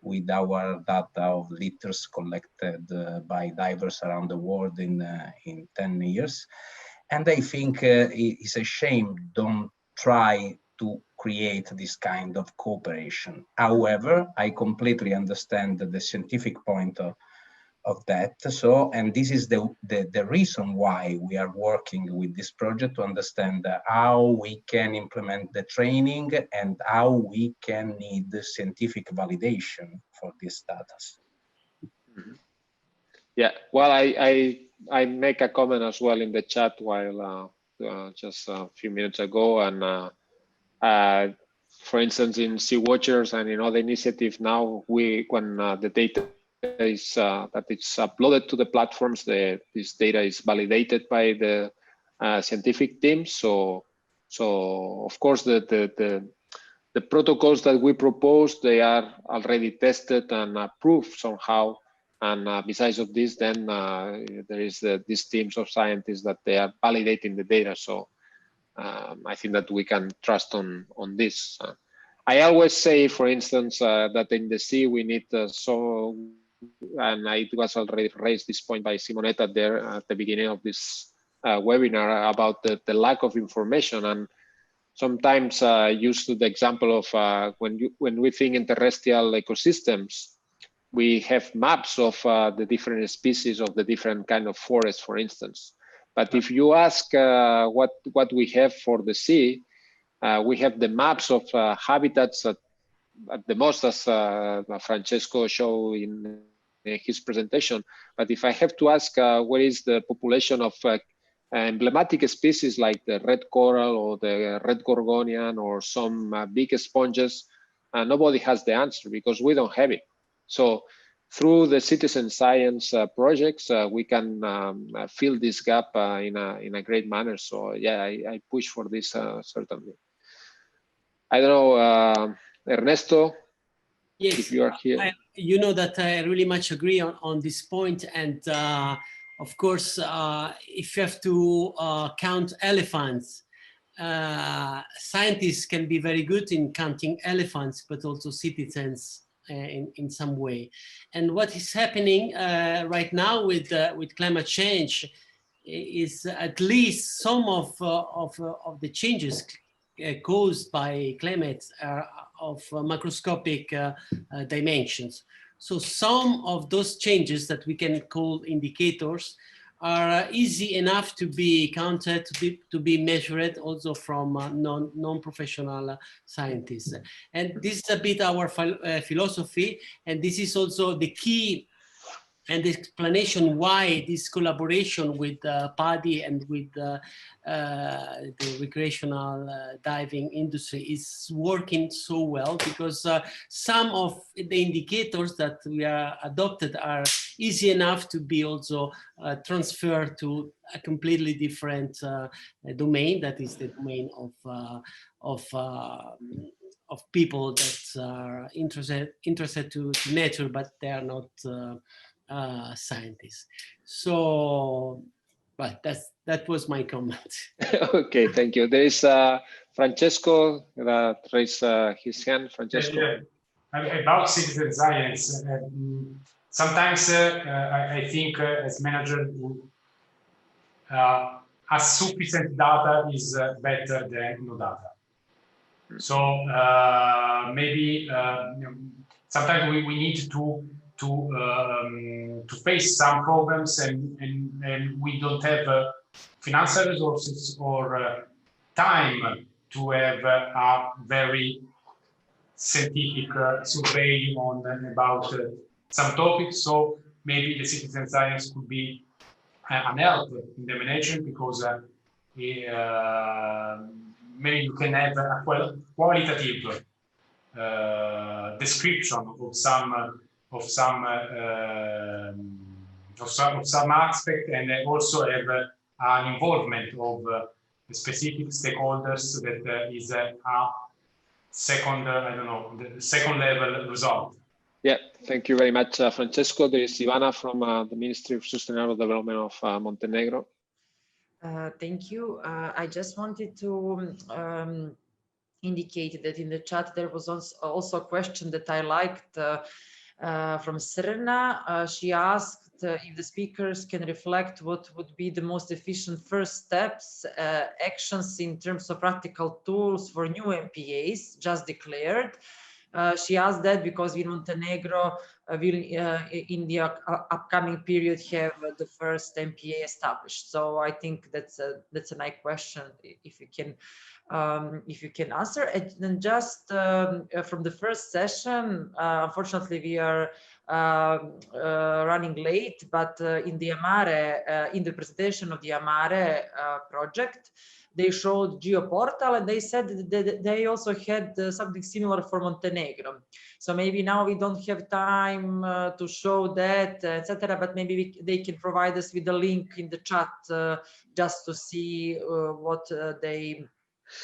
with our data of litters collected by divers around the world in 10 years. And I think it's a shame don't try to create this kind of cooperation. However, I completely understand the scientific point of that. So, and this is the reason why we are working with this project to understand how we can implement the training and how we can need the scientific validation for this data. Mm-hmm. Yeah, well, I make a comment as well in the chat while just a few minutes ago, and for instance, in Sea Watchers and in other initiatives now, when the data is that it's uploaded to the platforms, this data is validated by the scientific team. So of course the protocols that we propose, they are already tested and approved somehow. And besides of this, then there is these teams of scientists that they are validating the data. So I think that we can trust on this. I always say, for instance, that in the sea we need and it was already raised this point by Simonetta there at the beginning of this webinar about the lack of information. And sometimes used to the example of when we think in terrestrial ecosystems, we have maps of the different species of the different kind of forests, for instance. But if you ask what we have for the sea, we have the maps of habitats at the most, as Francesco showed in his presentation. But if I have to ask what is the population of emblematic species like the red coral or the red gorgonian or some big sponges, nobody has the answer because we don't have it. So through the citizen science projects, we can fill this gap in a great manner. So yeah, I push for this certainly. I don't know, Ernesto, yes, if you are here. You know that I really much agree on this point. And of course, if you have to count elephants, scientists can be very good in counting elephants, but also citizens in some way. And what is happening right now with climate change is at least some of the changes caused by climate are of macroscopic dimensions. So some of those changes that we can call indicators are easy enough to be counted, to be measured also from non-professional scientists. And this is a bit our philosophy, and this is also the key and the explanation why this collaboration with PADI and with the recreational diving industry is working so well, because some of the indicators that we are adopted are easy enough to be also transferred to a completely different domain, that is the domain of people that are interested to nature, but they are not scientists. So, but that was my comment. Okay, thank you. There is Francesco that raised his hand. Francesco. Yeah. About citizen science, sometimes I think as manager, sufficient data is better than no data. So maybe sometimes we need to face some problems, and we don't have financial resources or time to have a very scientific survey about some topics. So maybe the citizen science could be an help in the management, because maybe you can have a qualitative description of some aspect, and also have an involvement of specific stakeholders that is a second, I don't know, the second level result. Yeah, thank you very much, Francesco. There is Ivana from the Ministry of Sustainable Development of Montenegro. Thank you. I just wanted to indicate that in the chat there was also a question that I liked from Serena. She asked if the speakers can reflect what would be the most efficient first steps, actions in terms of practical tools for new MPAs just declared. She asked that because in Montenegro will in the upcoming period have the first MPA established. So I think that's a nice question if you can answer. And then just from the first session, unfortunately we are running late, but in the Amare, in the presentation of the Amare project, they showed GeoPortal and they said that they also had something similar for Montenegro. So maybe now we don't have time to show that, etc. But maybe they can provide us with a link in the chat just to see what they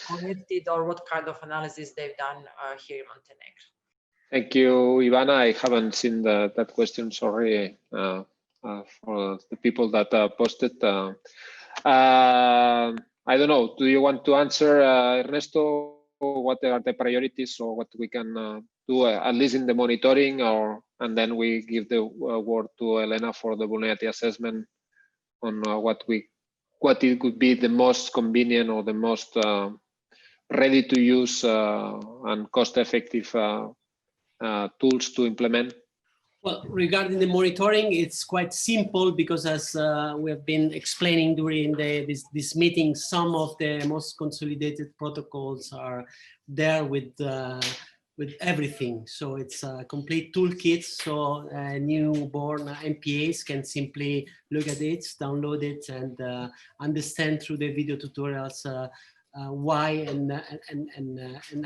collected or what kind of analysis they've done here in Montenegro. Thank you, Ivana. I haven't seen that question, sorry, for the people that posted. I don't know, do you want to answer, Ernesto, what are the priorities or what we can do, at least in the monitoring, and then we give the word to Elena for the vulnerability assessment on what it could be the most convenient or the most ready to use and cost-effective tools to implement? Well, regarding the monitoring, it's quite simple because as we have been explaining during this meeting, some of the most consolidated protocols are there with everything. So it's a complete toolkit. So newborn MPAs can simply look at it, download it, and understand through the video tutorials why and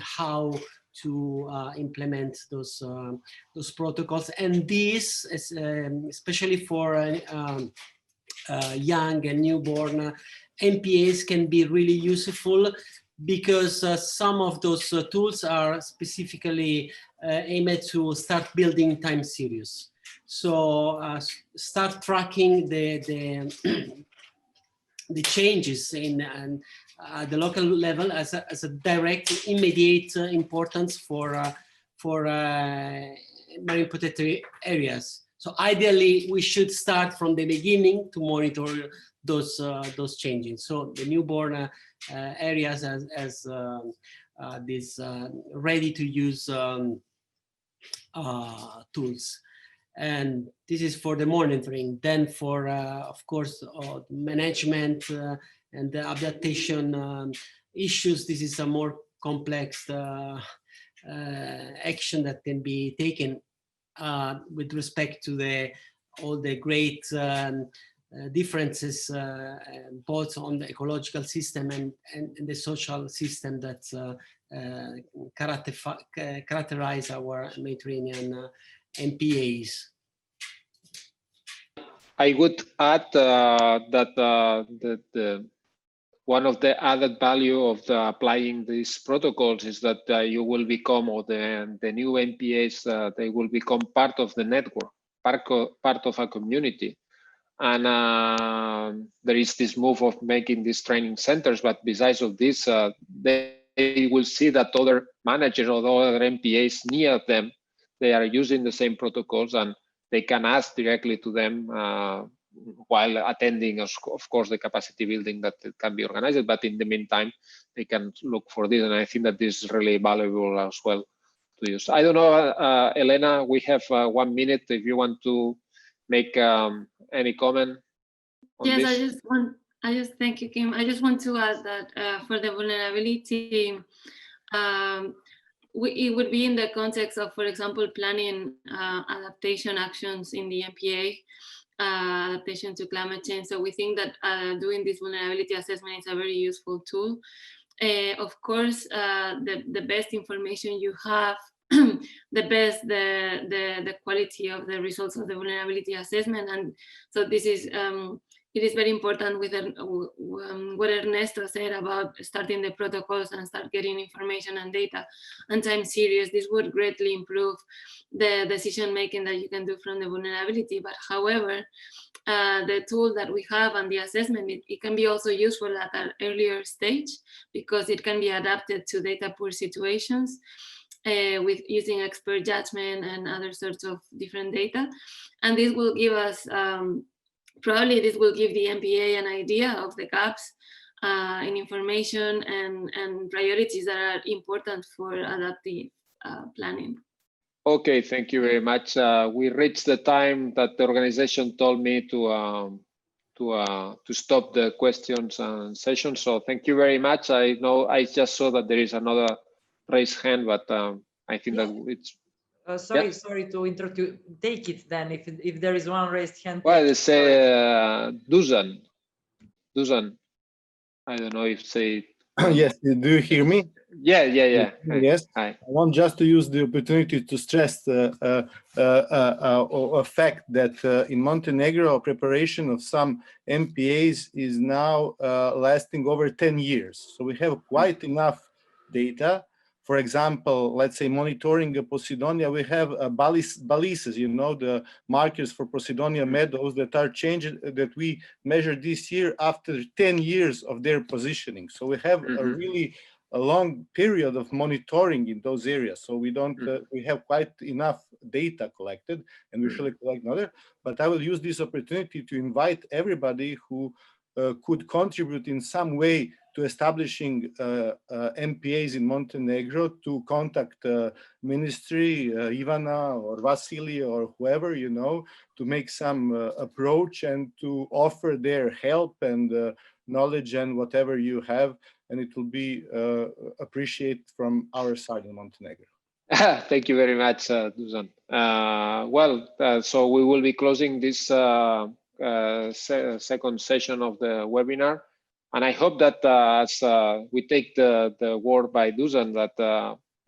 how to implement those protocols. And this is especially for young and newborn MPAs can be really useful because some of those tools are specifically aimed to start building time series. So start tracking the changes in the local level as a direct, immediate importance for marine protected areas. So ideally, we should start from the beginning to monitor those changes. So the newborn areas as these ready to use tools. And this is for the monitoring. Then for, of course, management and the adaptation issues, this is a more complex action that can be taken with respect to all the great differences both on the ecological system and the social system that characterize our Mediterranean MPAs. I would add that one of the added value of applying these protocols is that you will become, or the new MPAs, they will become part of the network, part of a community. And there is this move of making these training centers, but besides of this, they will see that other managers or other MPAs near them, they are using the same protocols and they can ask directly to them while attending, of course, the capacity building that can be organized. But in the meantime, they can look for this. And I think that this is really valuable as well to use. I don't know, Elena, we have 1 minute if you want to make any comment on yes, this. Thank you, Kim. I just want to add that for the vulnerability, it would be in the context of, for example, planning adaptation actions in the MPA, adaptation to climate change. So we think that doing this vulnerability assessment is a very useful tool. Of course, the best information you have, the quality of the results of the vulnerability assessment. And so this is it is very important with what Ernesto said about starting the protocols and start getting information and data and time series. This would greatly improve the decision making that you can do from the vulnerability. But however, the tool that we have and the assessment, it can be also useful at an earlier stage because it can be adapted to data poor situations with using expert judgment and other sorts of different data. And this will give us, probably this will give the MPA an idea of the gaps in information and priorities that are important for adaptive planning. Okay, thank you very much. We reached the time that the organization told me to stop the questions and session. So thank you very much. I know I just saw that there is another raised hand, but I think that it's. Sorry to interrupt. Take it then. If there is one raised hand. Well, they say Dusan. I don't know if say. Yes. Do you hear me? Yeah. Yes. Hi. I want just to use the opportunity to stress a fact that in Montenegro, preparation of some MPAs is now lasting over 10 years. So we have quite enough data. For example, let's say monitoring Posidonia, we have balises, you know, the markers for Posidonia meadows that are changed, that we measured this year after 10 years of their positioning. So we have a long period of monitoring in those areas. So we don't, we have quite enough data collected, and we should collect another. But I will use this opportunity to invite everybody who could contribute in some way to establishing MPAs in Montenegro to contact ministry, Ivana or Vasily or whoever, you know, to make some approach and to offer their help and knowledge and whatever you have. And it will be appreciated from our side in Montenegro. Thank you very much, Dusan. So we will be closing this second session of the webinar. And I hope that as we take the word by Dusan, that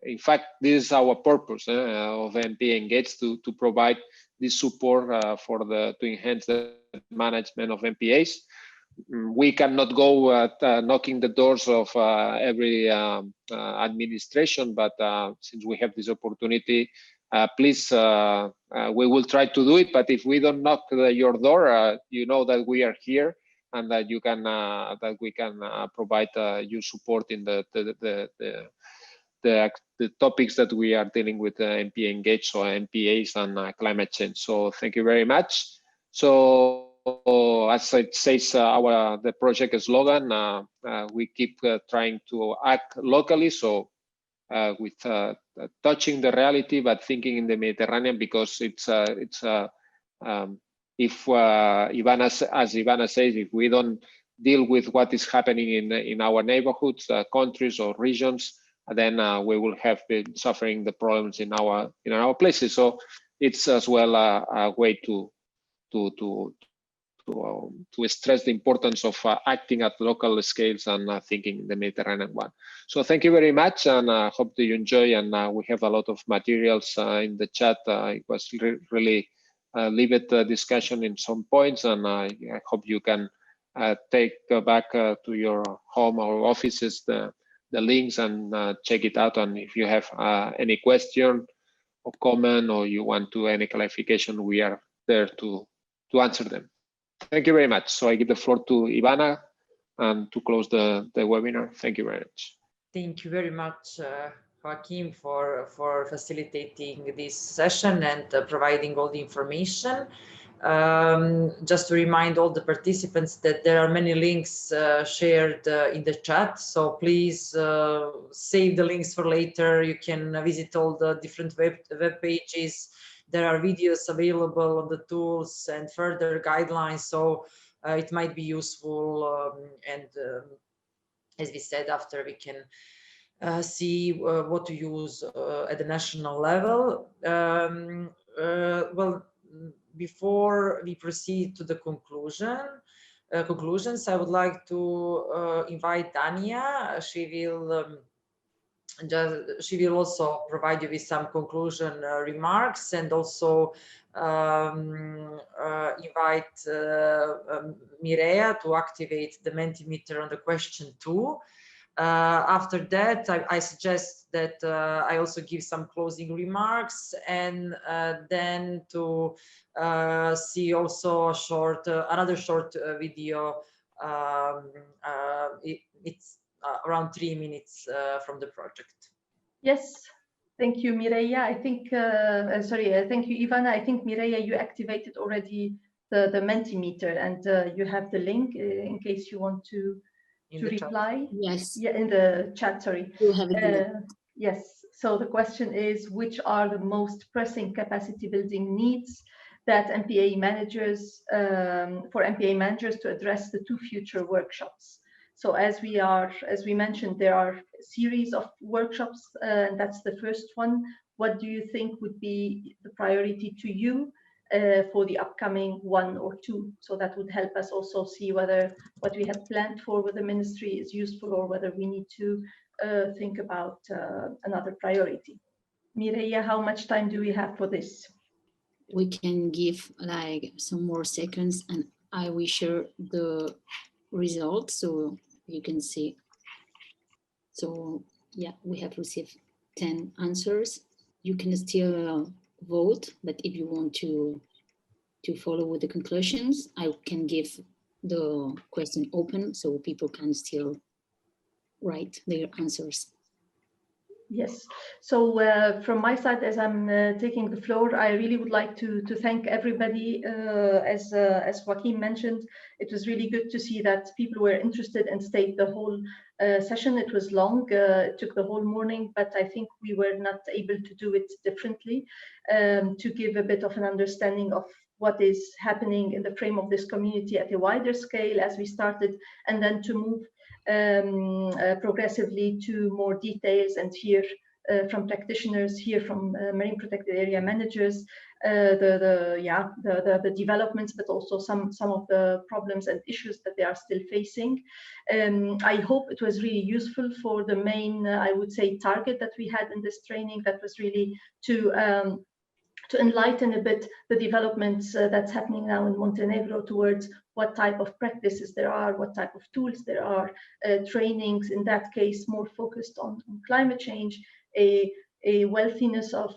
in fact, this is our purpose of MPA Engage to provide this support to enhance the management of MPAs. We cannot go knocking the doors of every administration, but since we have this opportunity, please, we will try to do it. But if we don't knock your door, you know that we are here and that you can that we can provide you support in the topics that we are dealing with MPA Engage, so MPAs and climate change. So thank you very much. So as it says the project slogan, we keep trying to act locally, so with touching the reality but thinking in the Mediterranean, because if Ivana, as Ivana says, if we don't deal with what is happening in our neighborhoods, countries or regions, then we will have been suffering the problems in our places. So it's as well a way to stress the importance of acting at local scales and thinking in the Mediterranean one. So thank you very much, and I hope that you enjoy. And we have a lot of materials in the chat. It was really vivid discussion in some points, and I hope you can take back to your home or offices the links and check it out. And if you have any question or comment, or you want to any clarification, we are there to answer them. Thank you very much. So I give the floor to Ivana and to close the webinar. Thank you very much. Thank you very much, Joaquin, for facilitating this session and providing all the information. Just to remind all the participants that there are many links shared in the chat, so please save the links for later. You can visit all the different web pages. There are videos available on the tools and further guidelines, so it might be useful. And as we said, after we can see what to use at the national level. Well, before we proceed to the conclusions, I would like to invite Dania. She will she will also provide you with some conclusion remarks, and also invite Mireia to activate the Mentimeter on the question 2. After that, I suggest that I also give some closing remarks, and then to see also a short, another short video. It's around 3 minutes from the project. Yes, thank you, Mireia. I think, thank you, Ivana. I think, Mireia, you activated already the Mentimeter, and you have the link in case you want to reply. Yes. Yeah, in the chat, sorry. You have it. Yes, so the question is, which are the most pressing capacity building needs that MPA managers, for MPA managers to address the 2 future workshops? So as we mentioned, there are a series of workshops, and that's the first one. What do you think would be the priority to you for the upcoming 1 or 2? So that would help us also see whether what we had planned for with the ministry is useful, or whether we need to think about another priority. Mireia, how much time do we have for this? We can give like some more seconds, and I will share the results so you can see. So yeah, we have received 10 answers. You can still vote, but if you want to follow with the conclusions, I can give the question open so people can still write their answers. Yes, so from my side, as I'm taking the floor, I really would like to thank everybody. As Joaquin mentioned, it was really good to see that people were interested and stayed the whole session. It was long, it took the whole morning, but I think we were not able to do it differently, to give a bit of an understanding of what is happening in the frame of this community at a wider scale as we started, and then to move progressively to more details and hear from practitioners, hear from marine protected area managers, the developments, but also some of the problems and issues that they are still facing. I hope it was really useful for the main, I would say, target that we had in this training, that was really to enlighten a bit the developments that's happening now in Montenegro towards what type of practices there are, what type of tools there are, trainings in that case more focused on climate change, a wealthiness of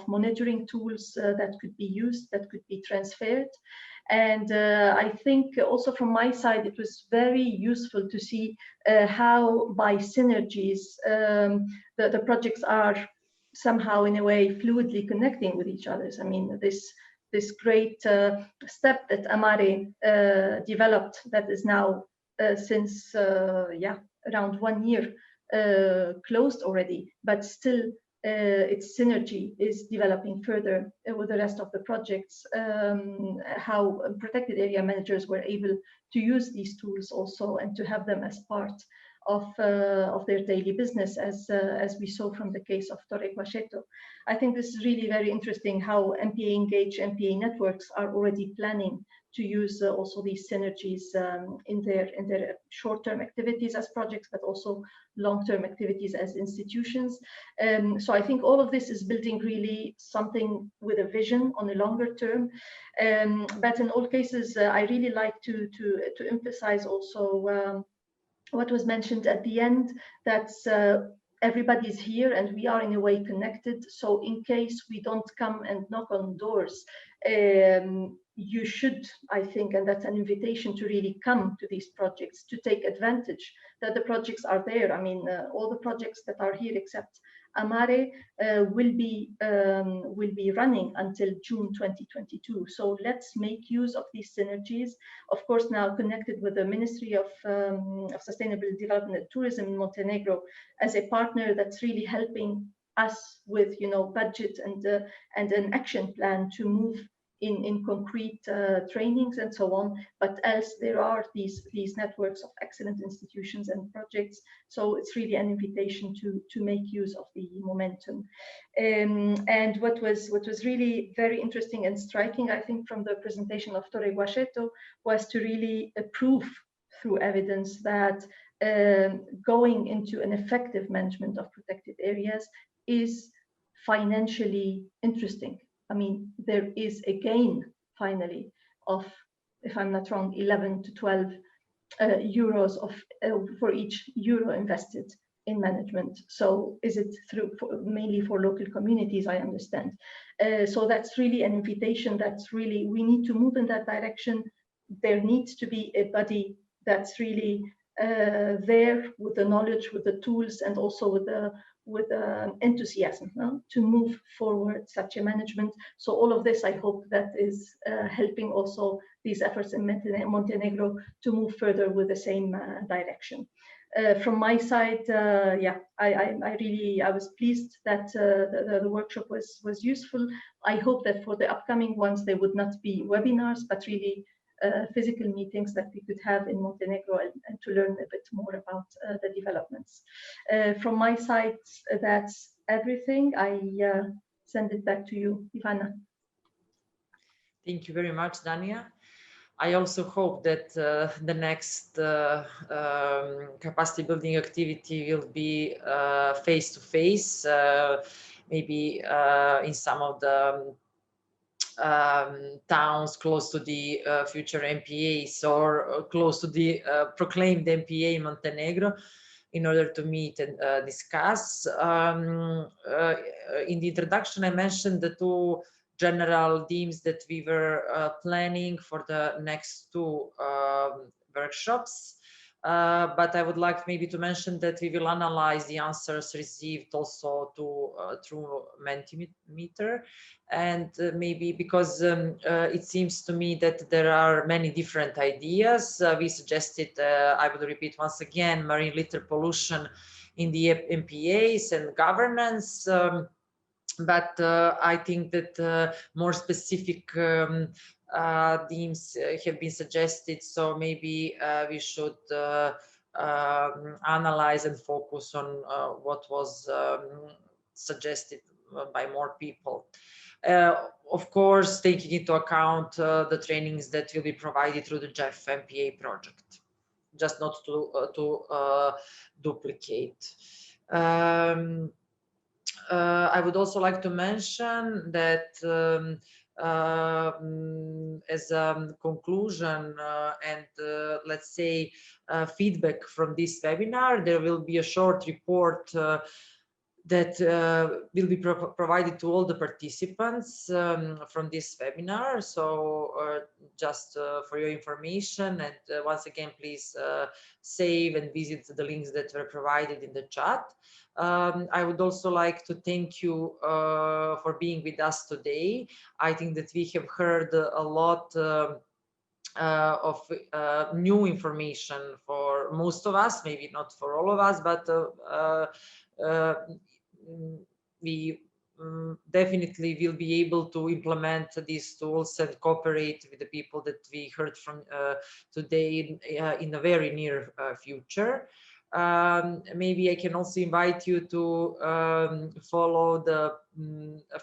monitoring tools that could be used, that could be transferred. And I think also from my side, it was very useful to see how by synergies the projects are somehow in a way fluidly connecting with each other. I mean, this great step that Amare developed, that is now since around 1 year closed already, but still its synergy is developing further with the rest of the projects. How protected area managers were able to use these tools also, and to have them as part of their daily business, as we saw from the case of Torre Guacheto. I think this is really very interesting how MPA Engage, MPA networks are already planning to use also these synergies in their short-term activities as projects, but also long-term activities as institutions. So I think all of this is building really something with a vision on a longer term. But in all cases, I really like to emphasize also what was mentioned at the end, that everybody's here and we are in a way connected. So in case we don't come and knock on doors, you should, I think, and that's an invitation to really come to these projects, to take advantage that the projects are there. I mean, all the projects that are here except Amare will be running until June 2022. So let's make use of these synergies. Of course, now connected with the Ministry of Sustainable Development and Tourism in Montenegro as a partner that's really helping us with, budget and an action plan to move in concrete trainings and so on. But else there are these networks of excellent institutions and projects. So it's really an invitation to make use of the momentum. And what was really very interesting and striking, I think, from the presentation of Torre Guacheto was to really prove through evidence that going into an effective management of protected areas is financially interesting. I mean, there is a gain finally of, if I'm not wrong, 11 to 12 euros of for each euro invested in management. So is it through mainly for local communities? I understand. So that's really an invitation. That's really, we need to move in that direction. There needs to be a body that's really there with the knowledge, with the tools, and also with enthusiasm to move forward such a management. So all of this, I hope that is helping also these efforts in Montenegro to move further with the same direction. From my side, yeah, I was pleased that the workshop was useful. I hope that for the upcoming ones, they would not be webinars, but really physical meetings that we could have in Montenegro and to learn a bit more about the developments. From my side, that's everything. I send it back to you, Ivana. Thank you very much, Dania. I also hope that the next capacity building activity will be face-to-face, maybe in some of the towns close to the future MPAs or close to the proclaimed MPA in Montenegro, in order to meet and discuss. In the introduction, I mentioned the two general themes that we were planning for the next two workshops. But I would like maybe to mention that we will analyze the answers received also through Mentimeter, and maybe because it seems to me that there are many different ideas. We suggested, I will repeat once again, marine litter pollution in the MPAs and governance. But I think that more specific themes have been suggested, so maybe we should analyze and focus on what was suggested by more people. Of course, taking into account the trainings that will be provided through the JEF MPA project, just not to duplicate. I would also like to mention that as a conclusion and let's say feedback from this webinar, there will be a short report that will be provided to all the participants from this webinar. So just for your information, and once again, please save and visit the links that were provided in the chat. I would also like to thank you for being with us today. I think that we have heard a lot of new information for most of us, maybe not for all of us, but we definitely will be able to implement these tools and cooperate with the people that we heard from today in the very near future. Maybe I can also invite you to follow the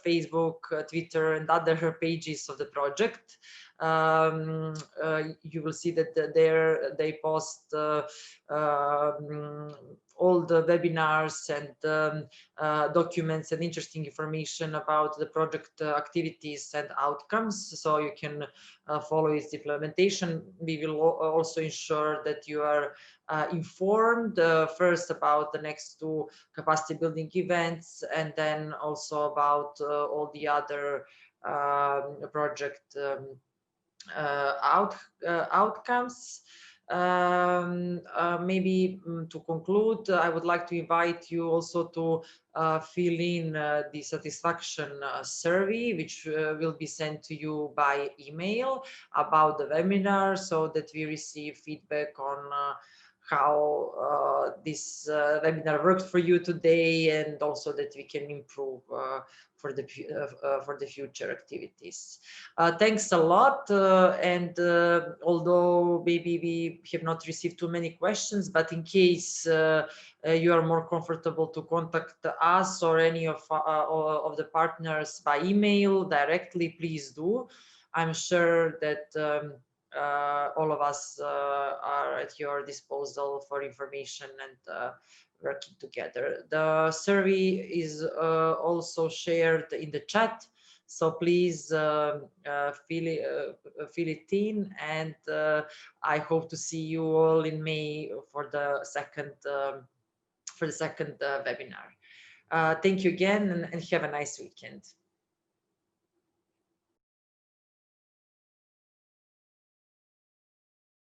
Facebook, Twitter, and other pages of the project. You will see that there they post all the webinars and documents and interesting information about the project activities and outcomes, so you can follow its implementation. We will also ensure that you are informed first about the next two capacity building events, and then also about all the other project outcomes. Maybe to conclude, I would like to invite you also to fill in the satisfaction survey, which will be sent to you by email about the webinar, so that we receive feedback on how this webinar worked for you today, and also that we can improve for the future activities. Thanks a lot, and although maybe we have not received too many questions, but in case you are more comfortable to contact us or any of the partners by email directly, please do. I'm sure that all of us are at your disposal for information and working together. The survey is also shared in the chat, so please fill it in, and I hope to see you all in May for the second webinar. Thank you again, and have a nice weekend.